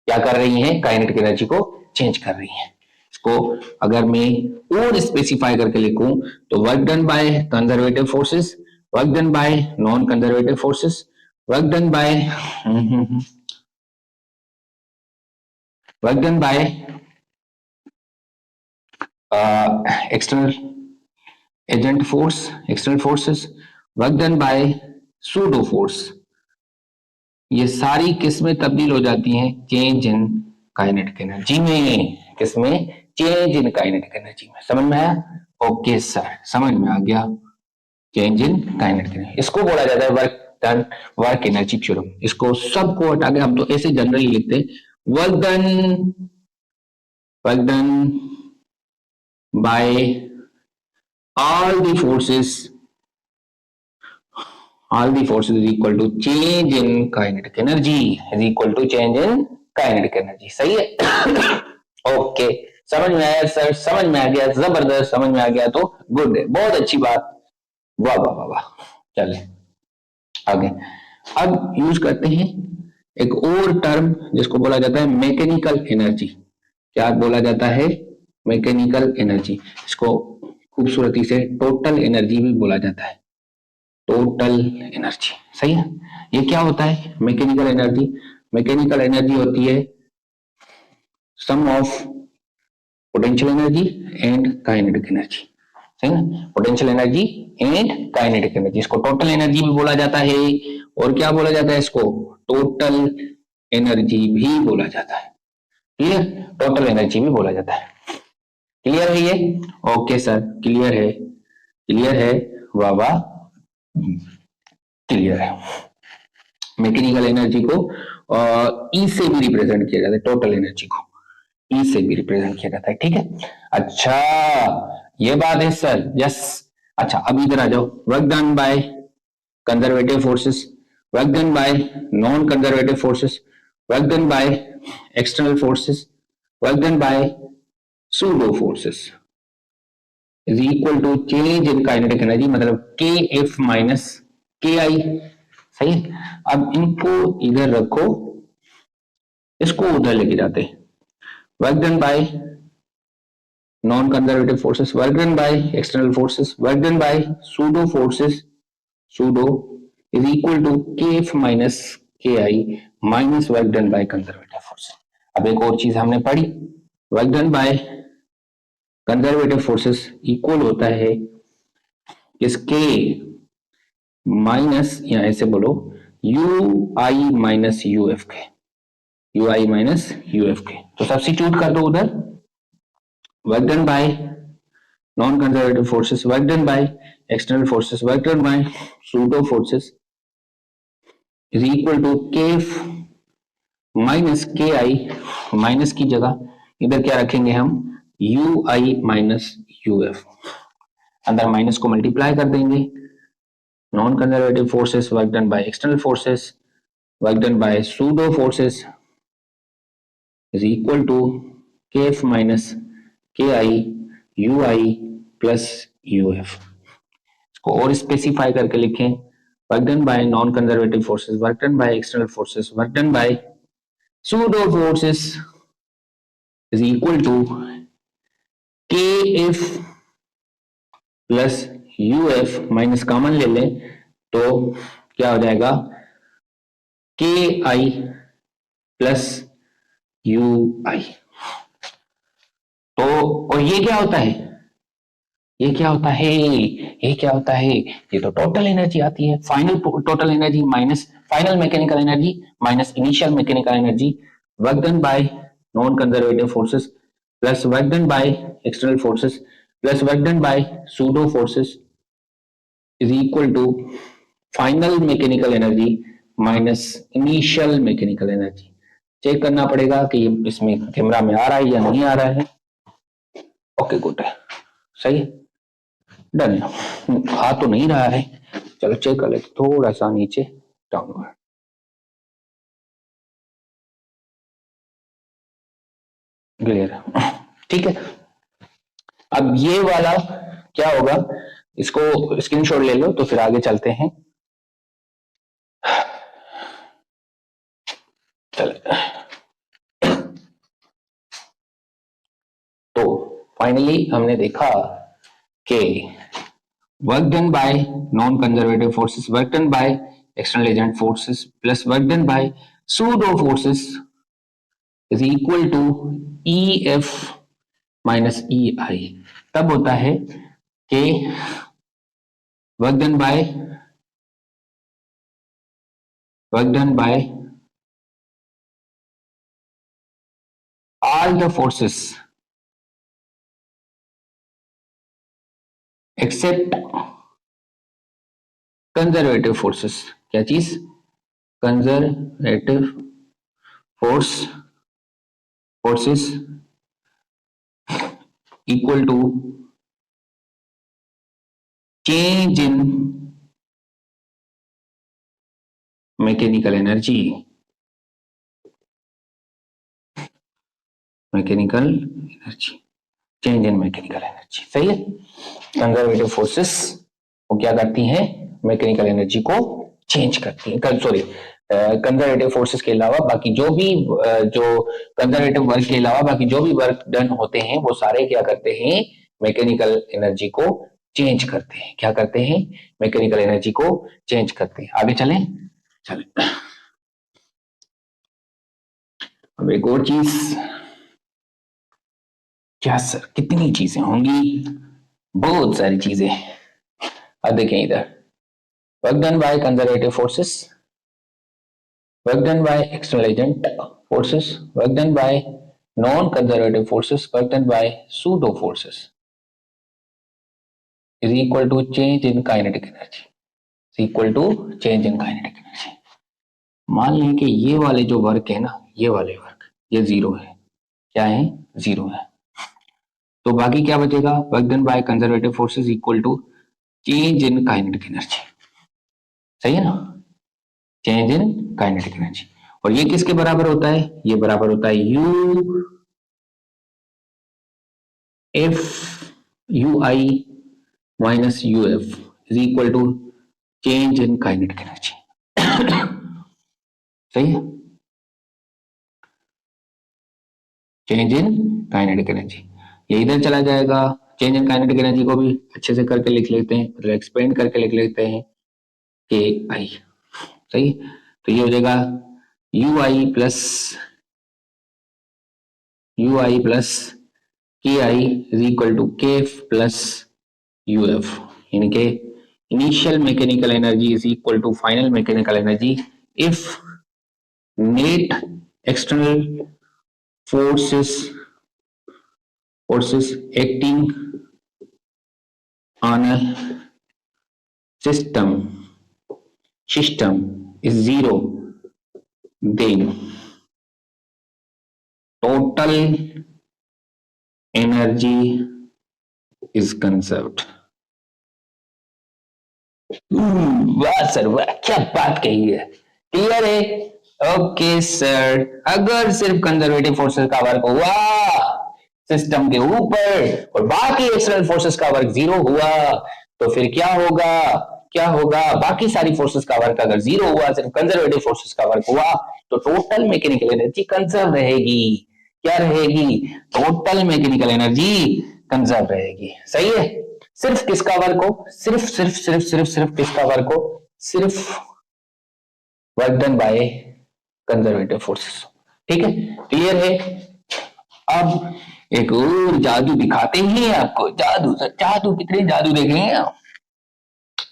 क्या कर रही हैं, काइनेटिक एनर्जी को चेंज कर रही हैं। इसको अगर मैं और स्पेसिफाई करके लिखूं तो work done by conservative forces, work done by non conservative forces, work done by work done by external agent force, external forces, work done by pseudo force, ये सारी किसमें तब्दील हो जाती हैं, चेंज इन काइनेटिक एनर्जी में। किसमें, change in kinetic energy में। समझ में आया? ओके सर, समझ में आ गया। चेंज इन काइनेटिक एनर्जी, इसको बोला जाता है work done, work energy theorem. इसको सबको हटा के हम तो ऐसे जनरली लिखते हैं, work done, work done by all the forces, all the forces is equal to change in kinetic energy, is equal to change in kinetic energy। सही है? ओके, समझ में आया सर? समझ में आ गया, जबरदस्त। समझ में आ गया तो गुड है, बहुत अच्छी बात, वाह वाह वाह वाह। चले आगे, अब यूज करते हैं एक और टर्म जिसको बोला जाता है मैकेनिकल एनर्जी। क्या बोला जाता है? Mechanical energy. इसको खूबसूरती से टोटल एनर्जी भी बोला जाता है, टोटल एनर्जी। सही है? ये क्या होता है मैकेनिकल एनर्जी? मैकेनिकल एनर्जी होती है sum of potential energy and kinetic energy. सही ना? Potential energy and kinetic energy, इसको टोटल एनर्जी भी बोला जाता है। और क्या बोला जाता है इसको? टोटल एनर्जी भी बोला जाता है। क्लियर? टोटल एनर्जी भी बोला जाता है। क्लियर है ये? ओके सर, क्लियर है, क्लियर है, वाह वाह, क्लियर है। मैकेनिकल एनर्जी को ई से भी रिप्रेजेंट किया जाता है, टोटल एनर्जी को ई से भी रिप्रेजेंट किया जाता है। ठीक है, अच्छा ये बात है सर, यस। अच्छा अब इधर आ जाओ, work done by conservative forces, work done by non conservative forces, work done by external forces, work done by pseudo forces is equal to change in kinetic energy, मतलब के एफ माइनस के आई। सही है? अब इनको इधर रखो, इसको उधर लेके जाते हैं। Work done by non conservative forces, work done by external forces, work done by pseudo forces, pseudo is equal to के F minus K I minus work done by conservative forces. अब एक और चीज हमने पढ़ी, work done by conservative forces equal होता है इसके माइनस, या ऐसे बोलो U I minus you F के, U I minus you F के। तो सब्स्टिट्यूट कर दो उधर, work done by non conservative forces, work done by external forces, work done by pseudo forces is equal to के F minus K I, minus की जगह इधर क्या रखेंगे हम, U I minus you F, अंदर माइनस को मल्टीप्लाई कर देंगे। Non conservative forces work done by external forces, work done by pseudo forces is equal to के F minus K I U I plus you F. इसको और specify करके लिखें, work done by non conservative forces, work done by external forces, work done by pseudo forces is equal to के F plus U F, minus common ले लें तो क्या हो जाएगा, के आई प्लस यू आई। तो और ये क्या होता है, ये क्या होता है, ये क्या होता है, ये तो टोटल एनर्जी आती है, final total energy minus final mechanical energy minus initial mechanical energy, work done by non conservative forces plus work done by external forces plus work done by pseudo forces is equal to final mechanical energy minus initial mechanical energy. Check करना पड़ेगा कि इसमें camera में आ रहा है या नहीं आ रहा है। ओके गुड है, सही है, डन। आ तो नहीं रहा है, चलो चेक कर लेते, थोड़ा सा नीचे डाउनवर्ड, क्लियर, ठीक है। अब ये वाला क्या होगा, इसको स्क्रीनशॉट ले लो तो फिर आगे चलते हैं। चले तो फाइनली हमने देखा कि work done by non conservative forces, work done by external agent forces plus work done by pseudo forces is equal to E F minus E I. तब होता है कि work done by all the forces except conservative forces, क्या चीज, conservative forces equal to change in mechanical energy, change in mechanical energy, सही है। Conservative forces वो क्या करती हैं, मैकेनिकल एनर्जी को चेंज करती हैं, सॉरी कंजर्वेटिव फोर्सेस के अलावा बाकी जो भी जो कंजर्वेटिव वर्क के अलावा बाकी जो भी वर्क डन होते हैं वो सारे क्या करते हैं, मैकेनिकल एनर्जी को चेंज करते हैं, क्या करते हैं, मैकेनिकल एनर्जी को चेंज करते हैं। आगे चलें, चलें। अब एक और चीज, क्या सर कितनी चीजें होंगी, बहुत सारी चीजें। अब देखें इधर, work done by conservative forces, work done by external agent forces, work done by non conservative forces, work done by pseudo forces is equal to change in kinetic energy, equal to change in kinetic energy. मान लें कि ये वाले जो work है ना, ये वाले वर्क ये जीरो है, क्या है, जीरो है, तो बाकी क्या बचेगा, work done by conservative forces equal to change in kinetic energy, सही है ना, चेंज इन काइनेटिक एनर्जी। और ये किसके बराबर होता है, ये बराबर होता है u I minus U F is equal to change in kinetic energy, सही है, चेंज इन काइनेटिक एनर्जी। ये इधर चला जाएगा, चेंज इन काइनेटिक एनर्जी को भी अच्छे से करके लिख लेते हैं, मतलब एक्सपेंड करके लिख लेते हैं के आई, सही। तो ये हो जाएगा u I plus k i is equal to के एफ प्लस यू एफ, यानी कि initial mechanical energy is equal to final mechanical energy if net external forces acting on a system is zero, then total energy is conserved। वाह sir वाह, क्या बात कही है, clear है, ओके सर। अगर सिर्फ कंजर्वेटिव फोर्सेस का वर्क हुआ सिस्टम के ऊपर और बाकी एक्सटर्नल फोर्सेस का वर्क जीरो हुआ तो फिर क्या होगा, बाकी सारी फोर्सेस का वर्क अगर जीरो हुआ, सिर्फ कंजर्वेटिव फोर्सेस का वर्क हुआ तो टोटल मैकेनिकल एनर्जी कंजर्व रहेगी, क्या रहेगी, टोटल मैकेनिकल एनर्जी कंजर्व रहेगी, सही है। सिर्फ किसका वर्क हो, सिर्फ किसका वर्क हो, सिर्फ work done by conservative forces, ठीक है, क्लियर है। अब एक और जादू दिखाते हैं आपको, जादू सर, जादू कितने जादू देखे हैं आप।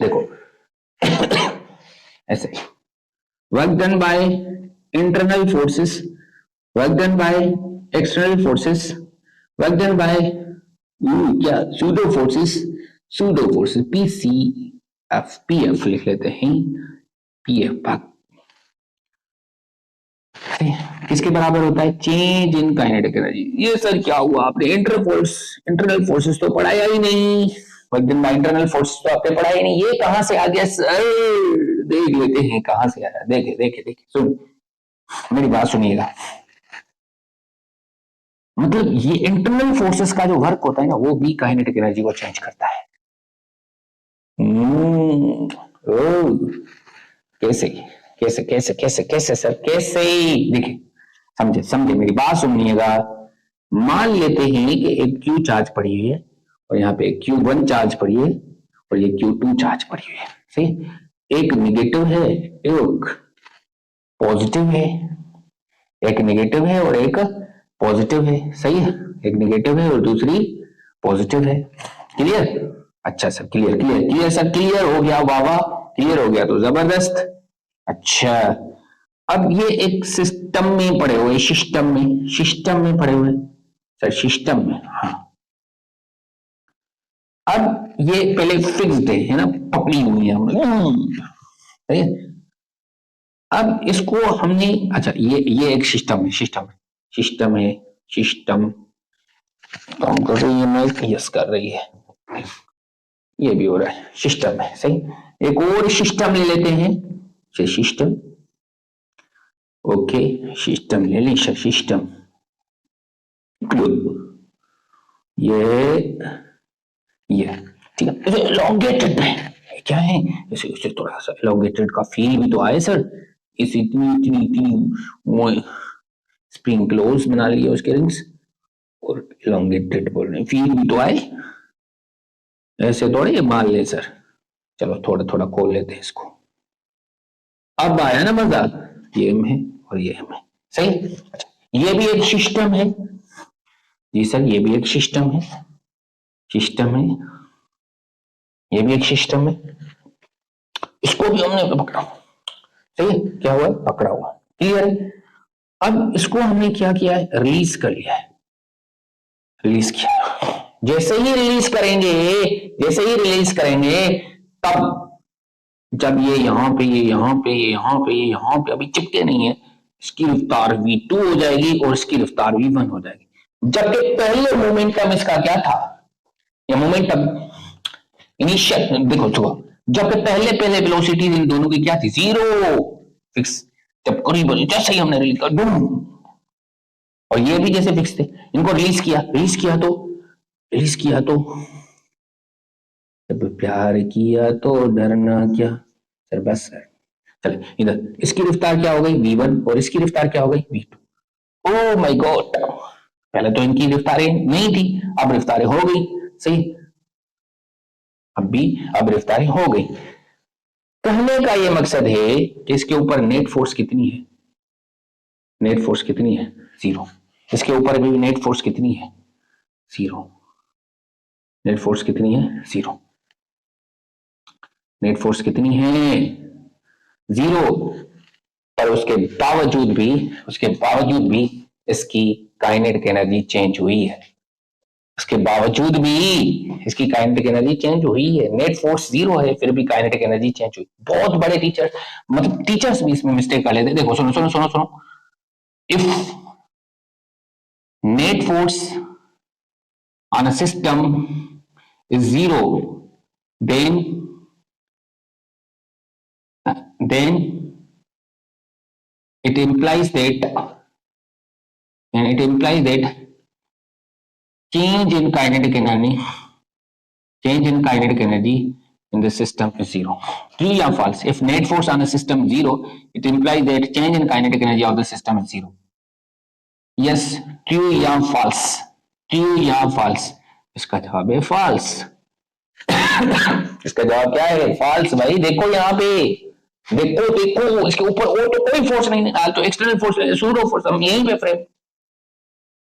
देखो ऐसे work done by internal forces, work done by external forces, work done by क्या pseudo forces, pseudo forces PF लिख लेते हैं, पीएफ भाग किसके बराबर होता है, चेंज इन काइनेटिक एनर्जी। ये सर क्या हुआ, आपने इंटरनल फोर्सेस तो पढ़ाया ही नहीं, work done by internal forces तो आपने पढ़ाया ही नहीं, ये कहां से आ गया सर, देख लेते हैं कहां से आया। देखे देखे देखे सुन, मेरी बात सुनिएगा, मतलब ये इंटरनल फोर्सेस का जो वर्क होता है ना, वो भी काइनेटिक एनर्जी को चेंज करता है। कैसे कैसे कैसे कैसे कैसे सर, कैसे, देखिए समझे समझे, मेरी बात सुनिएगा। मान लेते हैं कि एक क्यू चार्ज पड़ी हुई है और यहाँ पे Q1 चार्ज पड़ी है और ये Q2 चार्ज पड़ी हुई है, सही। एक निगेटिव है, एक पॉजिटिव है, एक नेगेटिव है और एक पॉजिटिव है, सही है। एक नेगेटिव है और दूसरी पॉजिटिव है, क्लियर। अच्छा sir, clear clear clear sir, clear हो गया, वाह वाह, क्लियर हो गया तो जबरदस्त। अच्छा, अब ये एक सिस्टम में पड़े हुए, सिस्टम में पड़े हुए सर, सिस्टम में, हाँ। अब ये पहले फिक्स्ड है ना, पकड़ी हुई है हमने, अब इसको हमने, अच्छा ये एक सिस्टम है, सिस्टम काम कर रही है, मैं यस कर रही है, ये भी हो रहा है, सिस्टम है, सही। एक और सिस्टम ले लेते हैं, सिस्टम, ओके, सिस्टम ले ली, सिस्टम, ये ठीक है, एलोंगेटेड है, क्या है इसे, उसे थोड़ा सा एलोंगेटेड का फील भी तो आए सर, इस इतनी इतनी इतनी स्प्रिंग क्लोज बना लिए उसके रिंग्स और एलोंगेटेड बोल रहे, फील भी तो आए, ऐसे थोड़े ये मान ले सर। चलो थोड़ा थोड़ा खोल लेते हैं इसको, अब आया ना मजा, ये में और ये में, सही। अच्छा, ये भी एक सिस्टम है जी सर, ये भी एक सिस्टम है, ये भी एक सिस्टम है, इसको भी हमने पकड़ा, सही है, क्या हुआ, पकड़ा हुआ, क्लियर है। अब इसको हमने क्या किया है, रिलीज कर लिया है, रिलीज किया, जैसे ही रिलीज करेंगे तब, जब ये यहाँ पे अभी चिपके नहीं है, इसकी रफ्तार v2 हो जाएगी और इसकी रफ्तार v1 हो जाएगी। जबकि पहले मोमेंटम इसका क्या था, ये मोमेंटम इनिशियल, देखो जबकि पहले वेलोसिटी इन दोनों की क्या थी, 0 फिक्स, जब करीबन जैसे ही हमने रिलीज कर बूम, और ये भी जैसे फिक्स थे, इनको रिलीज किया तो जब प्यार किया तो डरना क्या सर, बस सर। चले इधर, इसकी रफ्तार क्या हो गई v1 और इसकी रफ्तार क्या हो गई v2। ओ माय गॉड, पहले तो इनकी रफ्तारें नहीं थी, अब रफ्तारें हो गई, सही, अब रफ्तारें हो गई। कहने का ये मकसद है कि इसके ऊपर नेट फोर्स कितनी है, 0। इसके ऊपर भी नेट फोर्स कितनी है, 0। नेट फोर्स कितनी है, 0। नेट फोर्स कितनी है, 0। पर उसके बावजूद भी इसकी काइनेटिक एनर्जी चेंज हुई है, नेट फोर्स 0 है, फिर भी काइनेटिक एनर्जी चेंज हुई। बहुत बड़े टीचर्स भी इसमें मिस्टेक कर लेते। देखो सुनो, if net force on a system is 0, then it implies that change in kinetic energy in the system is 0. True or false? If net force on a system is 0, it implies that change in kinetic energy of the system is 0. Yes, true या false? इसका जवाब है false. इसका जवाब क्या है, false भाई। देखो यहाँ पे, देखो इसके ऊपर और तो कोई फोर्स नहीं, तो एक्सटर्नल फोर्स, सूडो फोर्स, हम यहीं पे फ्रेम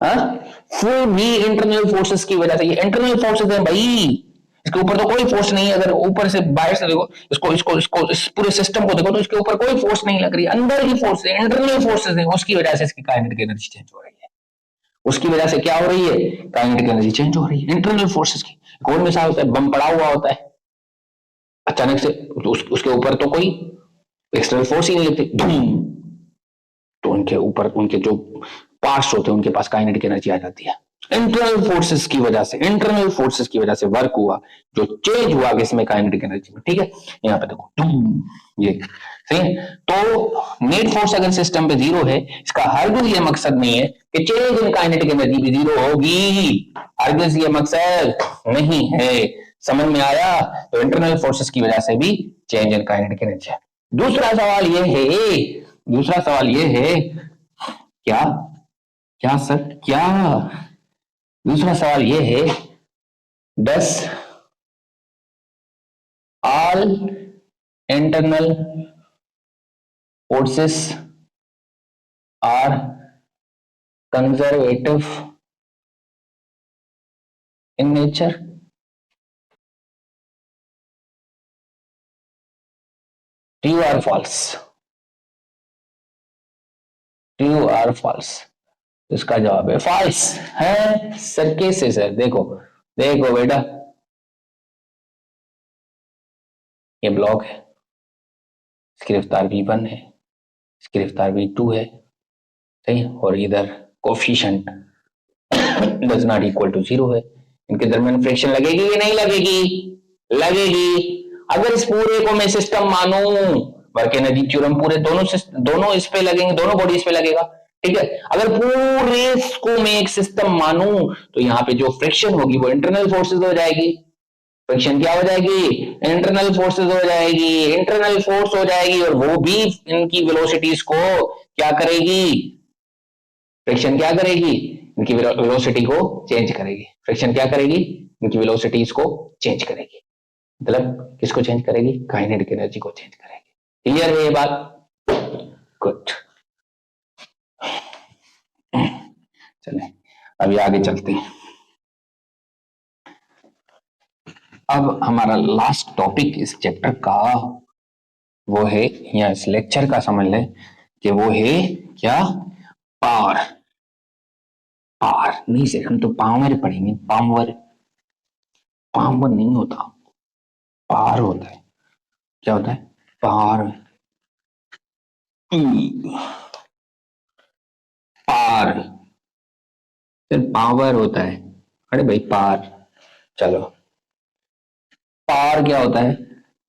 फुल भी इंटरनल फोर्सेस की वजह से। ये इंटरनल फोर्सेस है भाई, इसके ऊपर तो कोई फोर्स नहीं है। अगर ऊपर से बाहर से देखो इसको इसको इसको इस पूरे सिस्टम को देखो तो इसके ऊपर कोई फोर्स नहीं लग रही, अंदर की फोर्स है, इंटरनल फोर्सेस है, उसकी वजह से इसकी काइनेटिक एनर्जी चेंज हो रही है। उसकी वजह से क्या हो रही है, काइनेटिक एनर्जी चेंज हो रही है इंटरनल फोर्सेस की। कौन मिसाल होता है, बम पड़ा हुआ होता है अचानक से, तो उसके ऊपर तो कोई एक्सटर्नल फोर्स ही नहीं लगती, तो उनके ऊपर उनके जो पार्ट्स होते हैं उनके पास काइनेटिक एनर्जी आ जाती है। इंटरनल फोर्सेस की वजह से, इंटरनल फोर्सेस की वजह से वर्क हुआ, जो चेंज हुआ किसमें, काइनेटिक एनर्जी में। ठीक है, यहाँ पे देखो ये सही। तो नेट फोर्स अगर सिस्टम पे जीरो है, इसका हरगिज ये मकसद नहीं है कि चेंज इन काइनेटिक एनर्जी भी जीरो होगी, हरगिज ये मकसद नहीं है। समझ में आया? तो इंटरनल फोर्सेस की वजह से भी चेंज इन काइनेटिक एनर्जी है। दूसरा सवाल ये है, दूसरा सवाल ये है, क्या क्या सर क्या, दूसरा सवाल ये है, does all internal forces are conservative in nature? True और फॉल्स, ट्रू और फॉल्स? इसका जवाब है फॉल्स है सर। कैसे सर? देखो देखो बेटा, ये ब्लॉक है, इसकी रफ्तार v1 है, इसकी रफ्तार v2 है, सही, और इधर coefficient does not equal to 0 है। इनके दरमियान फ्रिक्शन लगेगी या नहीं लगेगी? लगेगी। अगर इस पूरे को मैं सिस्टम मानूं, वर्क एनर्जी थ्योरम पूरे दोनों इस पे लगेंगे, दोनों बॉडीज पे लगेगा। ठीक है, अगर पूरे को मैं एक सिस्टम मानूं तो यहाँ पे जो फ्रिक्शन होगी वो इंटरनल फोर्सेस हो जाएगी। फ्रिक्शन क्या हो जाएगी? इंटरनल फोर्सेस हो जाएगी, इंटरनल फोर्स हो जाएगी, और वो भी इनकी वेलोसिटीज को क्या करेगी? फ्रिक्शन क्या करेगी? इनकी वेलोसिटी को चेंज करेगी। फ्रिक्शन क्या करेगी? इनकी वेलोसिटीज को चेंज करेगी। मतलब किसको चेंज करेगी? काइनेटिक एनर्जी को चेंज करेगी। क्लियर है ये बात? गुड, चले अभी आगे चलते हैं। अब हमारा लास्ट टॉपिक इस चैप्टर का वो है, या इस लेक्चर का समझ लें कि वो है क्या? पावर। पावर नहीं सर, हम तो पावर पढ़ेंगे। पावर, पावर नहीं होता, पावर होता है। क्या होता है? पावर, पावर, सिर्फ पावर होता है। अरे भाई पावर, चलो पावर क्या होता है?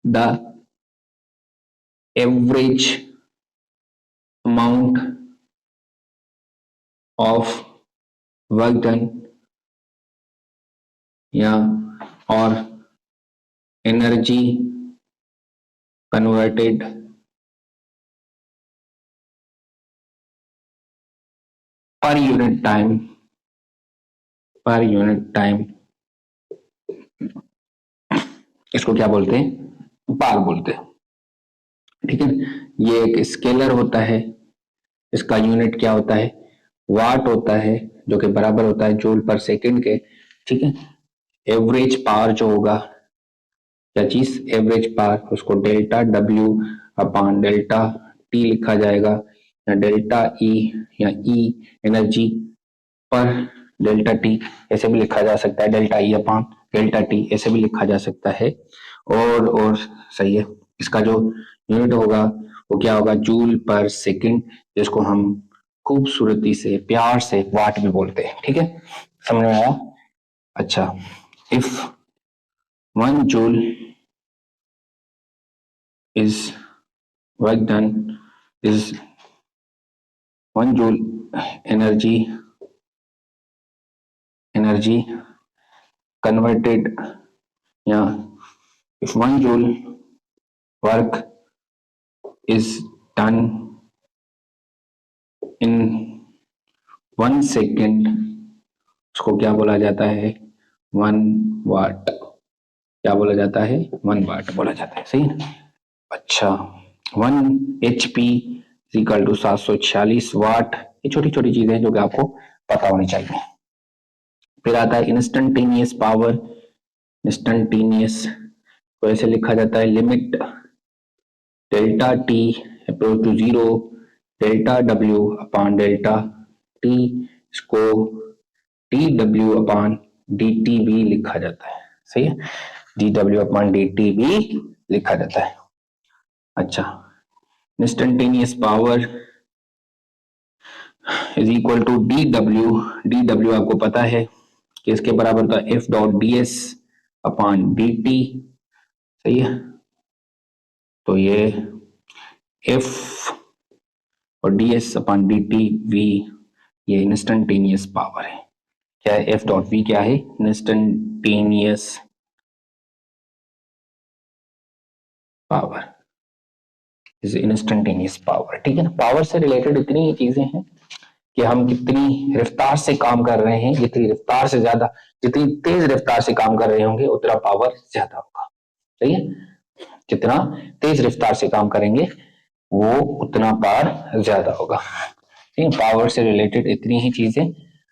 The average amount of work done या और energy converted per unit time, per unit time, इसको क्या बोलते हैं? पावर बोलते हैं। ठीक है, ये एक स्केलर होता है, इसका यूनिट क्या होता है? वाट होता है, जो कि बराबर होता है जूल पर सेकंड के। ठीक है, एवरेज पावर जो होगा, क्या चीज? एवरेज पावर, उसको delta W upon delta T लिखा जाएगा, या डेल्टा ई, या ई एनर्जी पर डेल्टा टी ऐसे भी लिखा जा सकता है, delta E upon delta T ऐसे भी लिखा जा सकता है। और सही है, इसका जो यूनिट होगा वो क्या होगा? जूल पर सेकंड, जिसको हम खूबसूरती से प्यार से वाट भी बोलते हैं। ठीक है, समझ में आया? अच्छा, if 1 joule is work done, is 1 joule energy converted, yeah, if 1 joule work is done in 1 second, उसको क्या बोला जाता है? 1 वाट। क्या बोला जाता है? 1 वाट बोला जाता है। सही है। अच्छा, 1 HP इक्वल टू 746 वाट ये छोटी छोटी चीजें हैं जो कि आपको पता होनी चाहिए। फिर आता है इंस्टेंटेनियस पावर। इंस्टेंटेनियस को ऐसे लिखा जाता है limit delta T approach to zero delta W upon delta T, इसको D W upon D T भी लिखा जाता है। सही है, D W upon D T भी लिखा जाता है। अच्छा, instantaneous power is equal to D W. D W आपको पता है कि इसके बराबर होता है F dot D S upon D T. सही है, तो ये एफ और D S upon D T V ये इंस्टेंटेनियस पावर है। क्या है एफ डॉट वी? क्या है? Instantaneous power is instantaneous power. ठीक है ना, पावर से रिलेटेड इतनी ही चीजें हैं कि हम कितनी रफ्तार से काम कर रहे हैं, जितनी रफ्तार से ज्यादा, जितनी तेज रफ्तार से काम कर रहे होंगे उतना पावर ज्यादा होगा। सही है, जितना तेज रफ्तार से काम करेंगे वो उतना पावर ज्यादा होगा। ठीक है, पावर से रिलेटेड इतनी ही चीजें